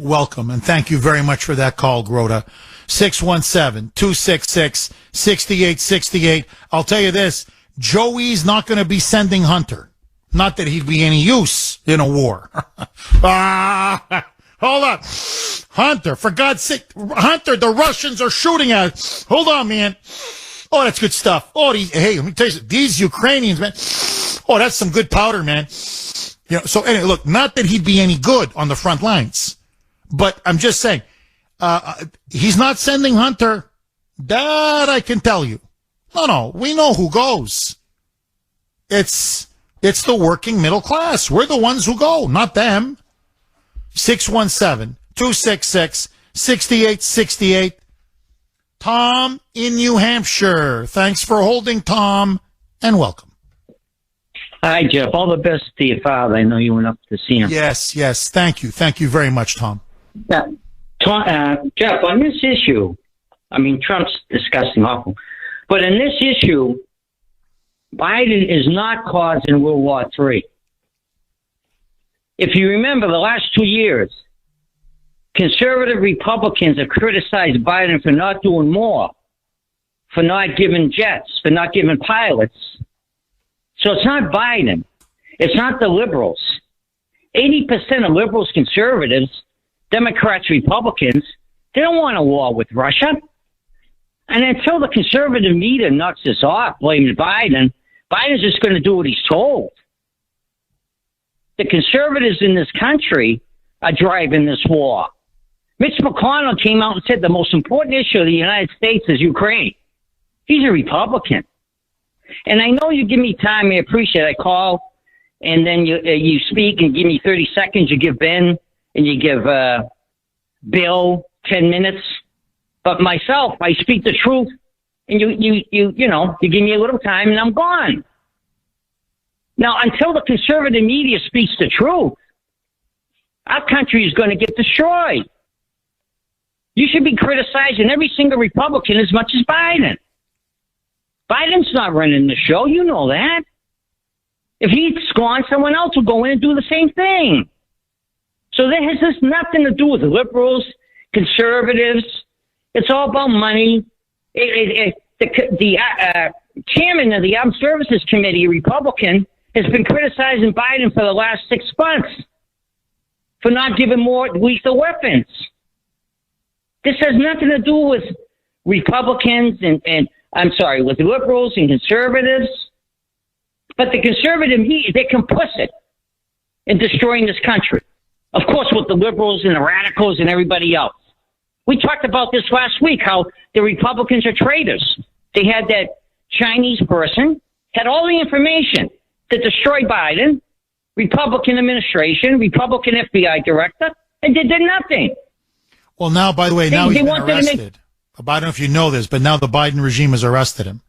and thank you very much for that call, Grota. 617-266-6868. I'll tell you this, Joey's not going to be sending Hunter. Not that he'd be any use in a war. Hold on. Hunter, for God's sake. Hunter, the Russians are shooting at us. Hold on, man. Oh, that's good stuff. Oh, hey, let me tell you, these Ukrainians, man. Oh, that's some good powder, man. You know, so anyway, look, not that he'd be any good on the front lines, but I'm just saying, he's not sending Hunter. That I can tell you. No, we know who goes. It's the working middle class. We're the ones who go, not them. 617-266-6868. Tom in New Hampshire. Thanks for holding, Tom, and welcome. Hi, Jeff. All the best to your father. I know you went up to see him. Yes. Thank you. Thank you very much, Tom. Yeah. Jeff, on this issue, I mean, Trump's disgusting awful, but in this issue, Biden is not causing World War III. If you remember the last 2 years, conservative Republicans have criticized Biden for not doing more, for not giving jets, for not giving pilots. So it's not Biden. It's not the liberals. 80% of liberals, conservatives, Democrats, Republicans, they don't want a war with Russia. And until the conservative media knocks this off, blames Biden, Biden's just going to do what he's told. The conservatives in this country are driving this war. Mitch McConnell came out and said the most important issue of the United States is Ukraine. He's a Republican. And I know you give me time. I appreciate it. I call, and then you speak and give me 30 seconds. You give Ben and you give Bill 10 minutes. But myself, I speak the truth, and you give me a little time, and I'm gone. Now, until the conservative media speaks the truth, our country is going to get destroyed. You should be criticizing every single Republican as much as Biden. Biden's not running the show. You know that. If he's gone, someone else will go in and do the same thing. So that has just nothing to do with liberals, conservatives. It's all about money. The chairman of the Armed Services Committee, a Republican, has been criticizing Biden for the last 6 months for not giving more lethal weapons. This has nothing to do with Republicans with the liberals and conservatives. But the conservative media, they're complicit in destroying this country. Of course, with the liberals and the radicals and everybody else. We talked about this last week, how the Republicans are traitors. They had that Chinese person, had all the information to destroy Biden, Republican administration, Republican FBI director, and they did nothing. Well, now, by the way, now he's been arrested. I don't know if you know this, but now the Biden regime has arrested him.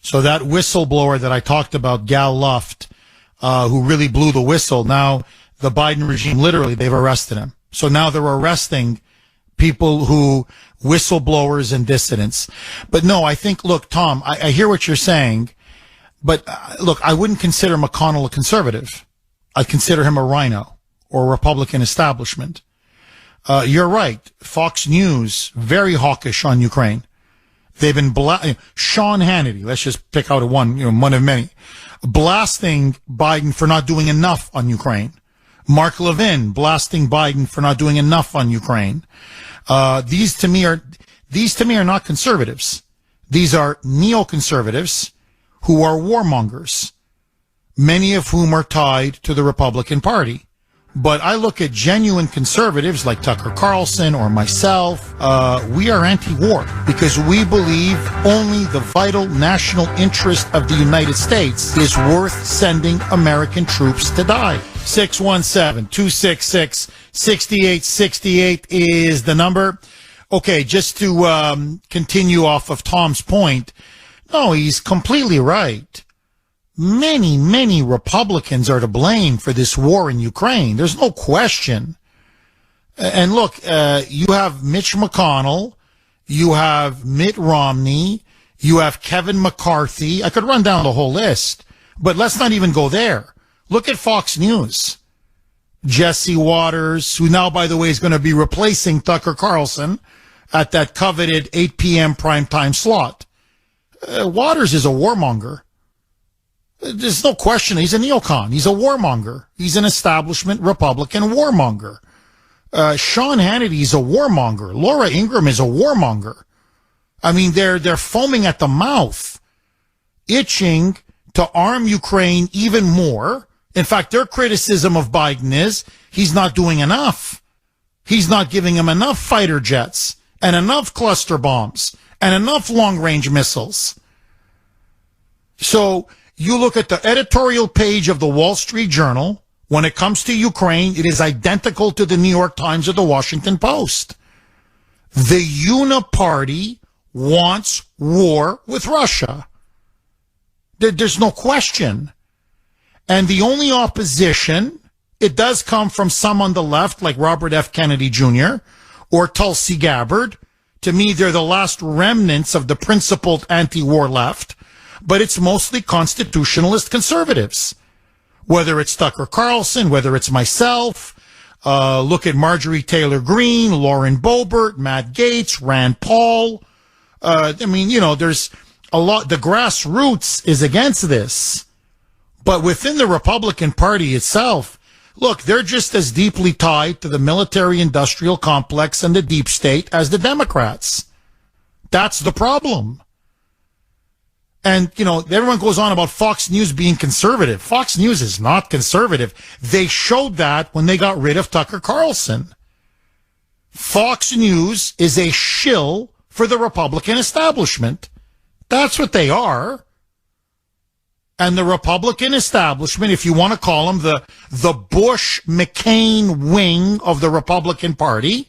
So that whistleblower that I talked about, Gal Luft, who really blew the whistle, now the Biden regime, literally, they've arrested him. So now they're arresting people who, whistleblowers and dissidents. But no, I think, look, Tom, I hear what you're saying, but look, I wouldn't consider McConnell a conservative. I'd consider him a rhino or a Republican establishment. You're right. Fox News, very hawkish on Ukraine. They've been Sean Hannity, let's just pick out one of many, blasting Biden for not doing enough on Ukraine. Mark Levin blasting Biden for not doing enough on Ukraine. These to me are not conservatives. These are neoconservatives who are warmongers, many of whom are tied to the Republican Party. But I look at genuine conservatives like Tucker Carlson or myself. We are anti-war because we believe only the vital national interest of the United States is worth sending American troops to die. 617-266-6868 is the number. Okay, just to continue off of Tom's point, no, he's completely right. Many Republicans are to blame for this war in Ukraine. There's no question. And look, you have Mitch McConnell, you have Mitt Romney, you have Kevin McCarthy. I could run down the whole list, but let's not even go there. Look at Fox News. Jesse Waters, who now, by the way, is going to be replacing Tucker Carlson at that coveted 8 p.m. primetime slot. Waters is a warmonger. There's no question. He's a neocon. He's a warmonger. He's an establishment Republican warmonger. Sean Hannity is a warmonger. Laura Ingraham is a warmonger. I mean, they're foaming at the mouth, itching to arm Ukraine even more. In fact, their criticism of Biden is he's not doing enough. He's not giving him enough fighter jets and enough cluster bombs and enough long-range missiles. So you look at the editorial page of the Wall Street Journal. When it comes to Ukraine, it is identical to the New York Times or the Washington Post. The Uniparty wants war with Russia. There's no question. And the only opposition, it does come from some on the left, like Robert F. Kennedy Jr. or Tulsi Gabbard. To me, they're the last remnants of the principled anti-war left. But it's mostly constitutionalist conservatives. Whether it's Tucker Carlson, whether it's myself, look at Marjorie Taylor Greene, Lauren Boebert, Matt Gaetz, Rand Paul. There's a lot. The grassroots is against this. But within the Republican Party itself, look, they're just as deeply tied to the military-industrial complex and the deep state as the Democrats. That's the problem. And, everyone goes on about Fox News being conservative. Fox News is not conservative. They showed that when they got rid of Tucker Carlson. Fox News is a shill for the Republican establishment. That's what they are. And the Republican establishment, if you want to call them the Bush-McCain wing of the Republican Party,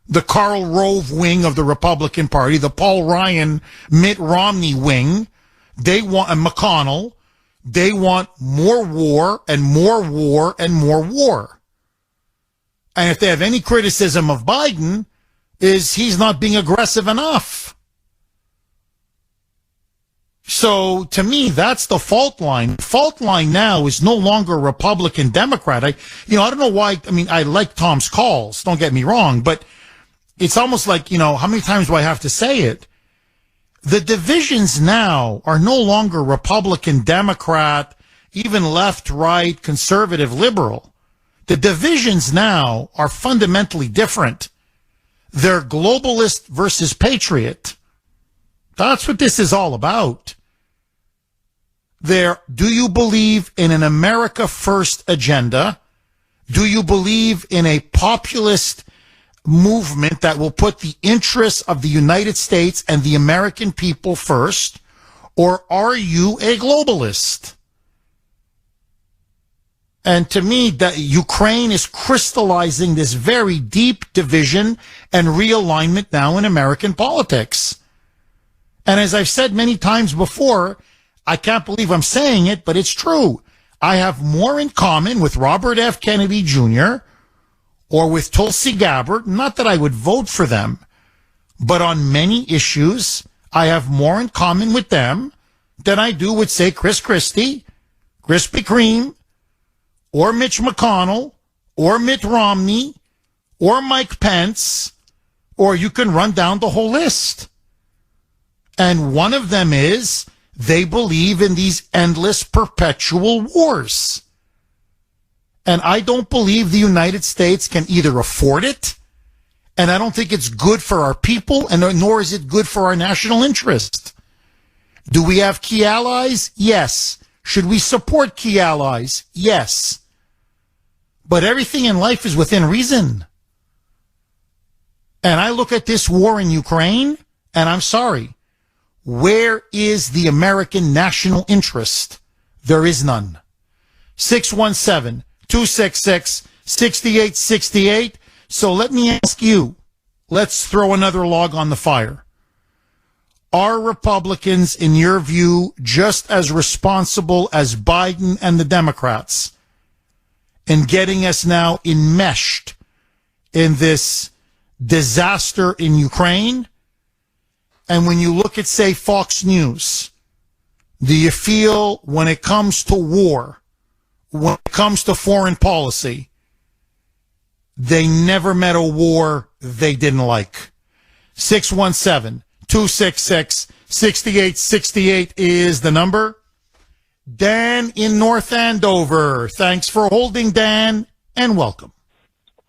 the Karl Rove wing of the Republican Party, the Paul Ryan, Mitt Romney wing, they want, and McConnell, they want more war and more war and more war. And if they have any criticism of Biden, is he's not being aggressive enough. So to me, that's the fault line. The fault line now is no longer Republican Democrat. I don't know why. I mean, I like Tom's calls. Don't get me wrong, but it's almost like, how many times do I have to say it? The divisions now are no longer Republican, Democrat, even left, right, conservative, liberal. The divisions now are fundamentally different. They're globalist versus patriot. That's what this is all about. Do you believe in an America First agenda? Do you believe in a populist movement that will put the interests of the United States and the American people first? Or are you a globalist? And to me, that Ukraine is crystallizing this very deep division and realignment now in American politics. And as I've said many times before, I can't believe I'm saying it, but it's true. I have more in common with Robert F. Kennedy Jr. or with Tulsi Gabbard. Not that I would vote for them, but on many issues, I have more in common with them than I do with, say, Chris Christie, Krispy Kreme, or Mitch McConnell, or Mitt Romney, or Mike Pence, or you can run down the whole list. And one of them is they believe in these endless perpetual wars. And I don't believe the United States can either afford it, and I don't think it's good for our people, and nor is it good for our national interest. Do we have key allies? Yes. Should we support key allies? Yes. But everything in life is within reason. And I look at this war in Ukraine, and I'm sorry. Where is the American national interest? There is none. 617-266-6868. So let me ask you, let's throw another log on the fire. Are Republicans, in your view, just as responsible as Biden and the Democrats in getting us now enmeshed in this disaster in Ukraine? And when you look at, say, Fox News, do you feel when it comes to war, when it comes to foreign policy, they never met a war they didn't like? 617-266-6868 is the number. Dan in North Andover. Thanks for holding, Dan, and welcome.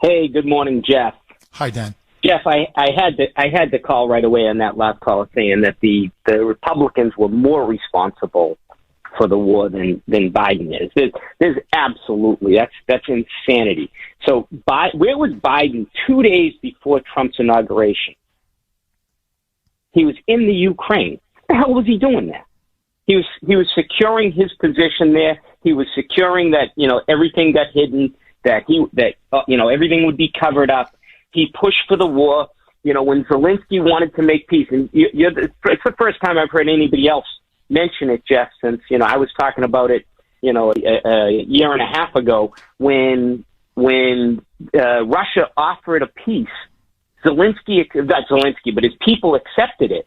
Hey, good morning, Jeff. Hi, Dan. Jeff, I had to call right away on that last call saying that the Republicans were more responsible for the war than Biden is. There's absolutely, that's insanity. So where was Biden 2 days before Trump's inauguration? He was in the Ukraine. What the hell was he doing there? He was securing his position there. He was securing that, everything got hidden, that everything would be covered up. He pushed for the war. When Zelensky wanted to make peace, and it's the first time I've heard anybody else mention it, Jeff, since, I was talking about it, a year and a half ago when Russia offered a peace. Not Zelensky, but his people accepted it.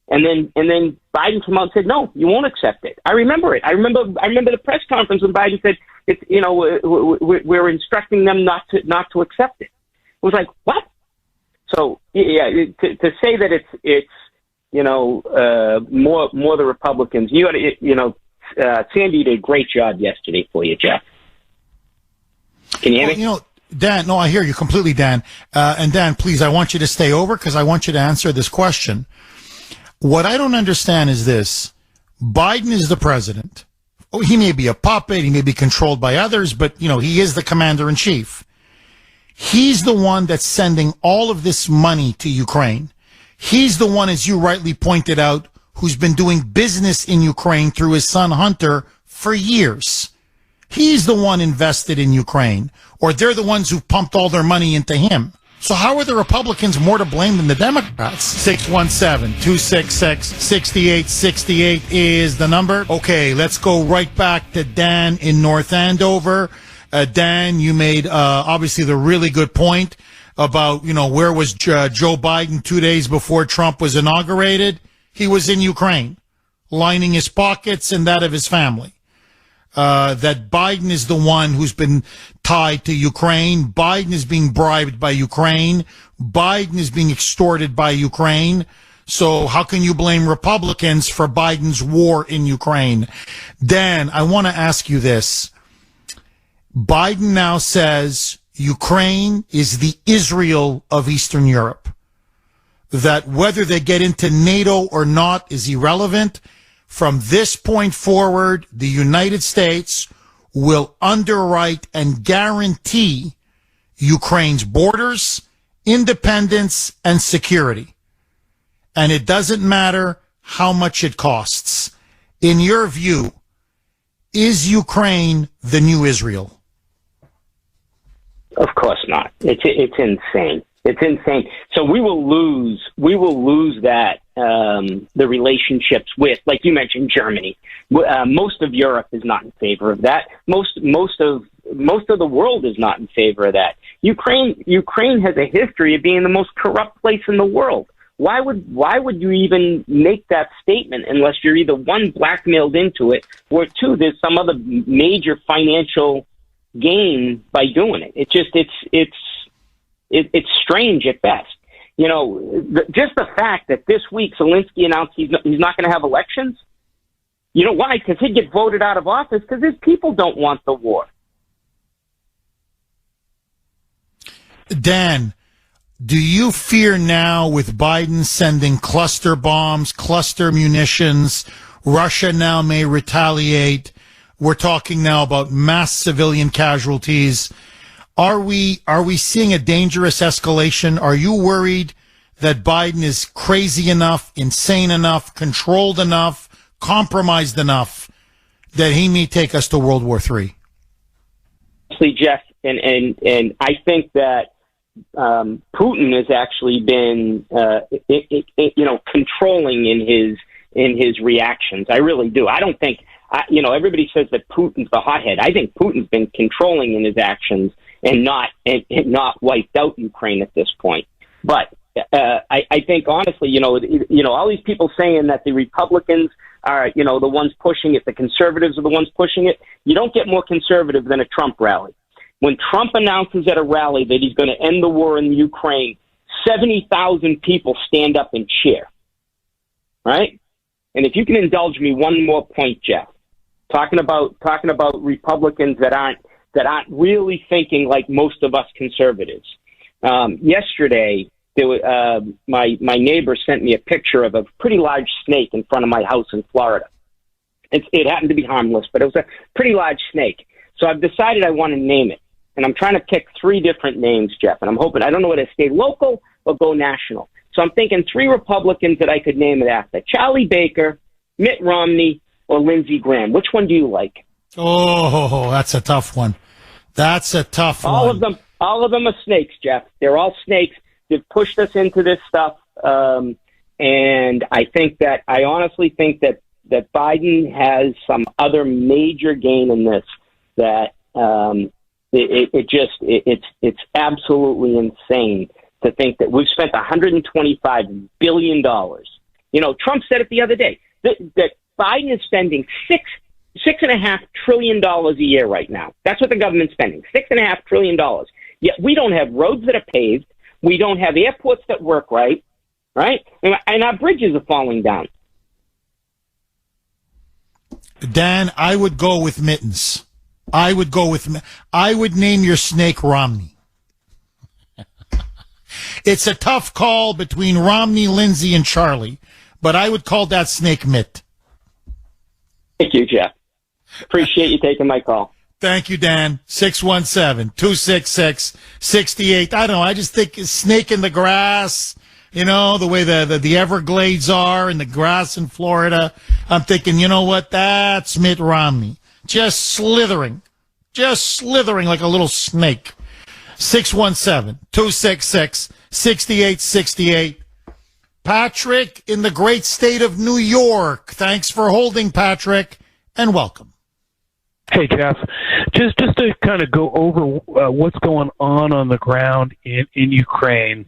And then Biden came out and said, no, you won't accept it. I remember it. I remember the press conference when Biden said, we're instructing them not to accept it. It was like, what? So, yeah, to say that it's more the Republicans, Sandy did a great job yesterday for you, Jeff. Can you hear me? Dan, no, I hear you completely, Dan. And Dan, please, I want you to stay over because I want you to answer this question. What I don't understand is this. Biden is the president. Oh, he may be a puppet. He may be controlled by others, but, he is the commander in chief. He's the one that's sending all of this money to Ukraine. He's the one, as you rightly pointed out, who's been doing business in Ukraine through his son Hunter for years. He's the one invested in Ukraine, or they're the ones who pumped all their money into him. So how are the Republicans more to blame than the Democrats? 617-266-6868 is the number. Okay, let's go right back to Dan in North Andover. Dan, you made obviously the really good point about, where was Joe Biden 2 days before Trump was inaugurated? He was in Ukraine, lining his pockets and that of his family. That Biden is the one who's been tied to Ukraine. Biden is being bribed by Ukraine. Biden is being extorted by Ukraine. So how can you blame Republicans for Biden's war in Ukraine? Dan, I want to ask you this. Biden now says Ukraine is the Israel of Eastern Europe. That whether they get into NATO or not is irrelevant. From this point forward, the United States will underwrite and guarantee Ukraine's borders, independence, and security. And it doesn't matter how much it costs. In your view, is Ukraine the new Israel? Of course not. It's insane. It's insane. So we will lose that, the relationships with, like you mentioned, Germany. Most of Europe is not in favor of that. Most of the world is not in favor of that. Ukraine has a history of being the most corrupt place in the world. Why would you even make that statement unless you're either one, blackmailed into it, or two, there's some other major financial gain by doing it? It's strange at best. Just the fact that this week Zelensky announced he's not going to have elections. You know why? Because he'd get voted out of office because his people don't want the war. Dan, do you fear now with Biden sending cluster bombs, cluster munitions, Russia now may retaliate? We're talking now about mass civilian casualties. Are we seeing a dangerous escalation? Are you worried that Biden is crazy enough, insane enough, controlled enough, compromised enough that he may take us to World War III? Honestly, Jeff, and I think that Putin has actually been, controlling in his reactions. I really do. I don't think, everybody says that Putin's the hothead. I think Putin's been controlling in his actions and not wiped out Ukraine at this point. But I think honestly, all these people saying that the Republicans are, the ones pushing it, the conservatives are the ones pushing it. You don't get more conservative than a Trump rally. When Trump announces at a rally that he's going to end the war in Ukraine, 70,000 people stand up and cheer. Right? And if you can indulge me one more point, Jeff, talking about Republicans that aren't really thinking like most of us conservatives. Yesterday, my neighbor sent me a picture of a pretty large snake in front of my house in Florida. It happened to be harmless, but it was a pretty large snake. So I've decided I want to name it. And I'm trying to pick 3 different names, Jeff. And I'm hoping, I don't know whether to stay local or go national. So I'm thinking 3 Republicans that I could name it after. Charlie Baker, Mitt Romney, or Lindsey Graham. Which one do you like? Oh, that's a tough one. That's a tough one. All of them are snakes, Jeff. They're all snakes. They've pushed us into this stuff. And I honestly think that Biden has some other major gain in this that, it's absolutely insane to think that we've spent $125 billion. Trump said it the other day that Biden is spending $6.5 trillion a year right now. That's what the government's spending, $6.5 trillion. Yet we don't have roads that are paved. We don't have airports that work right? And our bridges are falling down. Dan, I would go with mittens. I would name your snake Romney. It's a tough call between Romney, Lindsey, and Charlie, but I would call that snake Mitt. Thank you, Jeff. Appreciate you taking my call. Thank you, Dan. 617-266-68. I don't know. I just think snake in the grass, the way the Everglades are and the grass in Florida. I'm thinking, you know what? That's Mitt Romney. Just slithering like a little snake. 617-266-6868. Patrick in the great state of New York. Thanks for holding, Patrick, and welcome. Hey, Jeff. Just to kind of go over what's going on the ground in Ukraine.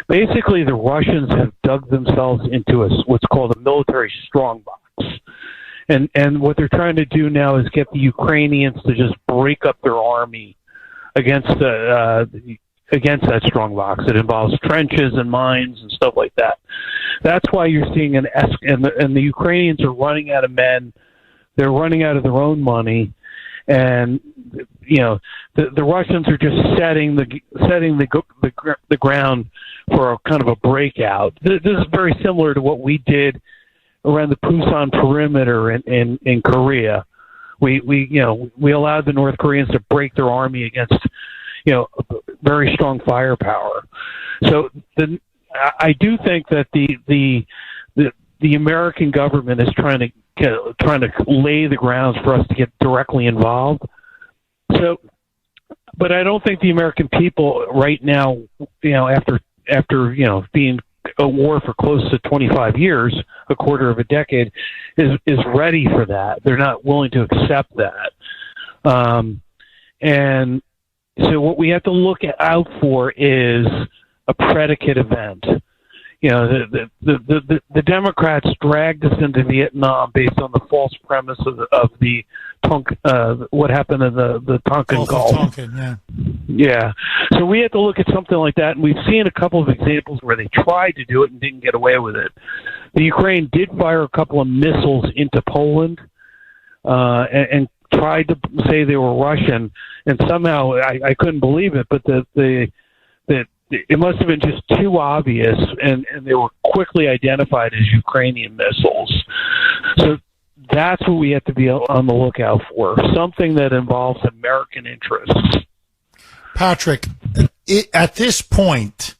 Basically, the Russians have dug themselves into what's called a military strongbox. And what they're trying to do now is get the Ukrainians to just break up their army against that strongbox. It involves trenches and mines and stuff like that. That's why you're seeing and the Ukrainians are running out of men. They're running out of their own money, and the Russians are just setting the ground for a kind of a breakout. This is very similar to what we did around the Pusan perimeter in Korea. We allowed the North Koreans to break their army against very strong firepower. So I do think that the American government is trying to lay the grounds for us to get directly involved. So, but I don't think the American people right now, after being a war for close to 25 years, a quarter of a decade, is ready for that. They're not willing to accept that. And so what we have to look out for is a predicate event. The Democrats dragged us into Vietnam based on the false premise of the what happened in the Tonkin Gulf. Tonkin, yeah. So we have to look at something like that, and we've seen a couple of examples where they tried to do it and didn't get away with it. The Ukraine did fire a couple of missiles into Poland, and tried to say they were Russian, and somehow I couldn't believe it, but it must have been just too obvious, and they were quickly identified as Ukrainian missiles. So that's what we have to be on the lookout for, something that involves American interests. Patrick, at this point,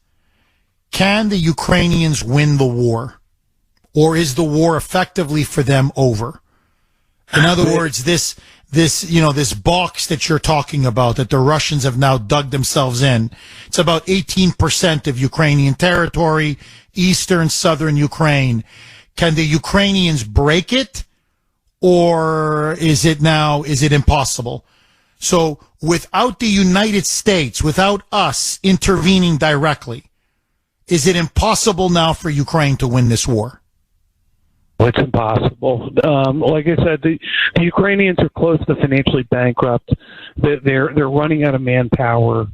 can the Ukrainians win the war? Or is the war effectively for them over? In other words, this box that you're talking about that the Russians have now dug themselves in, it's about 18% of Ukrainian territory, eastern, southern Ukraine. Can the Ukrainians break it, or is it impossible? So without the United States, without us intervening directly, is it impossible now for Ukraine to win this war? It's impossible. Like I said, the Ukrainians are close to financially bankrupt. They're running out of manpower.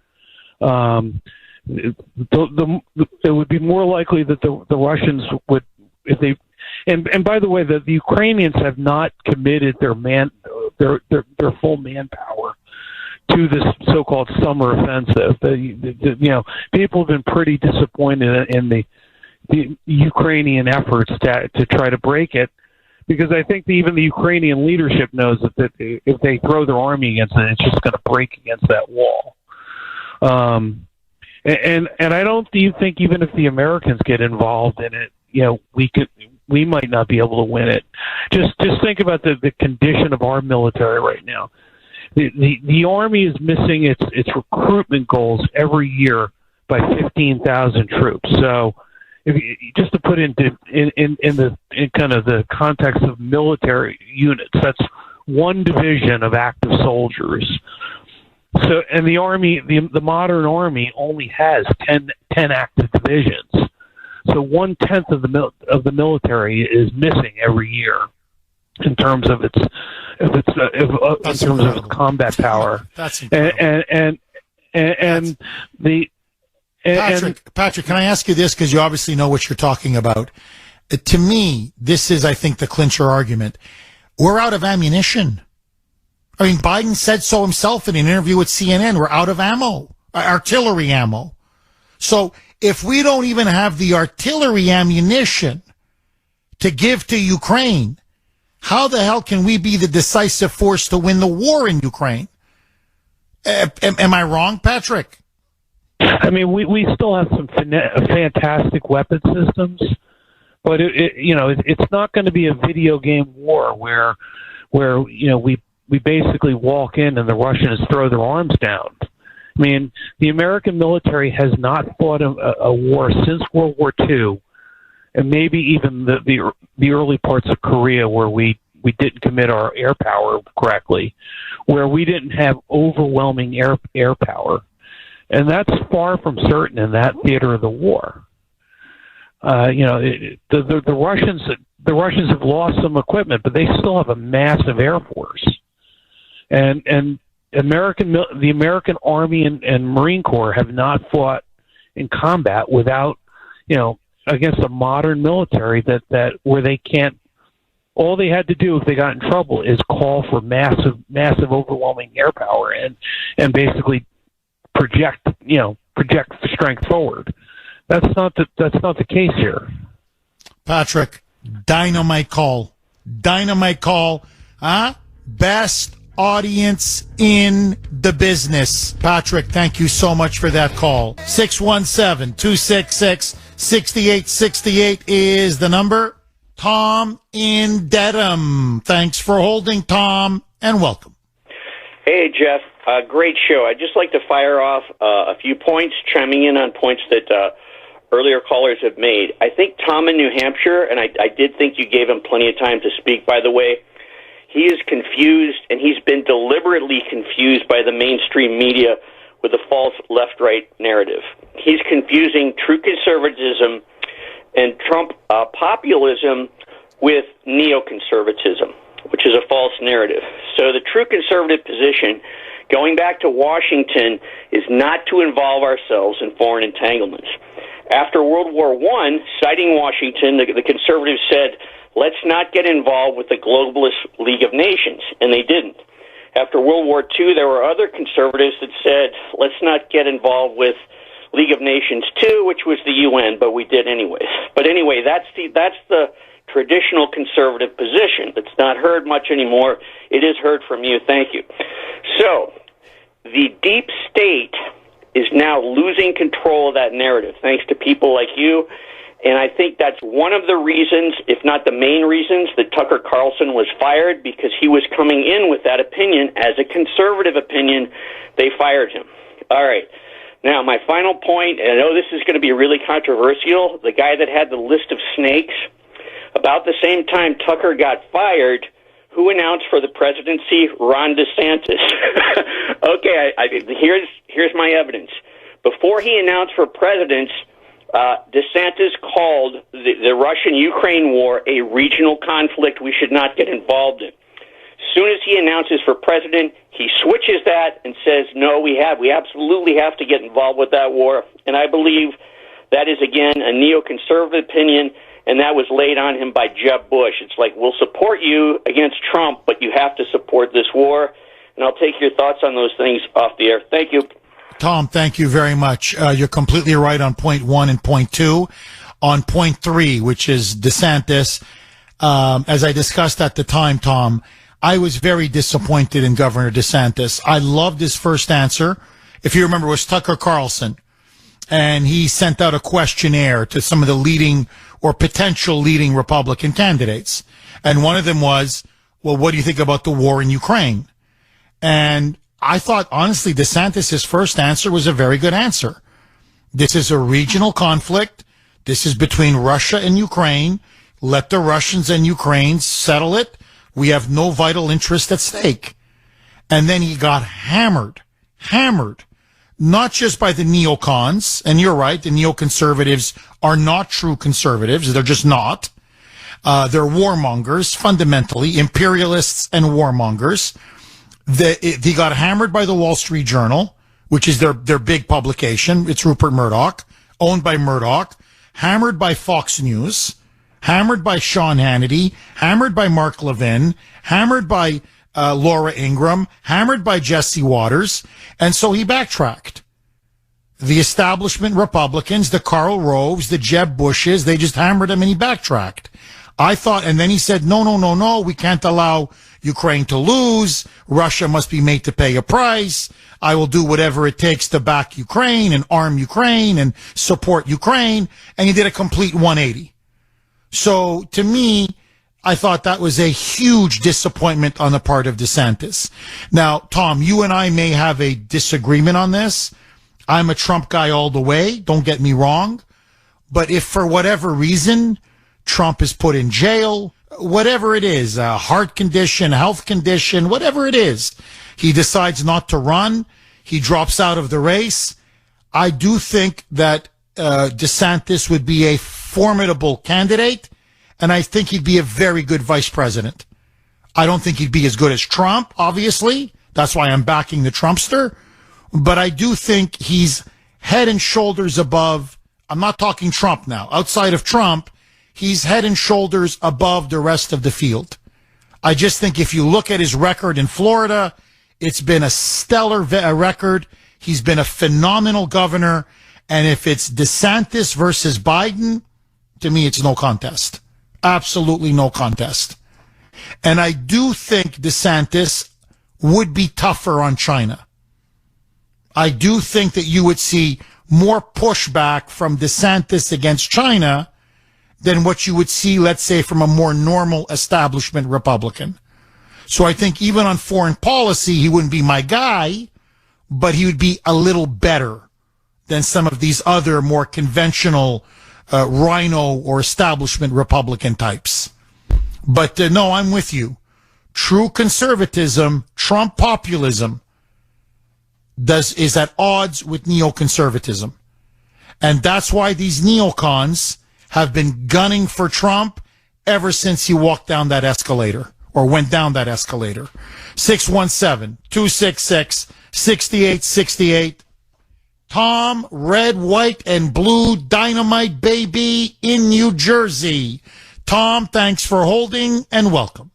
It would be more likely that the Russians would, if they. And by the way, the Ukrainians have not committed their full manpower to this so-called summer offensive. People have been pretty disappointed in the Ukrainian efforts to try to break it, because I think even the Ukrainian leadership knows that if they throw their army against it, it's just going to break against that wall. And I don't think even if the Americans get involved in it, we might not be able to win it. Just think about the condition of our military right now. The Army is missing its recruitment goals every year by 15,000 troops. So, just to put in kind of the context of military units, that's one division of active soldiers. So, and the Army, the modern Army only has 10 active divisions. So 1/10 of the military is missing every year in terms of its combat power. That's incredible. Patrick, can I ask you this, because you obviously know what you're talking about? To me, this is, I think, the clincher argument. We're out of ammunition. I mean, Biden said so himself in an interview with CNN. We're out of ammo, artillery ammo. So if we don't even have the artillery ammunition to give to Ukraine, how the hell can we be the decisive force to win the war in Ukraine? Am I wrong, Patrick? I mean, we still have some fantastic weapon systems, but it's not going to be a video game war where we basically walk in and the Russians throw their arms down. I mean, the American military has not fought a war since World War II, and maybe even the early parts of Korea, where we didn't commit our air power correctly, where we didn't have overwhelming air power. And that's far from certain in that theater of the war. The Russians have lost some equipment, but they still have a massive air force. And the American Army and Marine Corps have not fought in combat without, against a modern military that where they can't. All they had to do if they got in trouble is call for massive, overwhelming air power and basically project strength forward. That's not the case here. Patrick, dynamite call. Huh? Best audience in the business. Patrick, thank you so much for that call. 617-266-6868 is the number. Tom in Dedham. Thanks for holding, Tom, and welcome. Hey, Jeff. Great show. I'd just like to fire off a few points, chiming in on points that earlier callers have made. I think Tom in New Hampshire, and I did think you gave him plenty of time to speak, by the way, he is confused, and he's been deliberately confused by the mainstream media with a false left-right narrative. He's confusing true conservatism and Trump populism with neoconservatism, which is a false narrative. So the true conservative position, going back to Washington, is not to involve ourselves in foreign entanglements. After World War I, citing Washington, the conservatives said, let's not get involved with the globalist League of Nations, and they didn't. After World War II, there were other conservatives that said, let's not get involved with League of Nations too, which was the UN, but we did anyways. But anyway, that's the traditional conservative position. It's not heard much anymore. It is heard from you. Thank you. So, the deep state is now losing control of that narrative, thanks to people like you. And I think that's one of the reasons, if not the main reasons, that Tucker Carlson was fired, because he was coming in with that opinion as a conservative opinion. They fired him. All right. Now, my final point, and I know this is going to be really controversial, the guy that had the list of snakes, about the same time Tucker got fired, who announced for the presidency? Ron DeSantis. Okay, here's my evidence. Before he announced for president, DeSantis called the Russian-Ukraine war a regional conflict we should not get involved in. As soon as he announces for president, he switches that and says, no, we absolutely have to get involved with that war. And I believe that is, again, a neoconservative opinion, and that was laid on him by Jeb Bush. It's like, we'll support you against Trump, but you have to support this war. And I'll take your thoughts on those things off the air. Thank you. Tom, thank you very much. You're completely right on point 1 and point 2. On point 3, which is DeSantis, as I discussed at the time, Tom, I was very disappointed in Governor DeSantis. I loved his first answer. If you remember, it was Tucker Carlson. And he sent out a questionnaire to some of the leading or potential leading Republican candidates. And one of them was, well, what do you think about the war in Ukraine? And I thought, honestly, DeSantis' first answer was a very good answer. This is a regional conflict. This is between Russia and Ukraine. Let the Russians and Ukrainians settle it. We have no vital interest at stake. And then he got hammered, not just by the neocons. And you're right, the neoconservatives are not true conservatives. They're just not. They're warmongers, fundamentally, imperialists and warmongers. He got hammered by the Wall Street Journal, which is their big publication. It's Rupert Murdoch, owned by Murdoch, hammered by Fox News, hammered by Sean Hannity, hammered by Mark Levin, hammered by Laura Ingraham, hammered by Jesse Waters, and so he backtracked. The establishment Republicans, the Karl Roves, the Jeb Bushes, they just hammered him and he backtracked. I thought, and then he said, no, we can't allow Ukraine to lose. Russia must be made to pay a price. I will do whatever it takes to back Ukraine and arm Ukraine and support Ukraine. And he did a complete 180. So to me, I thought that was a huge disappointment on the part of DeSantis. Now, Tom, you and I may have a disagreement on this. I'm a Trump guy all the way. Don't get me wrong. But if for whatever reason Trump is put in jail, whatever it is, a heart condition, health condition, whatever it is, he decides not to run, he drops out of the race, I do think that DeSantis would be a formidable candidate. And I think he'd be a very good vice president. I don't think he'd be as good as Trump, obviously. That's why I'm backing the Trumpster. But I do think he's head and shoulders above. I'm not talking Trump now. Outside of Trump, he's head and shoulders above the rest of the field. I just think if you look at his record in Florida, it's been a stellar record. He's been a phenomenal governor. And if it's DeSantis versus Biden, to me, it's no contest. Absolutely no contest. And I do think DeSantis would be tougher on China. I do think that you would see more pushback from DeSantis against China than what you would see, let's say, from a more normal establishment Republican. So I think even on foreign policy, he wouldn't be my guy, but he would be a little better than some of these other more conventional rhino or establishment Republican types. But no, I'm with you. True conservatism, Trump populism, is at odds with neoconservatism. And that's why these neocons have been gunning for Trump ever since he walked down that escalator or went down that escalator. 617-266-6868. Tom, red, white, and blue dynamite baby in New Jersey. Tom, thanks for holding and welcome.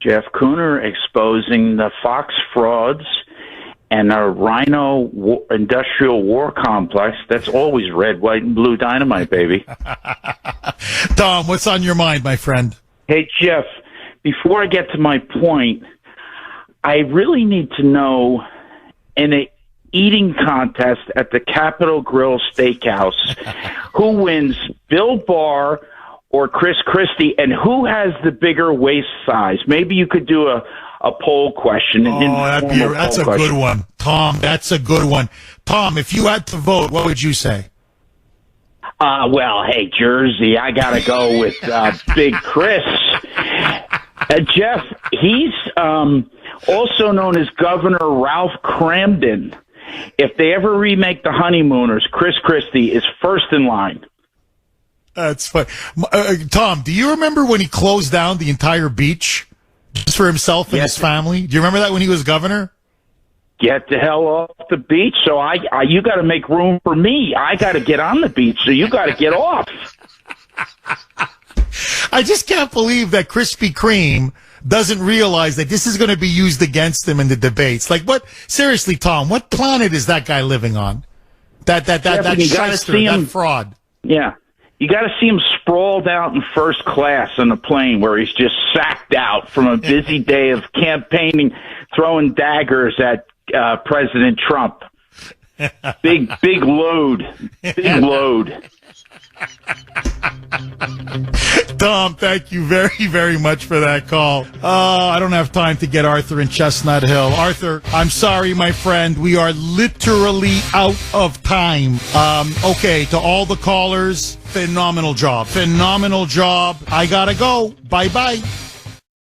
Jeff Kuhner exposing the Fox frauds and a rhino industrial war complex. That's always red, white, and blue dynamite, baby. Tom, what's on your mind, my friend? Hey, Jeff, before I get to my point, I really need to know in a eating contest at the Capitol Grill Steakhouse, who wins, Bill Barr or Chris Christie, and who has the bigger waist size? Maybe you could do a poll question. That's a good one. Tom, that's a good one. Tom, if you had to vote, what would you say? Well, hey, Jersey, I got to go with Big Chris. Jeff, he's also known as Governor Ralph Cramden. If they ever remake The Honeymooners, Chris Christie is first in line. That's fun. Tom, do you remember when he closed down the entire beach just for himself and his family? Do you remember that when he was governor? Get the hell off the beach. So you got to make room for me. I got to get on the beach, so you got to get off. I just can't believe that Krispy Kreme doesn't realize that this is going to be used against him in the debates. Like, what? Seriously, Tom, what planet is that guy living on? That shyster, that fraud. Yeah. You got to see him sprawled out in first class on a plane where he's just sacked out from a busy day of campaigning, throwing daggers at President Trump. Big load. Big load. Tom, thank you very, very much for that call. I don't have time to get Arthur in Chestnut Hill. Arthur, I'm sorry, my friend. We are literally out of time. Okay, to all the callers, phenomenal job. Phenomenal job. I gotta go. Bye-bye.